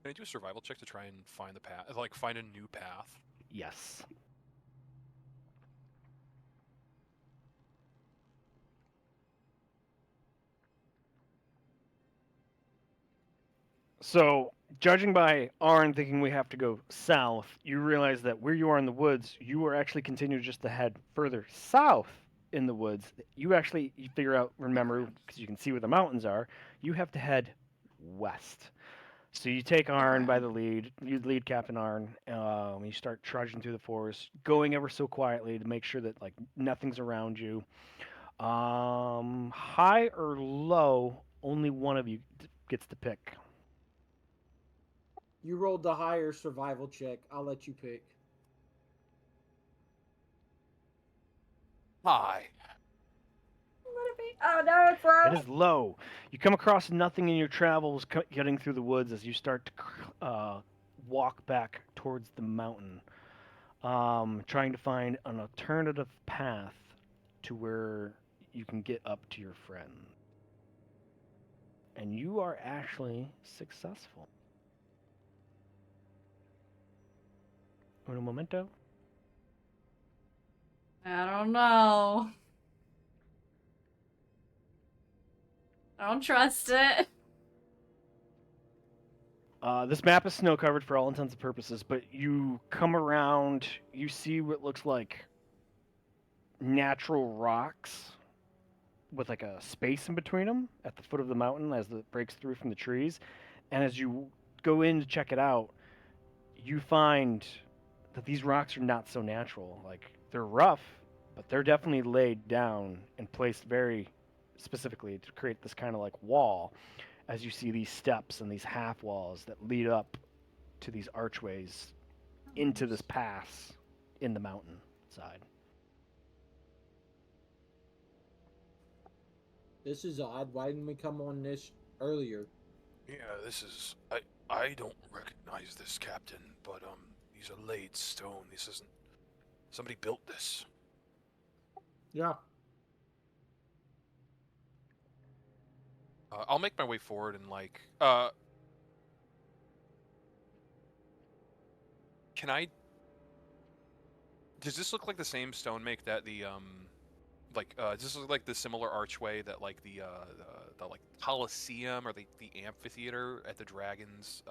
S7: Can I do a survival check to try and find the path, like find a new path?
S1: Yes. So, judging by Arn thinking we have to go south, you realize that where you are in the woods, you are actually continuing just to head further south in the woods. You figure out, remember, because you can see where the mountains are, you have to head west. So you take Arn by the lead. You lead Captain Arn. You start trudging through the forest, going ever so quietly to make sure that like nothing's around you. High or low, only one of you gets to pick.
S5: You rolled the higher survival check. I'll let you pick.
S7: Hi.
S3: Oh no, it's low.
S1: It is low. You come across nothing in your travels getting through the woods as you start to walk back towards the mountain, trying to find an alternative path to where you can get up to your friend. And you are actually successful. Un momento.
S3: I don't know. I don't trust it.
S1: This map is snow covered for all intents and purposes, but you come around, you see what looks like natural rocks with like a space in between them at the foot of the mountain as it breaks through from the trees. And as you go in to check it out, you find that these rocks are not so natural. Like they're rough, but they're definitely laid down and placed very specifically to create this kind of like wall. As you see these steps and these half walls that lead up to these archways into this pass in the mountain side.
S5: This is odd. Why didn't we come on this earlier?
S7: Yeah, this is. I don't recognize this, Captain, but these are laid stone. This isn't. Somebody built this.
S5: Yeah.
S7: I'll make my way forward and like. Can I? Does this look like the same stone make that the does this look like the similar archway that like the like Coliseum or the amphitheater at the Dragons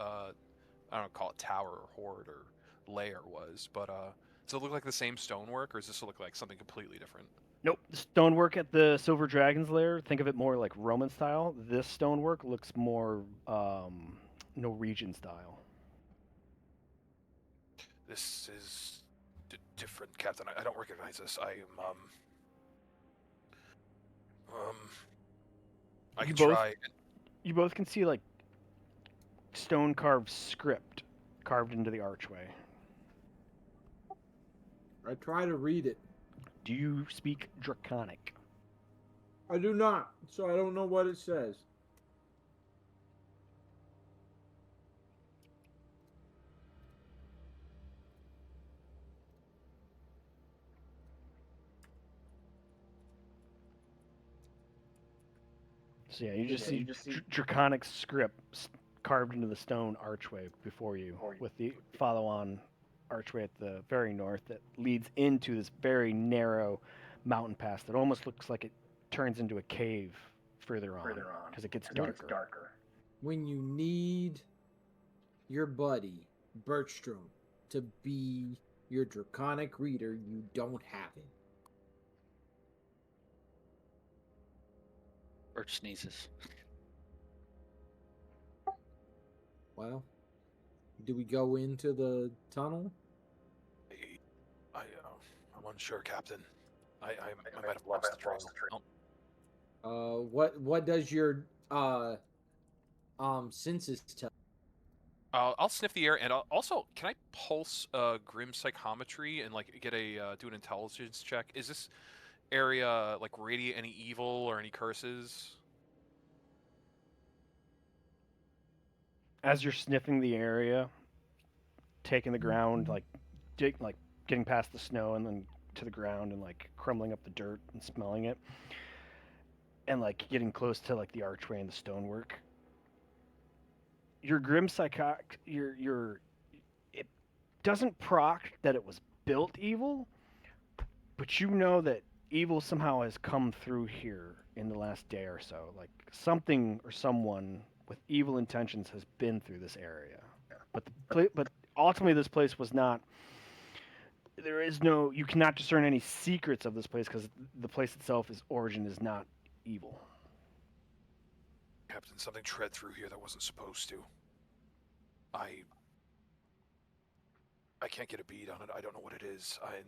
S7: I don't know, call it tower or hoard or lair was, but does it look like the same stonework, or does this look like something completely different?
S1: Nope. The stonework at the Silver Dragon's Lair, think of it more like Roman style. This stonework looks more Norwegian style.
S7: This is different, Captain. I don't recognize this. I am I can try.
S1: You both can see like stone carved script carved into the archway.
S5: I try to read it.
S1: Do you speak Draconic?
S5: I do not, so I don't know what it says.
S1: So yeah, you just see Draconic script carved into the stone archway before you, with the follow-on archway at the very north that leads into this very narrow mountain pass that almost looks like it turns into a cave further on because it gets darker.
S5: When you need your buddy Bergstrom to be your Draconic reader, you don't have him.
S2: Birch sneezes.
S5: Well, do we go into the tunnel?
S7: I'm unsure, Captain. I might have lost the trail. Oh.
S5: What does your senses tell?
S7: I'll sniff the air, and also, can I pulse grim psychometry and like get a do an intelligence check? Is this area like radiate any evil or any curses?
S1: As you're sniffing the area, taking the ground, like getting past the snow and then to the ground and like crumbling up the dirt and smelling it, and like getting close to like the archway and the stonework. Your grim it doesn't proc that it was built evil, but you know that evil somehow has come through here in the last day or so. Like something or someone with evil intentions has been through this area. But ultimately this place was not. There is no. You cannot discern any secrets of this place because the place itself, its origin, is not evil.
S7: Captain, something tread through here that wasn't supposed to. I can't get a bead on it. I don't know what it is, and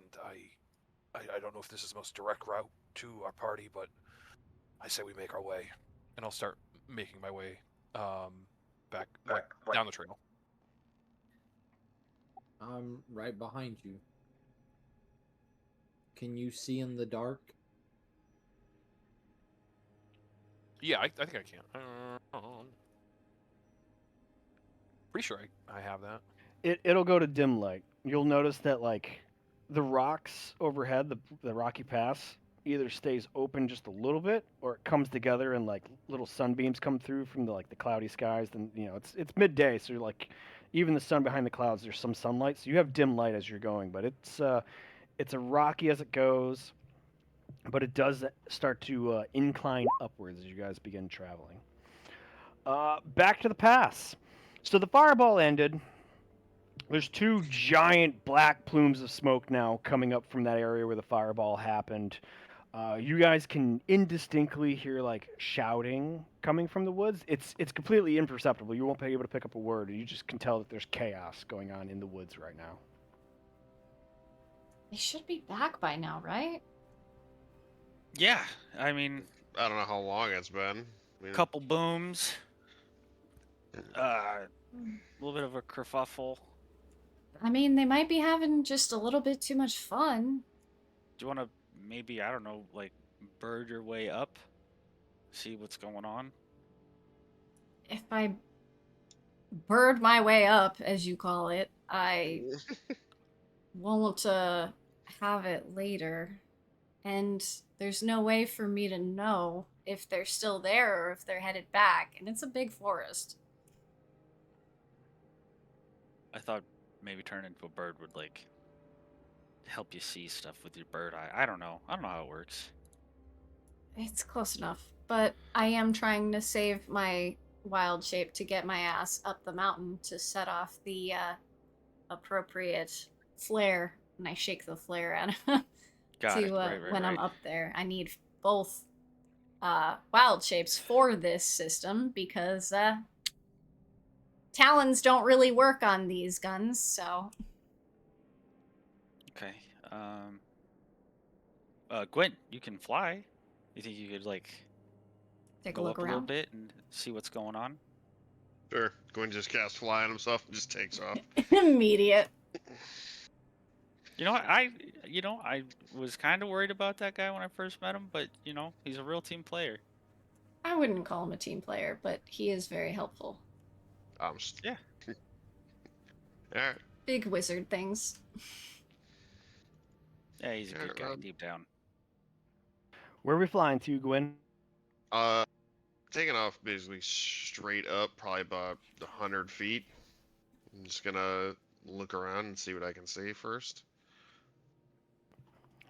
S7: I don't know if this is the most direct route to our party, but I say we make our way, and I'll start making my way back down the trail.
S5: I'm right behind you. Can you see in the dark?
S7: Yeah, I think I can. Pretty sure I have that.
S1: It'll go to dim light. You'll notice that like the rocks overhead, the rocky pass, either stays open just a little bit or it comes together and like little sunbeams come through from the cloudy skies. Then it's midday, so you're like even the sun behind the clouds, there's some sunlight, so you have dim light as you're going. But it's a rocky as it goes, but it does start to incline upwards as you guys begin traveling. Back to the pass. So the fireball ended. There's two giant black plumes of smoke now coming up from that area where the fireball happened. You guys can indistinctly hear like shouting coming from the woods. It's completely imperceptible. You won't be able to pick up a word. You just can tell that there's chaos going on in the woods right now.
S3: They should be back by now, right?
S2: Yeah, I mean,
S6: I don't know how long it's been.
S2: couple booms. A little bit of a kerfuffle.
S3: I mean, they might be having just a little bit too much fun.
S2: Do you want to maybe, I don't know, like bird your way up? See what's going on?
S3: If I bird my way up, as you call it, I won't have it later. And there's no way for me to know if they're still there or if they're headed back. And it's a big forest.
S2: I thought maybe turn into a bird would like help you see stuff with your bird eye. I don't know how it works.
S3: It's close enough. But I am trying to save my wild shape to get my ass up the mountain to set off the appropriate flare, and I shake the flare at him
S2: Got it. Right.
S3: when I'm up there. I need both wild shapes for this system because talons don't really work on these guns, so.
S2: Okay. Gwen, you can fly. You think you could like
S3: Take a
S2: go
S3: look
S2: up a little
S3: around.
S2: bit and see what's going on?
S6: Sure. Gwen just casts fly on himself and just takes off.
S3: Immediate.
S2: You know, I was kind of worried about that guy when I first met him, but he's a real team player.
S3: I wouldn't call him a team player, but he is very helpful.
S2: Yeah.
S6: All right.
S3: Big wizard things.
S2: Yeah, he's a good guy deep down.
S1: Where are we flying to, Gwen?
S6: Taking off basically straight up, probably about 100 feet. I'm just gonna look around and see what I can see first.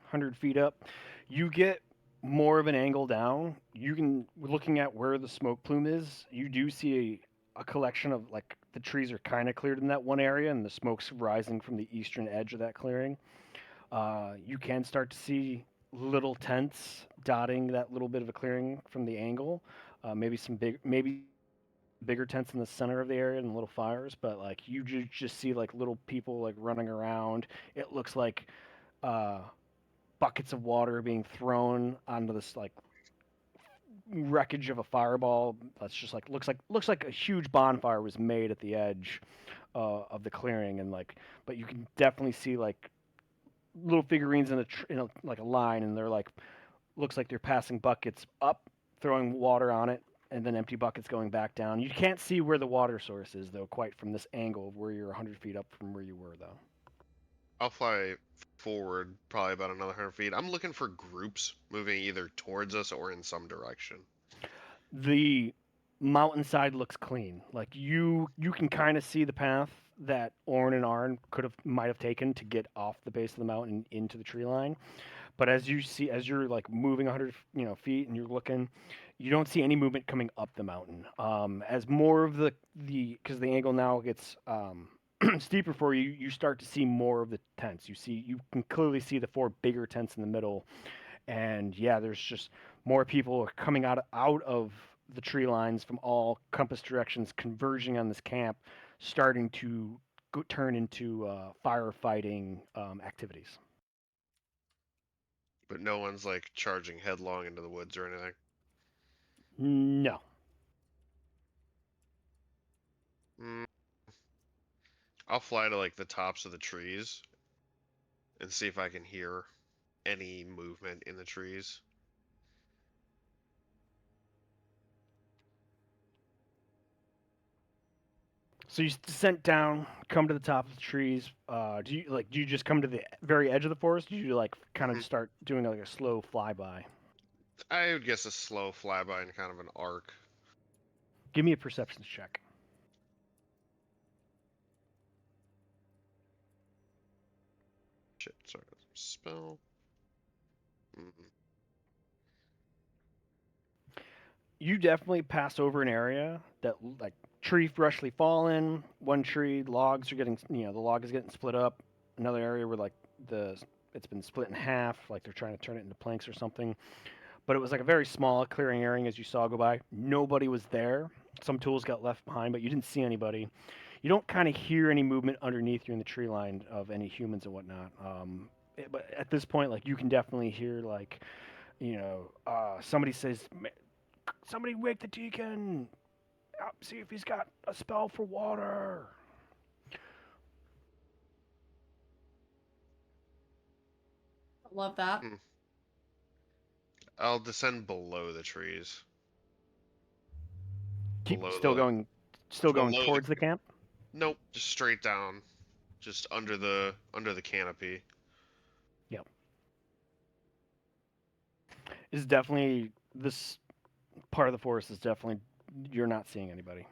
S1: 100 feet up. You get more of an angle down. You can, looking at where the smoke plume is, you do see a collection of, like, the trees are kind of cleared in that one area, and the smoke's rising from the eastern edge of that clearing. You can start to see little tents dotting that little bit of a clearing from the angle. Maybe bigger tents in the center of the area and little fires, but like you just see like little people like running around. It looks like uh, buckets of water being thrown onto this like wreckage of a fireball. That's just like looks like a huge bonfire was made at the edge of the clearing, and like, but you can definitely see like little figurines in like a line, and they're like looks like they're passing buckets up, throwing water on it, and then empty buckets going back down. You can't see where the water source is though, quite from this angle of where you're 100 feet up from where you were though.
S6: I'll fly forward probably about another 100 feet. I'm looking for groups moving either towards us or in some direction.
S1: The mountainside looks clean. Like you can kind of see the path that Orn and Arn might have taken to get off the base of the mountain into the tree line. But as you're like moving 100 feet and you're looking, you don't see any movement coming up the mountain. As more of the because the angle now gets steeper for you, you start to see more of the tents. You can clearly see the four bigger tents in the middle, and yeah, there's just more people are coming out of the tree lines from all compass directions, converging on this camp, starting to turn into firefighting activities.
S6: But no one's like charging headlong into the woods or anything.
S1: No.
S6: I'll fly to like the tops of the trees and see if I can hear any movement in the trees.
S1: So you descent down, come to the top of the trees. Do you just come to the very edge of the forest? Do you like kind of start doing like a slow flyby?
S6: I would guess a slow flyby and kind of an arc.
S1: Give me a perception check.
S6: Shit, sorry, spell.
S1: You definitely pass over an area that like tree freshly fallen. One tree, logs are getting the log is getting split up. Another area where like it's been split in half, like they're trying to turn it into planks or something. But it was like a very small clearing area as you saw go by. Nobody was there. Some tools got left behind, but you didn't see anybody. You don't kind of hear any movement underneath you in the tree line of any humans and whatnot. But at this point, like you can definitely hear like, somebody says, "Somebody wake the deacon. See if he's got a spell for water."
S3: Love that.
S6: I'll descend below the trees.
S1: Still going towards the camp.
S6: Nope, just straight down, just under the canopy.
S1: Yep. Is definitely this part of the forest is definitely you're not seeing anybody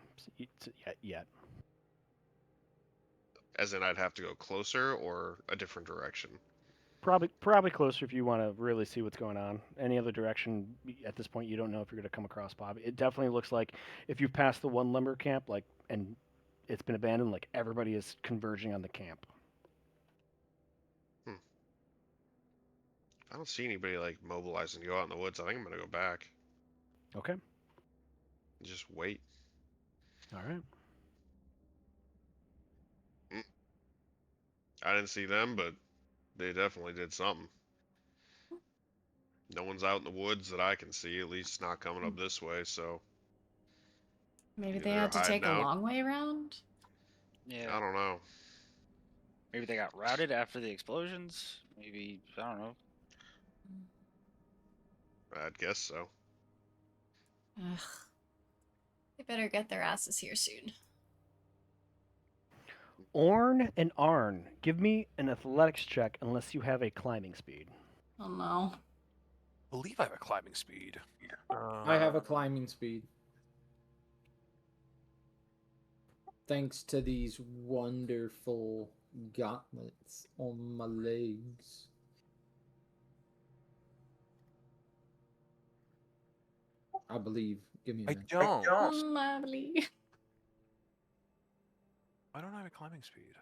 S1: yet.
S6: As in, I'd have to go closer or a different direction.
S1: Probably closer if you want to really see what's going on. Any other direction at this point, you don't know if you're going to come across Bob. It definitely looks like if you pass the one lumber camp, like, and it's been abandoned, like everybody is converging on the camp.
S6: I don't see anybody like mobilizing to go out in the woods. I think I'm gonna go back.
S1: Okay.
S6: Just wait.
S1: All right.
S6: I didn't see them, but they definitely did something. No one's out in the woods that I can see, at least not coming up this way, so
S3: Maybe
S6: either
S3: they
S6: they're
S3: had to take
S6: hiding
S3: a
S6: out.
S3: long way around.
S2: Yeah.
S6: I don't know.
S2: Maybe they got routed after the explosions. Maybe, I don't know.
S6: I'd guess so.
S3: Ugh. They better get their asses here soon.
S1: Orn and Arn, give me an athletics check unless you have a climbing speed.
S3: Oh no.
S7: I believe I have a climbing speed.
S5: I have a climbing speed. Thanks to these wonderful gauntlets on my legs. I believe. Give me a
S7: I
S5: minute.
S7: don't.
S3: Lovely.
S7: I don't have a climbing speed.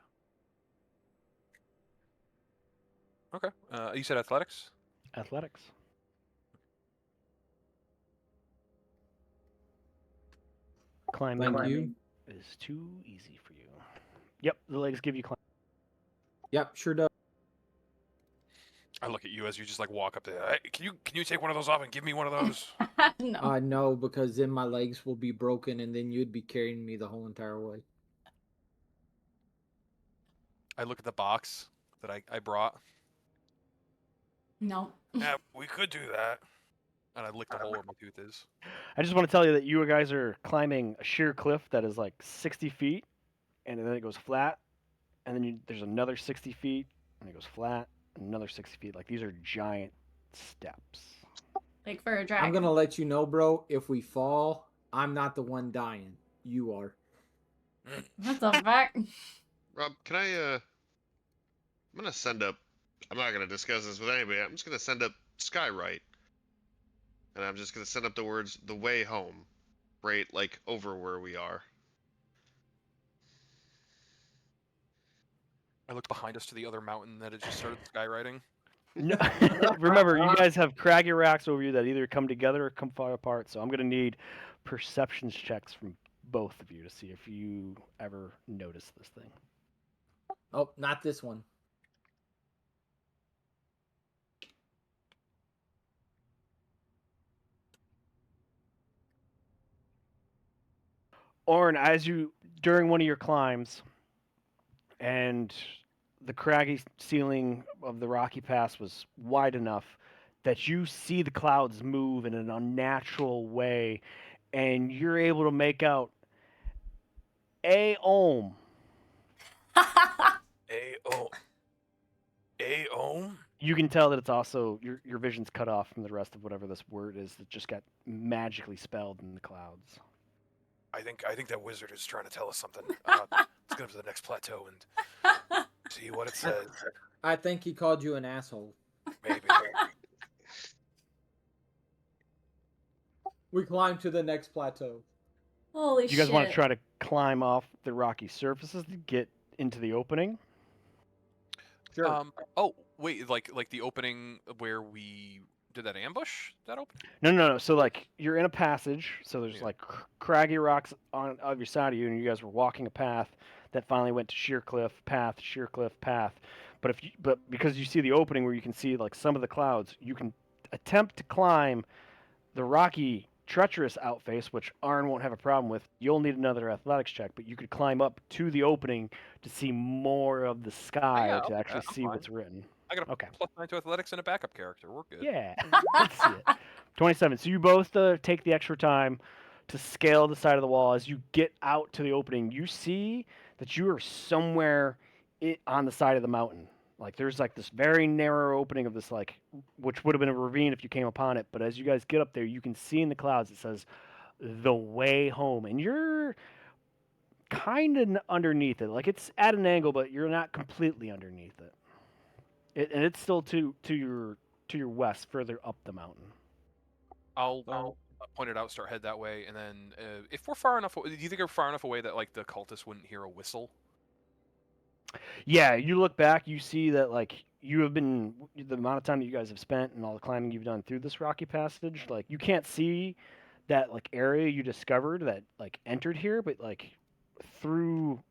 S7: Okay. You said athletics?
S1: Athletics. Climbing
S5: Thank you.
S1: is too easy for you. Yep, the legs give you climb.
S5: Yep, sure does.
S7: I look at you as you just like walk up there. Hey, can you take one of those off and give me one of those?
S3: No.
S5: I know, because then my legs will be broken and then you'd be carrying me the whole entire way.
S7: I look at the box that I brought.
S3: No.
S7: Yeah, we could do that. And I lick the hole where my tooth is.
S1: I just want to tell you that you guys are climbing a sheer cliff that is like 60 feet, and then it goes flat, and then there's another 60 feet, and it goes flat, and another 60 feet. Like, these are giant steps.
S3: Like for a dragon.
S5: I'm gonna let you know, bro, if we fall, I'm not the one dying. You are.
S3: What the fuck?
S6: Rob, can I I'm gonna send up I'm not gonna discuss this with anybody. I'm just gonna send up Skywrite. And I'm just gonna send up the words the way home. Right, like over where we are.
S7: I look behind us to the other mountain that had just started skywriting.
S1: No, remember, you guys have craggy rocks over you that either come together or come far apart. So I'm gonna need perceptions checks from both of you to see if you ever notice this thing.
S5: Oh, not this one.
S1: Orn, as you during one of your climbs, and the craggy ceiling of the rocky pass was wide enough that you see the clouds move in an unnatural way, and you're able to make out a ohm.
S7: Ohm?
S1: You can tell that it's also your vision's cut off from the rest of whatever this word is that just got magically spelled in the clouds.
S7: I think that wizard is trying to tell us something. Let's get up to the next plateau and see what it says.
S5: I think he called you an asshole.
S7: Maybe.
S5: We climb to the next plateau.
S3: Holy
S1: You
S3: shit.
S1: guys want to try to climb off the rocky surfaces to get into the opening?
S5: Sure.
S7: Oh wait, like the opening where we did that ambush? That open?
S1: No. So like you're in a passage. So there's
S7: Yeah.
S1: like craggy rocks on either side of you, and you guys were walking a path that finally went to sheer cliff path, sheer cliff path. But because you see the opening where you can see like some of the clouds, you can attempt to climb the rocky treacherous outface, which Arn won't have a problem with. You'll need another athletics check, but you could climb up to the opening to see more of the sky
S7: I'll
S1: to
S7: do
S1: actually
S7: that. I'm
S1: see
S7: fine.
S1: what's written.
S7: I got a
S1: Okay.
S7: +9 to athletics and a backup character. We're good.
S1: Yeah, let's see it. 27. So you both take the extra time to scale the side of the wall. As you get out to the opening, you see that you are somewhere on the side of the mountain. Like there's like this very narrow opening of this like, which would have been a ravine if you came upon it. But as you guys get up there, you can see in the clouds it says the way home, and you're kind of underneath it. Like it's at an angle, but you're not completely underneath it. And it's still to your west, further up the mountain.
S7: I'll point it out, start head that way, and then if we're far enough, do you think we're far enough away that like the cultists wouldn't hear a whistle?
S1: Yeah, you look back, you see that like you have been the amount of time that you guys have spent and all the climbing you've done through this rocky passage. Like you can't see that like area you discovered that like entered here, but like through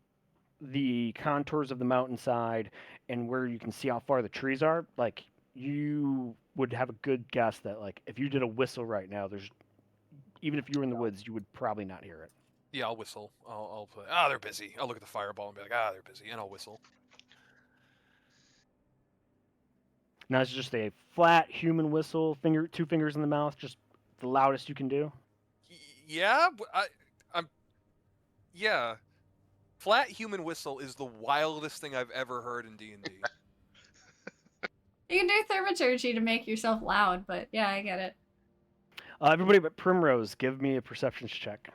S1: the contours of the mountainside and where you can see how far the trees are, like you would have a good guess that like if you did a whistle right now, there's even if you were in the woods, you would probably not hear it.
S7: Yeah, I'll whistle. I'll play. They're busy. I'll look at the fireball and be like, they're busy, and I'll whistle.
S1: Now it's just a flat human whistle, two fingers in the mouth, just the loudest you can do.
S7: Yeah, I'm. Yeah, flat human whistle is the wildest thing I've ever heard in D&D.
S3: You can do thaumaturgy to make yourself loud, but yeah, I get it.
S1: Everybody but Primrose, give me a perceptions check.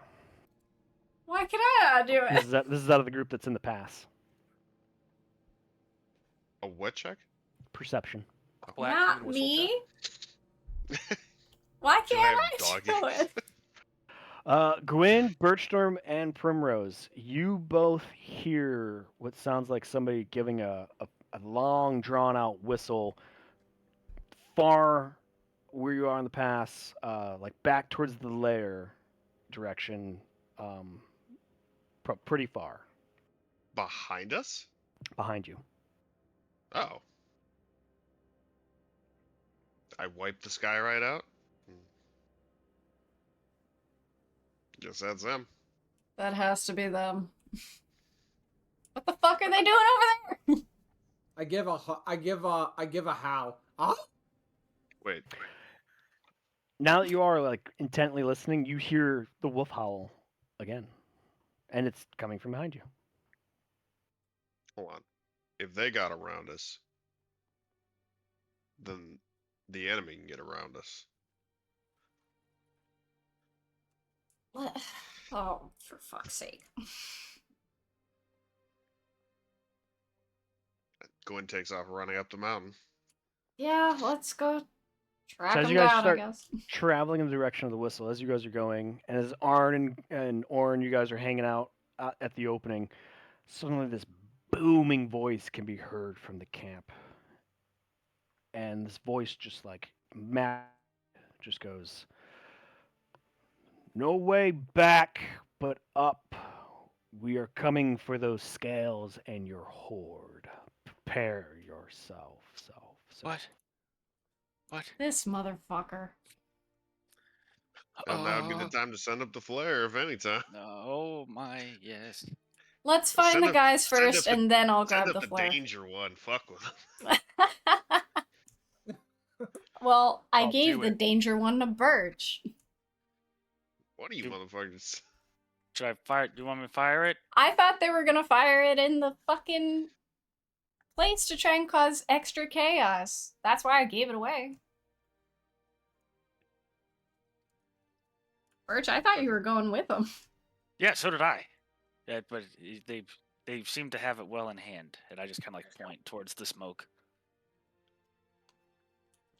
S3: Why can I not do
S1: This
S3: it?
S1: is out of the group that's in the pass.
S6: A what check?
S1: Perception.
S7: Flat
S3: Not
S7: human whistle
S3: me.
S7: check?
S3: Why
S6: Do I
S3: can't
S6: have
S3: I
S6: dog
S3: do
S6: ears?
S3: it?
S1: Gwen, Birchstorm, and Primrose, you both hear what sounds like somebody giving a long, drawn-out whistle far where you are in the pass, like back towards the lair direction, pretty far
S6: Behind us?
S1: behind you.
S6: Oh. I wiped the sky right out? Guess that's them.
S3: That has to be them. What the fuck are they doing over there?
S5: I give a howl. Ah!
S6: Wait.
S1: Now that you are like intently listening, you hear the wolf howl again, and it's coming from behind you.
S6: Hold on. If they got around us, then the enemy can get around us.
S3: What? Oh, for fuck's sake.
S6: Gwen takes off running up the mountain.
S3: Yeah, let's go track
S1: So as
S3: them
S1: you guys
S3: down, I
S1: start
S3: guess.
S1: traveling in the direction of the whistle, as you guys are going, and as Arn and Orn, you guys are hanging out at the opening, suddenly this booming voice can be heard from the camp, and this voice just like just goes, "No way back, but up. We are coming for those scales and your hoard. Prepare yourself."
S2: What?
S3: This motherfucker.
S6: And that would be the time to send up the flare, if any time.
S2: Oh my, yes.
S3: Let's find
S6: Send
S3: the
S6: up-
S3: guys
S6: send
S3: first,
S6: up the-
S3: and then I'll
S6: Send
S3: grab
S6: up
S3: the
S6: the
S3: flare.
S6: danger one. Fuck with them.
S3: Well, I
S7: I'll
S3: gave
S7: do
S3: the
S7: it.
S3: danger one to Birch.
S6: What are you
S2: You-
S6: motherfuckers?
S2: Should I fire? Do you want me to fire it?
S3: I thought they were gonna fire it in the fucking place to try and cause extra chaos. That's why I gave it away. Birch, I thought you were going with them.
S2: Yeah, so did I. Yeah, but they seem to have it well in hand, and I just kind of like point towards the smoke.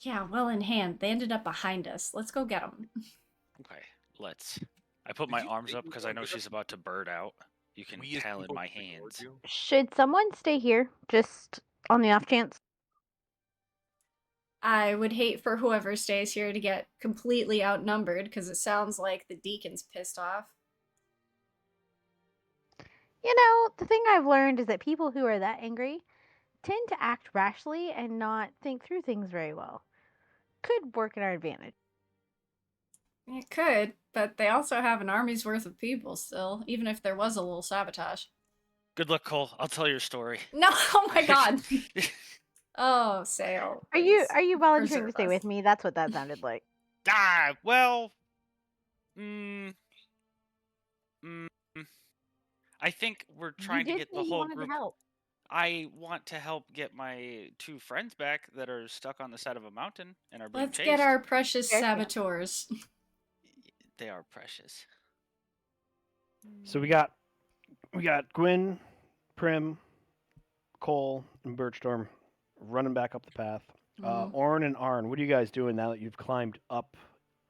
S3: Yeah, well in hand. They ended up behind us. Let's go get them.
S2: Okay, let's. I put
S7: Did
S2: my
S7: you
S2: arms
S7: say
S2: up
S7: you
S2: because
S7: were
S2: I know
S7: gonna
S2: she's about to bird out. You can
S7: We as
S2: tell in
S7: people
S2: my
S7: ignored
S2: hands.
S7: you?
S4: Should someone stay here just on the off chance?
S3: I would hate for whoever stays here to get completely outnumbered because it sounds like the deacon's pissed off.
S4: You know, the thing I've learned is that people who are that angry tend to act rashly and not think through things very well. Could work in our advantage.
S3: It could, but they also have an army's worth of people still, even if there was a little sabotage.
S2: Good luck, Cole. I'll tell your story.
S3: No, oh my god. Oh, Sail.
S4: Are you
S3: please
S4: volunteering to
S3: preserve
S4: stay
S3: us.
S4: with me? That's what that sounded like.
S2: Well, I think we're trying to
S4: you did
S2: get
S4: say
S2: the
S4: you
S2: whole
S4: wanted
S2: group.
S4: to help.
S2: I want to help get my two friends back that are stuck on the side of a mountain and are being
S3: Let's
S2: chased.
S3: get our precious
S4: Fair enough.
S3: saboteurs.
S2: They are precious.
S1: So we got Gwen, Prim, Cole, and Birchstorm running back up the path.
S3: Mhm.
S1: Orn and Arn, what are you guys doing now that you've climbed up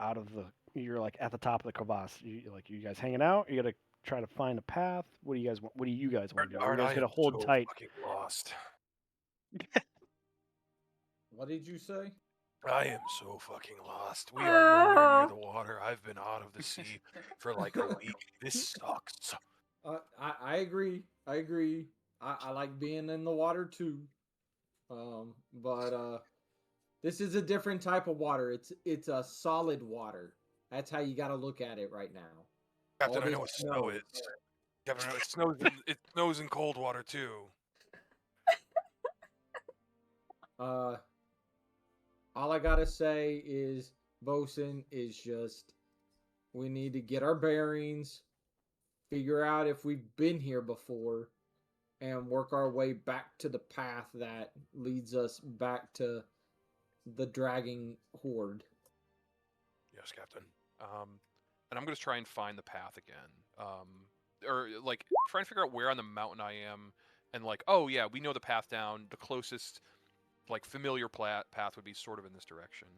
S1: out of the? You're like at the top of the crevasse. You guys hanging out? You gotta try to find a path. What do you guys want? What do you guys want to do? Are you
S7: Aren't
S1: guys
S7: I
S1: gonna
S7: am
S1: hold
S7: so
S1: tight?
S7: fucking lost.
S5: What did you say?
S7: I am so fucking lost. We are nowhere near the water. I've been out of the sea for like a week. This sucks.
S5: I agree. I agree. I like being in the water too. But this is a different type of water. It's a solid water. That's how you got to look at it right now.
S7: Captain,
S5: All
S7: I know
S5: this
S7: what snow is. Captain, I know it snows in cold water too.
S5: All I gotta say is, Bosun, is just we need to get our bearings, figure out if we've been here before, and work our way back to the path that leads us back to the dragging horde.
S7: Yes, Captain. And I'm gonna try and find the path again. Or like try and figure out where on the mountain I am, and like, oh yeah, we know the path down. The closest, like, familiar path would be sort of in this direction.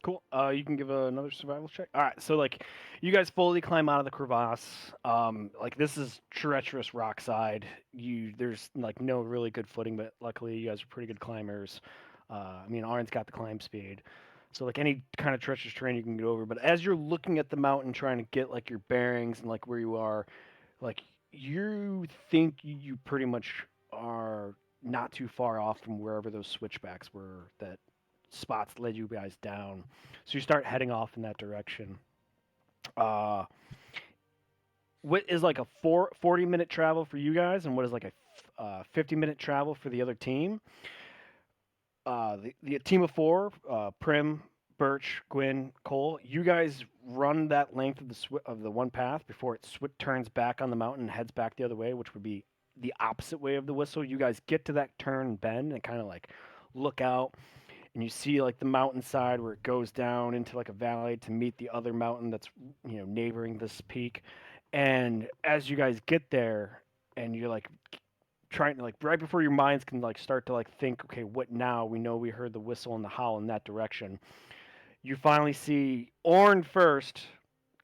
S1: Cool. You can give another survival check. All right. So like, you guys fully climb out of the crevasse. Like this is treacherous rock side. There's like no really good footing, but luckily you guys are pretty good climbers. I mean, Arn's got the climb speed, so like any kind of treacherous terrain you can get over. But as you're looking at the mountain, trying to get like your bearings and like where you are, like you think you pretty much are not too far off from wherever those switchbacks were that spots led you guys down. So you start heading off in that direction. Uh, what is like a 40-minute travel for you guys, and what is like a 50-minute travel for the other team? The team of four, Prim, Birch, Gwyn, Cole, you guys run that length of the one path before it turns back on the mountain and heads back the other way, which would be the opposite way of the whistle. You guys get to that turn and bend and kind of like look out, and you see like the mountainside where it goes down into like a valley to meet the other mountain that's neighboring this peak. And as you guys get there, and you're like trying to like right before your minds can like start to like think, okay, what now? We know we heard the whistle and the howl in that direction. You finally see Orn first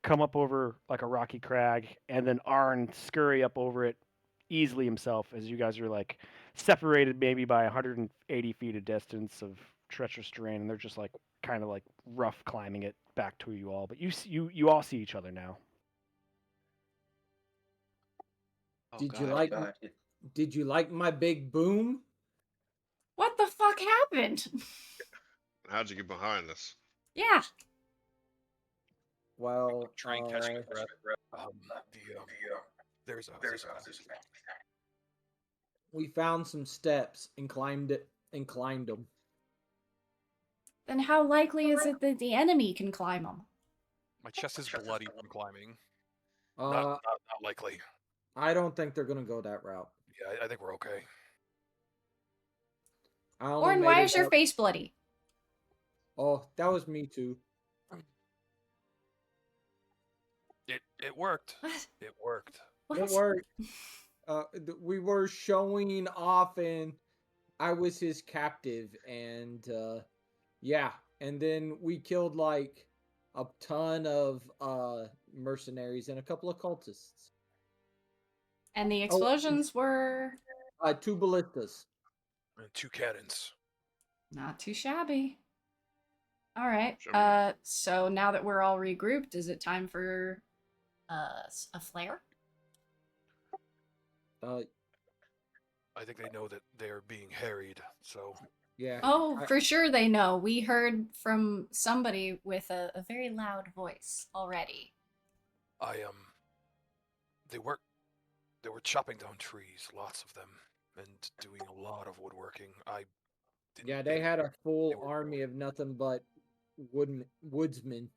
S1: come up over like a rocky crag, and then Arn scurry up over it easily himself as you guys are like separated maybe by 180 feet of distance of treacherous terrain, and they're just like kind of like rough climbing it back to you all. But you all see each other now.
S2: Oh,
S5: Did you
S2: God.
S5: like? Did you like my big boom?
S3: What the fuck happened?
S6: How'd you get behind us?
S3: Yeah.
S5: Well,
S7: Try and catch my breath. There's a
S5: we found some steps and climbed them.
S3: Then how likely is it that the enemy can climb them?
S7: My chest is bloody from climbing.
S5: Uh,
S7: Not likely.
S5: I don't think they're gonna go that route.
S7: Yeah, I think we're okay.
S5: I only
S3: Orn,
S5: made
S3: why
S5: it
S3: is your
S5: up-
S3: face bloody?
S5: Oh, that was me too.
S7: It worked.
S3: What?
S7: It worked.
S3: What?
S5: It worked. We were showing off, and I was his captive, and yeah, and then we killed like a ton of mercenaries and a couple of cultists.
S3: And the explosions were
S5: 2 ballistas.
S7: And 2 cannons.
S3: not too shabby. All right.
S6: Sure.
S3: So now that we're all regrouped, is it time for a flare?
S7: I think they know that they are being harried, so
S5: Yeah.
S3: Oh, for sure they know. We heard from somebody with a very loud voice already.
S7: they were chopping down trees, lots of them, and doing a lot of woodworking. I didn't
S5: Yeah,
S7: get
S5: they
S7: it.
S5: had a full
S7: They were-
S5: army of nothing but woodsmen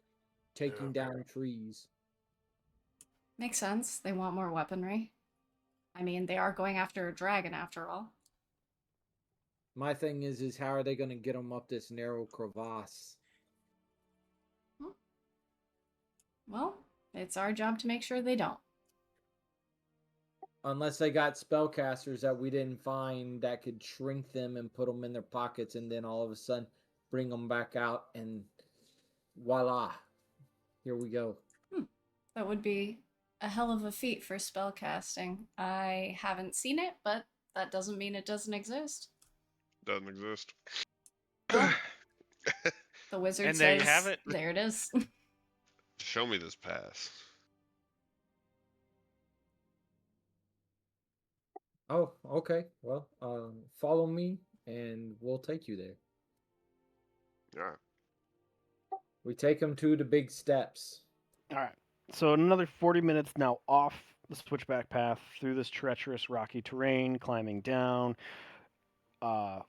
S5: taking
S7: Yeah.
S5: down trees.
S3: Makes sense. They want more weaponry. I mean, they are going after a dragon after all.
S5: My thing is how are they going to get them up this narrow crevasse?
S3: Well, it's our job to make sure they don't.
S5: unless they got spellcasters that we didn't find that could shrink them and put them in their pockets, and then all of a sudden bring them back out, and voila, here we go.
S3: That would be a hell of a feat for spellcasting. I haven't seen it, but that doesn't mean it doesn't exist.
S6: Doesn't exist.
S3: Well, the wizard
S2: And
S3: says,
S2: there you have it.
S3: There it is.
S6: Show me this pass.
S5: Oh, okay. Well, follow me, and we'll take you there.
S6: All right.
S5: We take them to the big steps.
S1: All right. So another 40 minutes now off the switchback path through this treacherous rocky terrain, climbing down.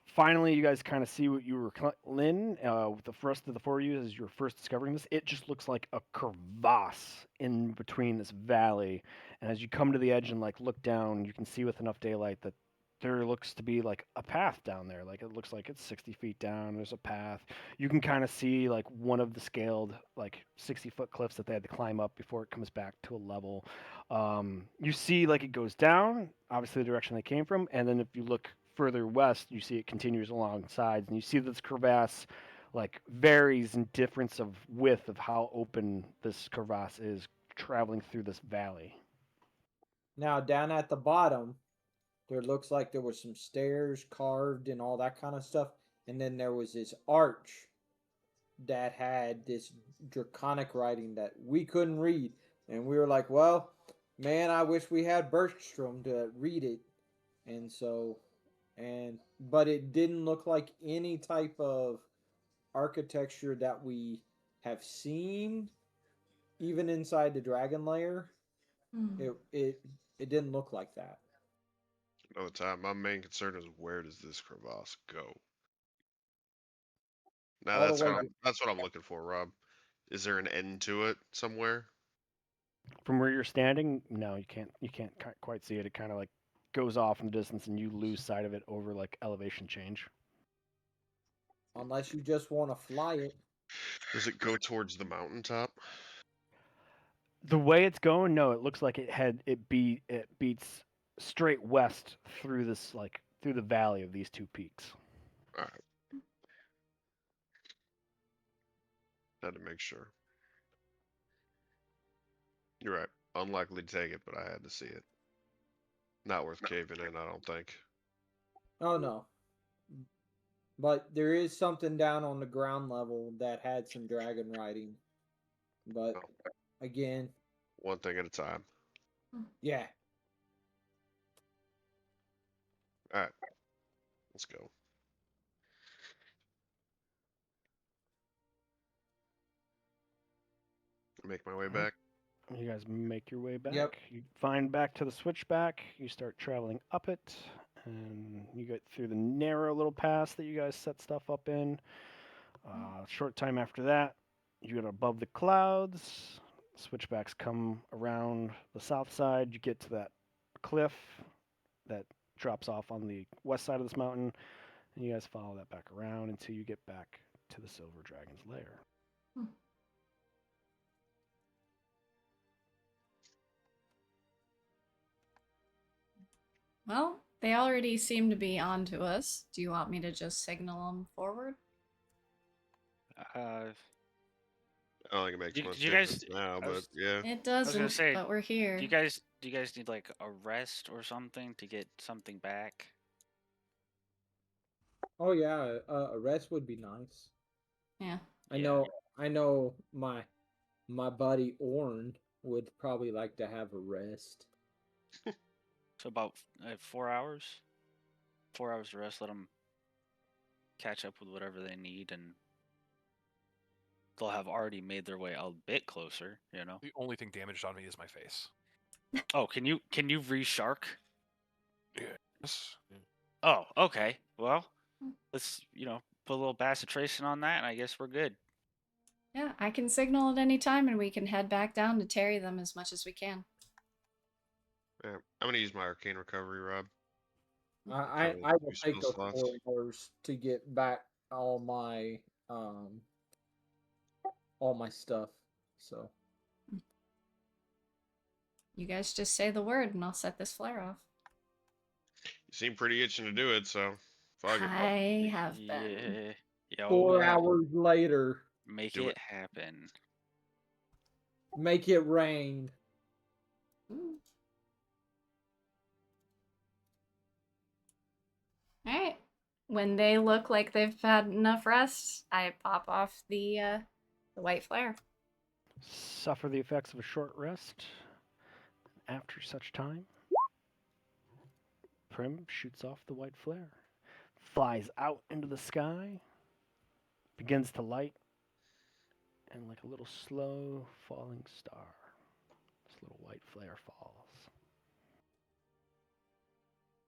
S1: Finally, you guys kind of see what you were in. With the first of the four of you, as you're first discovering this, it just looks like a crevasse in between this valley. And as you come to the edge and like look down, you can see with enough daylight that there looks to be like a path down there. Like it looks like it's 60 feet down. There's a path. You can kind of see like one of the scaled like 60-foot cliffs that they had to climb up before it comes back to a level. You see like it goes down, obviously the direction they came from, and then if you look further west, you see it continues along the sides, and you see this crevasse like varies in difference of width of how open this crevasse is traveling through this valley.
S5: Now, down at the bottom, there looks like there was some stairs carved and all that kind of stuff, and then there was this arch that had this draconic writing that we couldn't read, and we were like, well, man, I wish we had Bergstrom to read it. And so, but it didn't look like any type of architecture that we have seen even inside the dragon lair. It didn't look like that.
S6: Another time, my main concern is where does this crevasse go? Now
S5: All the way
S6: that's what I'm looking for, Rob. Is there an end to it somewhere?
S1: From where you're standing, no, you can't quite see it. It kind of like goes off in the distance, and you lose sight of it over like elevation change.
S5: Unless you just want to fly it.
S6: Does it go towards the mountaintop?
S1: The way it's going, no, it looks like it beats straight west through this like through the valley of these two peaks.
S6: All right. Had to make sure. You're right. Unlikely to take it, but I had to see it. Not worth caving in, I don't think.
S5: Oh no. But there is something down on the ground level that had some dragon writing. But again,
S6: one thing at a time.
S5: Yeah.
S6: All right. Let's go. Make my way back.
S1: You guys make your way back.
S5: Yep.
S1: You find back to the switchback. You start traveling up it, and you get through the narrow little pass that you guys set stuff up in. Short time after that, you get above the clouds. Switchbacks come around the south side. You get to that cliff that drops off on the west side of this mountain, and you guys follow that back around until you get back to the Silver Dragon's lair.
S3: Well, they already seem to be onto us. Do you want me to just signal them forward?
S6: I don't think it makes much
S2: you
S6: difference
S2: guys-
S6: now,
S2: I
S6: but
S2: was-
S6: yeah.
S3: It doesn't,
S2: say,
S3: but we're here.
S2: Do you guys need like a rest or something to get something back?
S5: Oh yeah, a rest would be nice.
S3: Yeah.
S5: I know my buddy Orn would probably like to have a rest.
S2: So about 4 hours. 4 hours of rest. Let them catch up with whatever they need, and they'll have already made their way a bit closer. You know.
S7: The only thing damaged on me is my face.
S2: Oh, can you re-shark?
S7: Yes.
S2: Oh, okay. Well, let's put a little bacitracin on that, and I guess we're good.
S3: Yeah, I can signal at any time, and we can head back down to tarry them as much as we can.
S6: Yeah. I'm gonna use my arcane recovery, Rob.
S5: I will
S6: use
S5: take
S6: spell
S5: those
S6: slots.
S5: 4 hours to get back all my stuff. So
S3: You guys just say the word and I'll set this flare off.
S6: You seem pretty itching to do it, so fuck it.
S3: I have been.
S2: Yeah. Yo,
S5: 4 hours later,
S2: make
S6: Do
S2: it
S6: it.
S2: happen.
S5: make it rain.
S3: Alright. When they look like they've had enough rest, I pop off the white flare.
S1: Suffer the effects of a short rest. After such time, Prim shoots off the white flare, flies out into the sky, begins to light, and like a little slow falling star, this little white flare falls.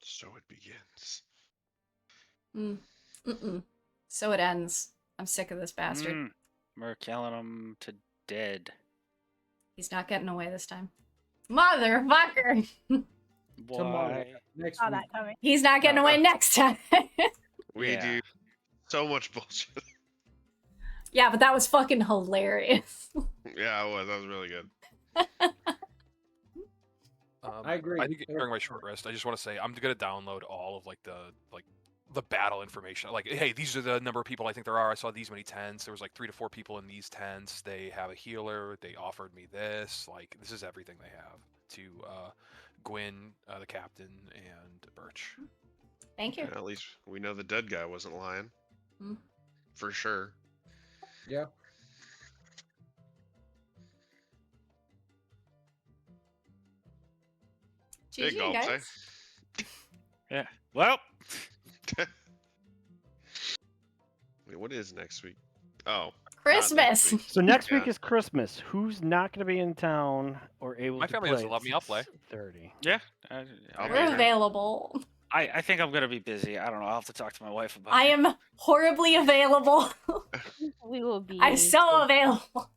S6: So it begins.
S3: So it ends. I'm sick of this bastard.
S2: We're killing him to dead.
S3: He's not getting away this time. Motherfucker!
S5: Tomorrow,
S2: Why?
S5: next
S4: Saw
S5: week.
S4: that coming.
S3: He's not getting away next time.
S6: We
S2: Yeah.
S6: do so much bullshit.
S3: Yeah, but that was fucking hilarious.
S6: Yeah, it was. That was really good.
S5: I agree.
S7: I think during my short rest, I just want to say I'm gonna download all of the battle information. Like, hey, these are the number of people I think there are. I saw these many tents. There was like 3 to 4 people in these tents. They have a healer. They offered me this. Like, this is everything they have to Gwyn, the captain, and Birch.
S3: Thank you.
S6: And at least we know the dead guy wasn't lying.
S3: Hmm.
S6: For sure.
S5: Yeah.
S6: Big
S3: GG,
S6: gulps,
S3: guys.
S2: Yeah. Well,
S6: Wait, what is next week? Oh.
S3: Christmas.
S6: week.
S1: So next week
S6: Yeah.
S1: is Christmas. Who's not going to be in town or able
S7: My
S1: to
S7: family
S1: play?
S7: doesn't let me, I'll play.
S1: 30.
S2: yeah.
S6: I'll
S2: I'll
S6: be
S3: We're
S6: there.
S3: available.
S2: I think I'm gonna be busy. I don't know. I'll have to talk to my wife about
S3: I
S2: it.
S3: am horribly available.
S4: We will be.
S3: I'm so available.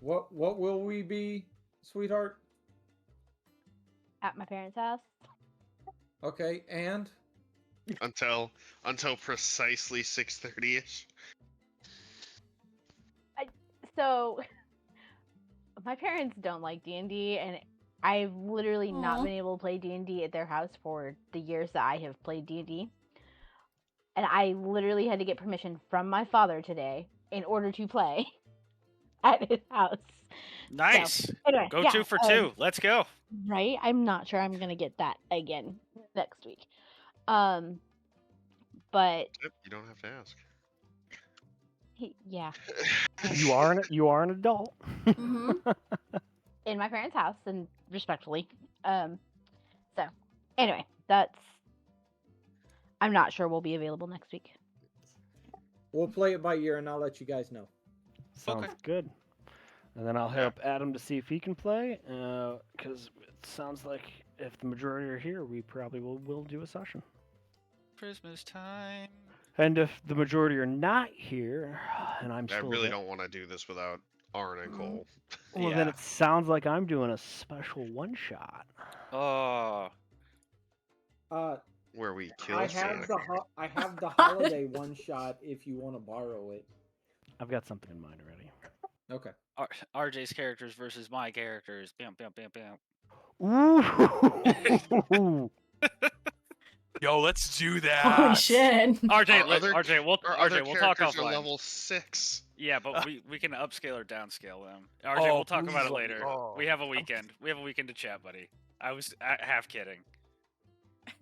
S5: What will we be, sweetheart?
S4: At my parents' house.
S5: Okay, and
S6: until precisely 6:30ish.
S4: So, my parents don't like D&D, and I've literally not
S3: Aw.
S4: been able to play D&D at their house for the years that I have played D&D. And I literally had to get permission from my father today in order to play at his house.
S2: Nice.
S4: Anyway,
S2: Go
S4: yeah,
S2: 2 for 2. Let's go.
S4: Right? I'm not sure I'm gonna get that again next week. But
S6: Yep, you don't have to ask.
S4: yeah,
S1: You are an adult.
S3: Mm-hmm.
S4: in my parents' house, and respectfully. So anyway, that's. I'm not sure we'll be available next week.
S5: we'll play it by ear, and I'll let you guys know.
S1: Sounds
S2: Okay.
S1: good. And then I'll hit up Adam to see if he can play, because it sounds like if the majority are here, we probably will do a session.
S2: Christmas time.
S1: And if the majority are not here, and I'm
S6: I
S1: still
S6: really don't want to do this without Arn and
S3: Mhm.
S6: Cole.
S1: well, then it sounds like I'm doing a special one-shot.
S2: Oh.
S6: Where we kill
S5: I
S6: Santa.
S5: have the holiday one shot if you want to borrow it.
S1: I've got something in mind already.
S5: Okay.
S2: RJ's characters versus my characters. Bam, bam, bam, bam.
S1: Ooh.
S7: Yo, let's do that.
S3: Holy shit.
S2: RJ,
S6: Our other-
S2: we'll
S6: Our other
S2: RJ, we'll talk
S6: characters are
S2: offline.
S6: level 6.
S2: Yeah, but we can upscale or downscale them. RJ,
S7: Oh,
S2: we'll talk about
S7: please
S2: it
S7: let me-
S2: later.
S7: oh.
S2: We have a weekend. We have a weekend to chat, buddy. I was half kidding.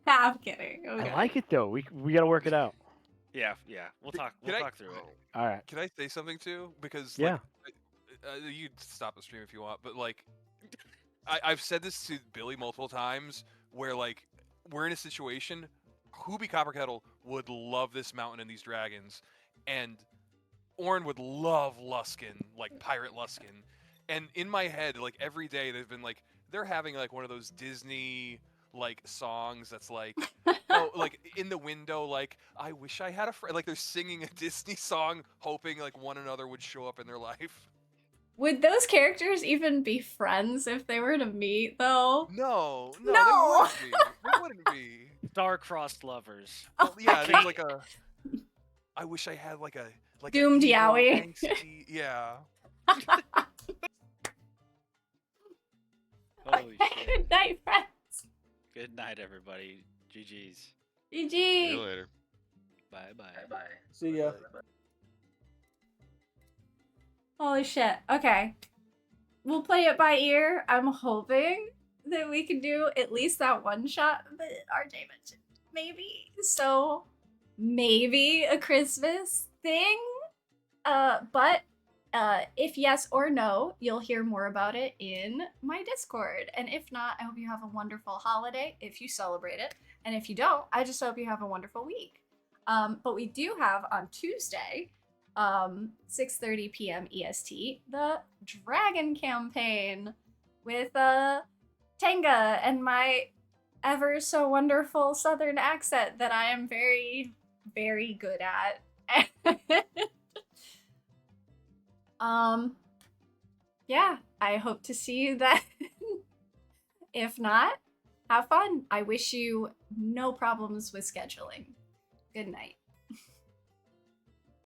S3: I'm kidding. Okay.
S1: I like it though. We got to work it out.
S2: Yeah. We'll talk.
S7: Can
S2: We'll
S7: I-
S2: talk through it.
S1: All right.
S7: Can I say something too? Because
S1: Yeah.
S7: you stop the stream if you want, but like, I've said this to Billy multiple times, where like we're in a situation. Hoobie Copperkettle would love this mountain and these dragons, and Orn would love Luskin, like Pirate Luskin. And in my head, like every day, they've been like they're having like one of those Disney like songs that's like oh like in the window like I wish I had a friend, like they're singing a Disney song hoping like one another would show up in their life.
S3: Would those characters even be friends if they were to meet, though?
S7: No,
S3: No.
S7: they wouldn't be.
S2: Star-crossed lovers.
S7: Well, yeah,
S3: Okay.
S7: there's like a I wish I had like a
S3: Doomed
S7: emo,
S3: Yowie.
S7: angsty- yeah.
S2: Holy shit.
S3: Good night, friends.
S2: Good night, everybody. GG's.
S6: See you
S3: GG.
S6: later.
S2: Bye bye.
S5: See ya.
S3: Holy shit. Okay. We'll play it by ear. I'm hoping that we can do at least that one shot that RJ mentioned. Maybe. So, maybe a Christmas thing. But if yes or no, you'll hear more about it in my Discord. And if not, I hope you have a wonderful holiday if you celebrate it. And if you don't, I just hope you have a wonderful week. But we do have on Tuesday, 6:30 p.m. EST, the Dragon Campaign with Tenga and my ever so wonderful Southern accent that I am very, very good at. Yeah, I hope to see you then. If not, have fun. I wish you no problems with scheduling. Good night.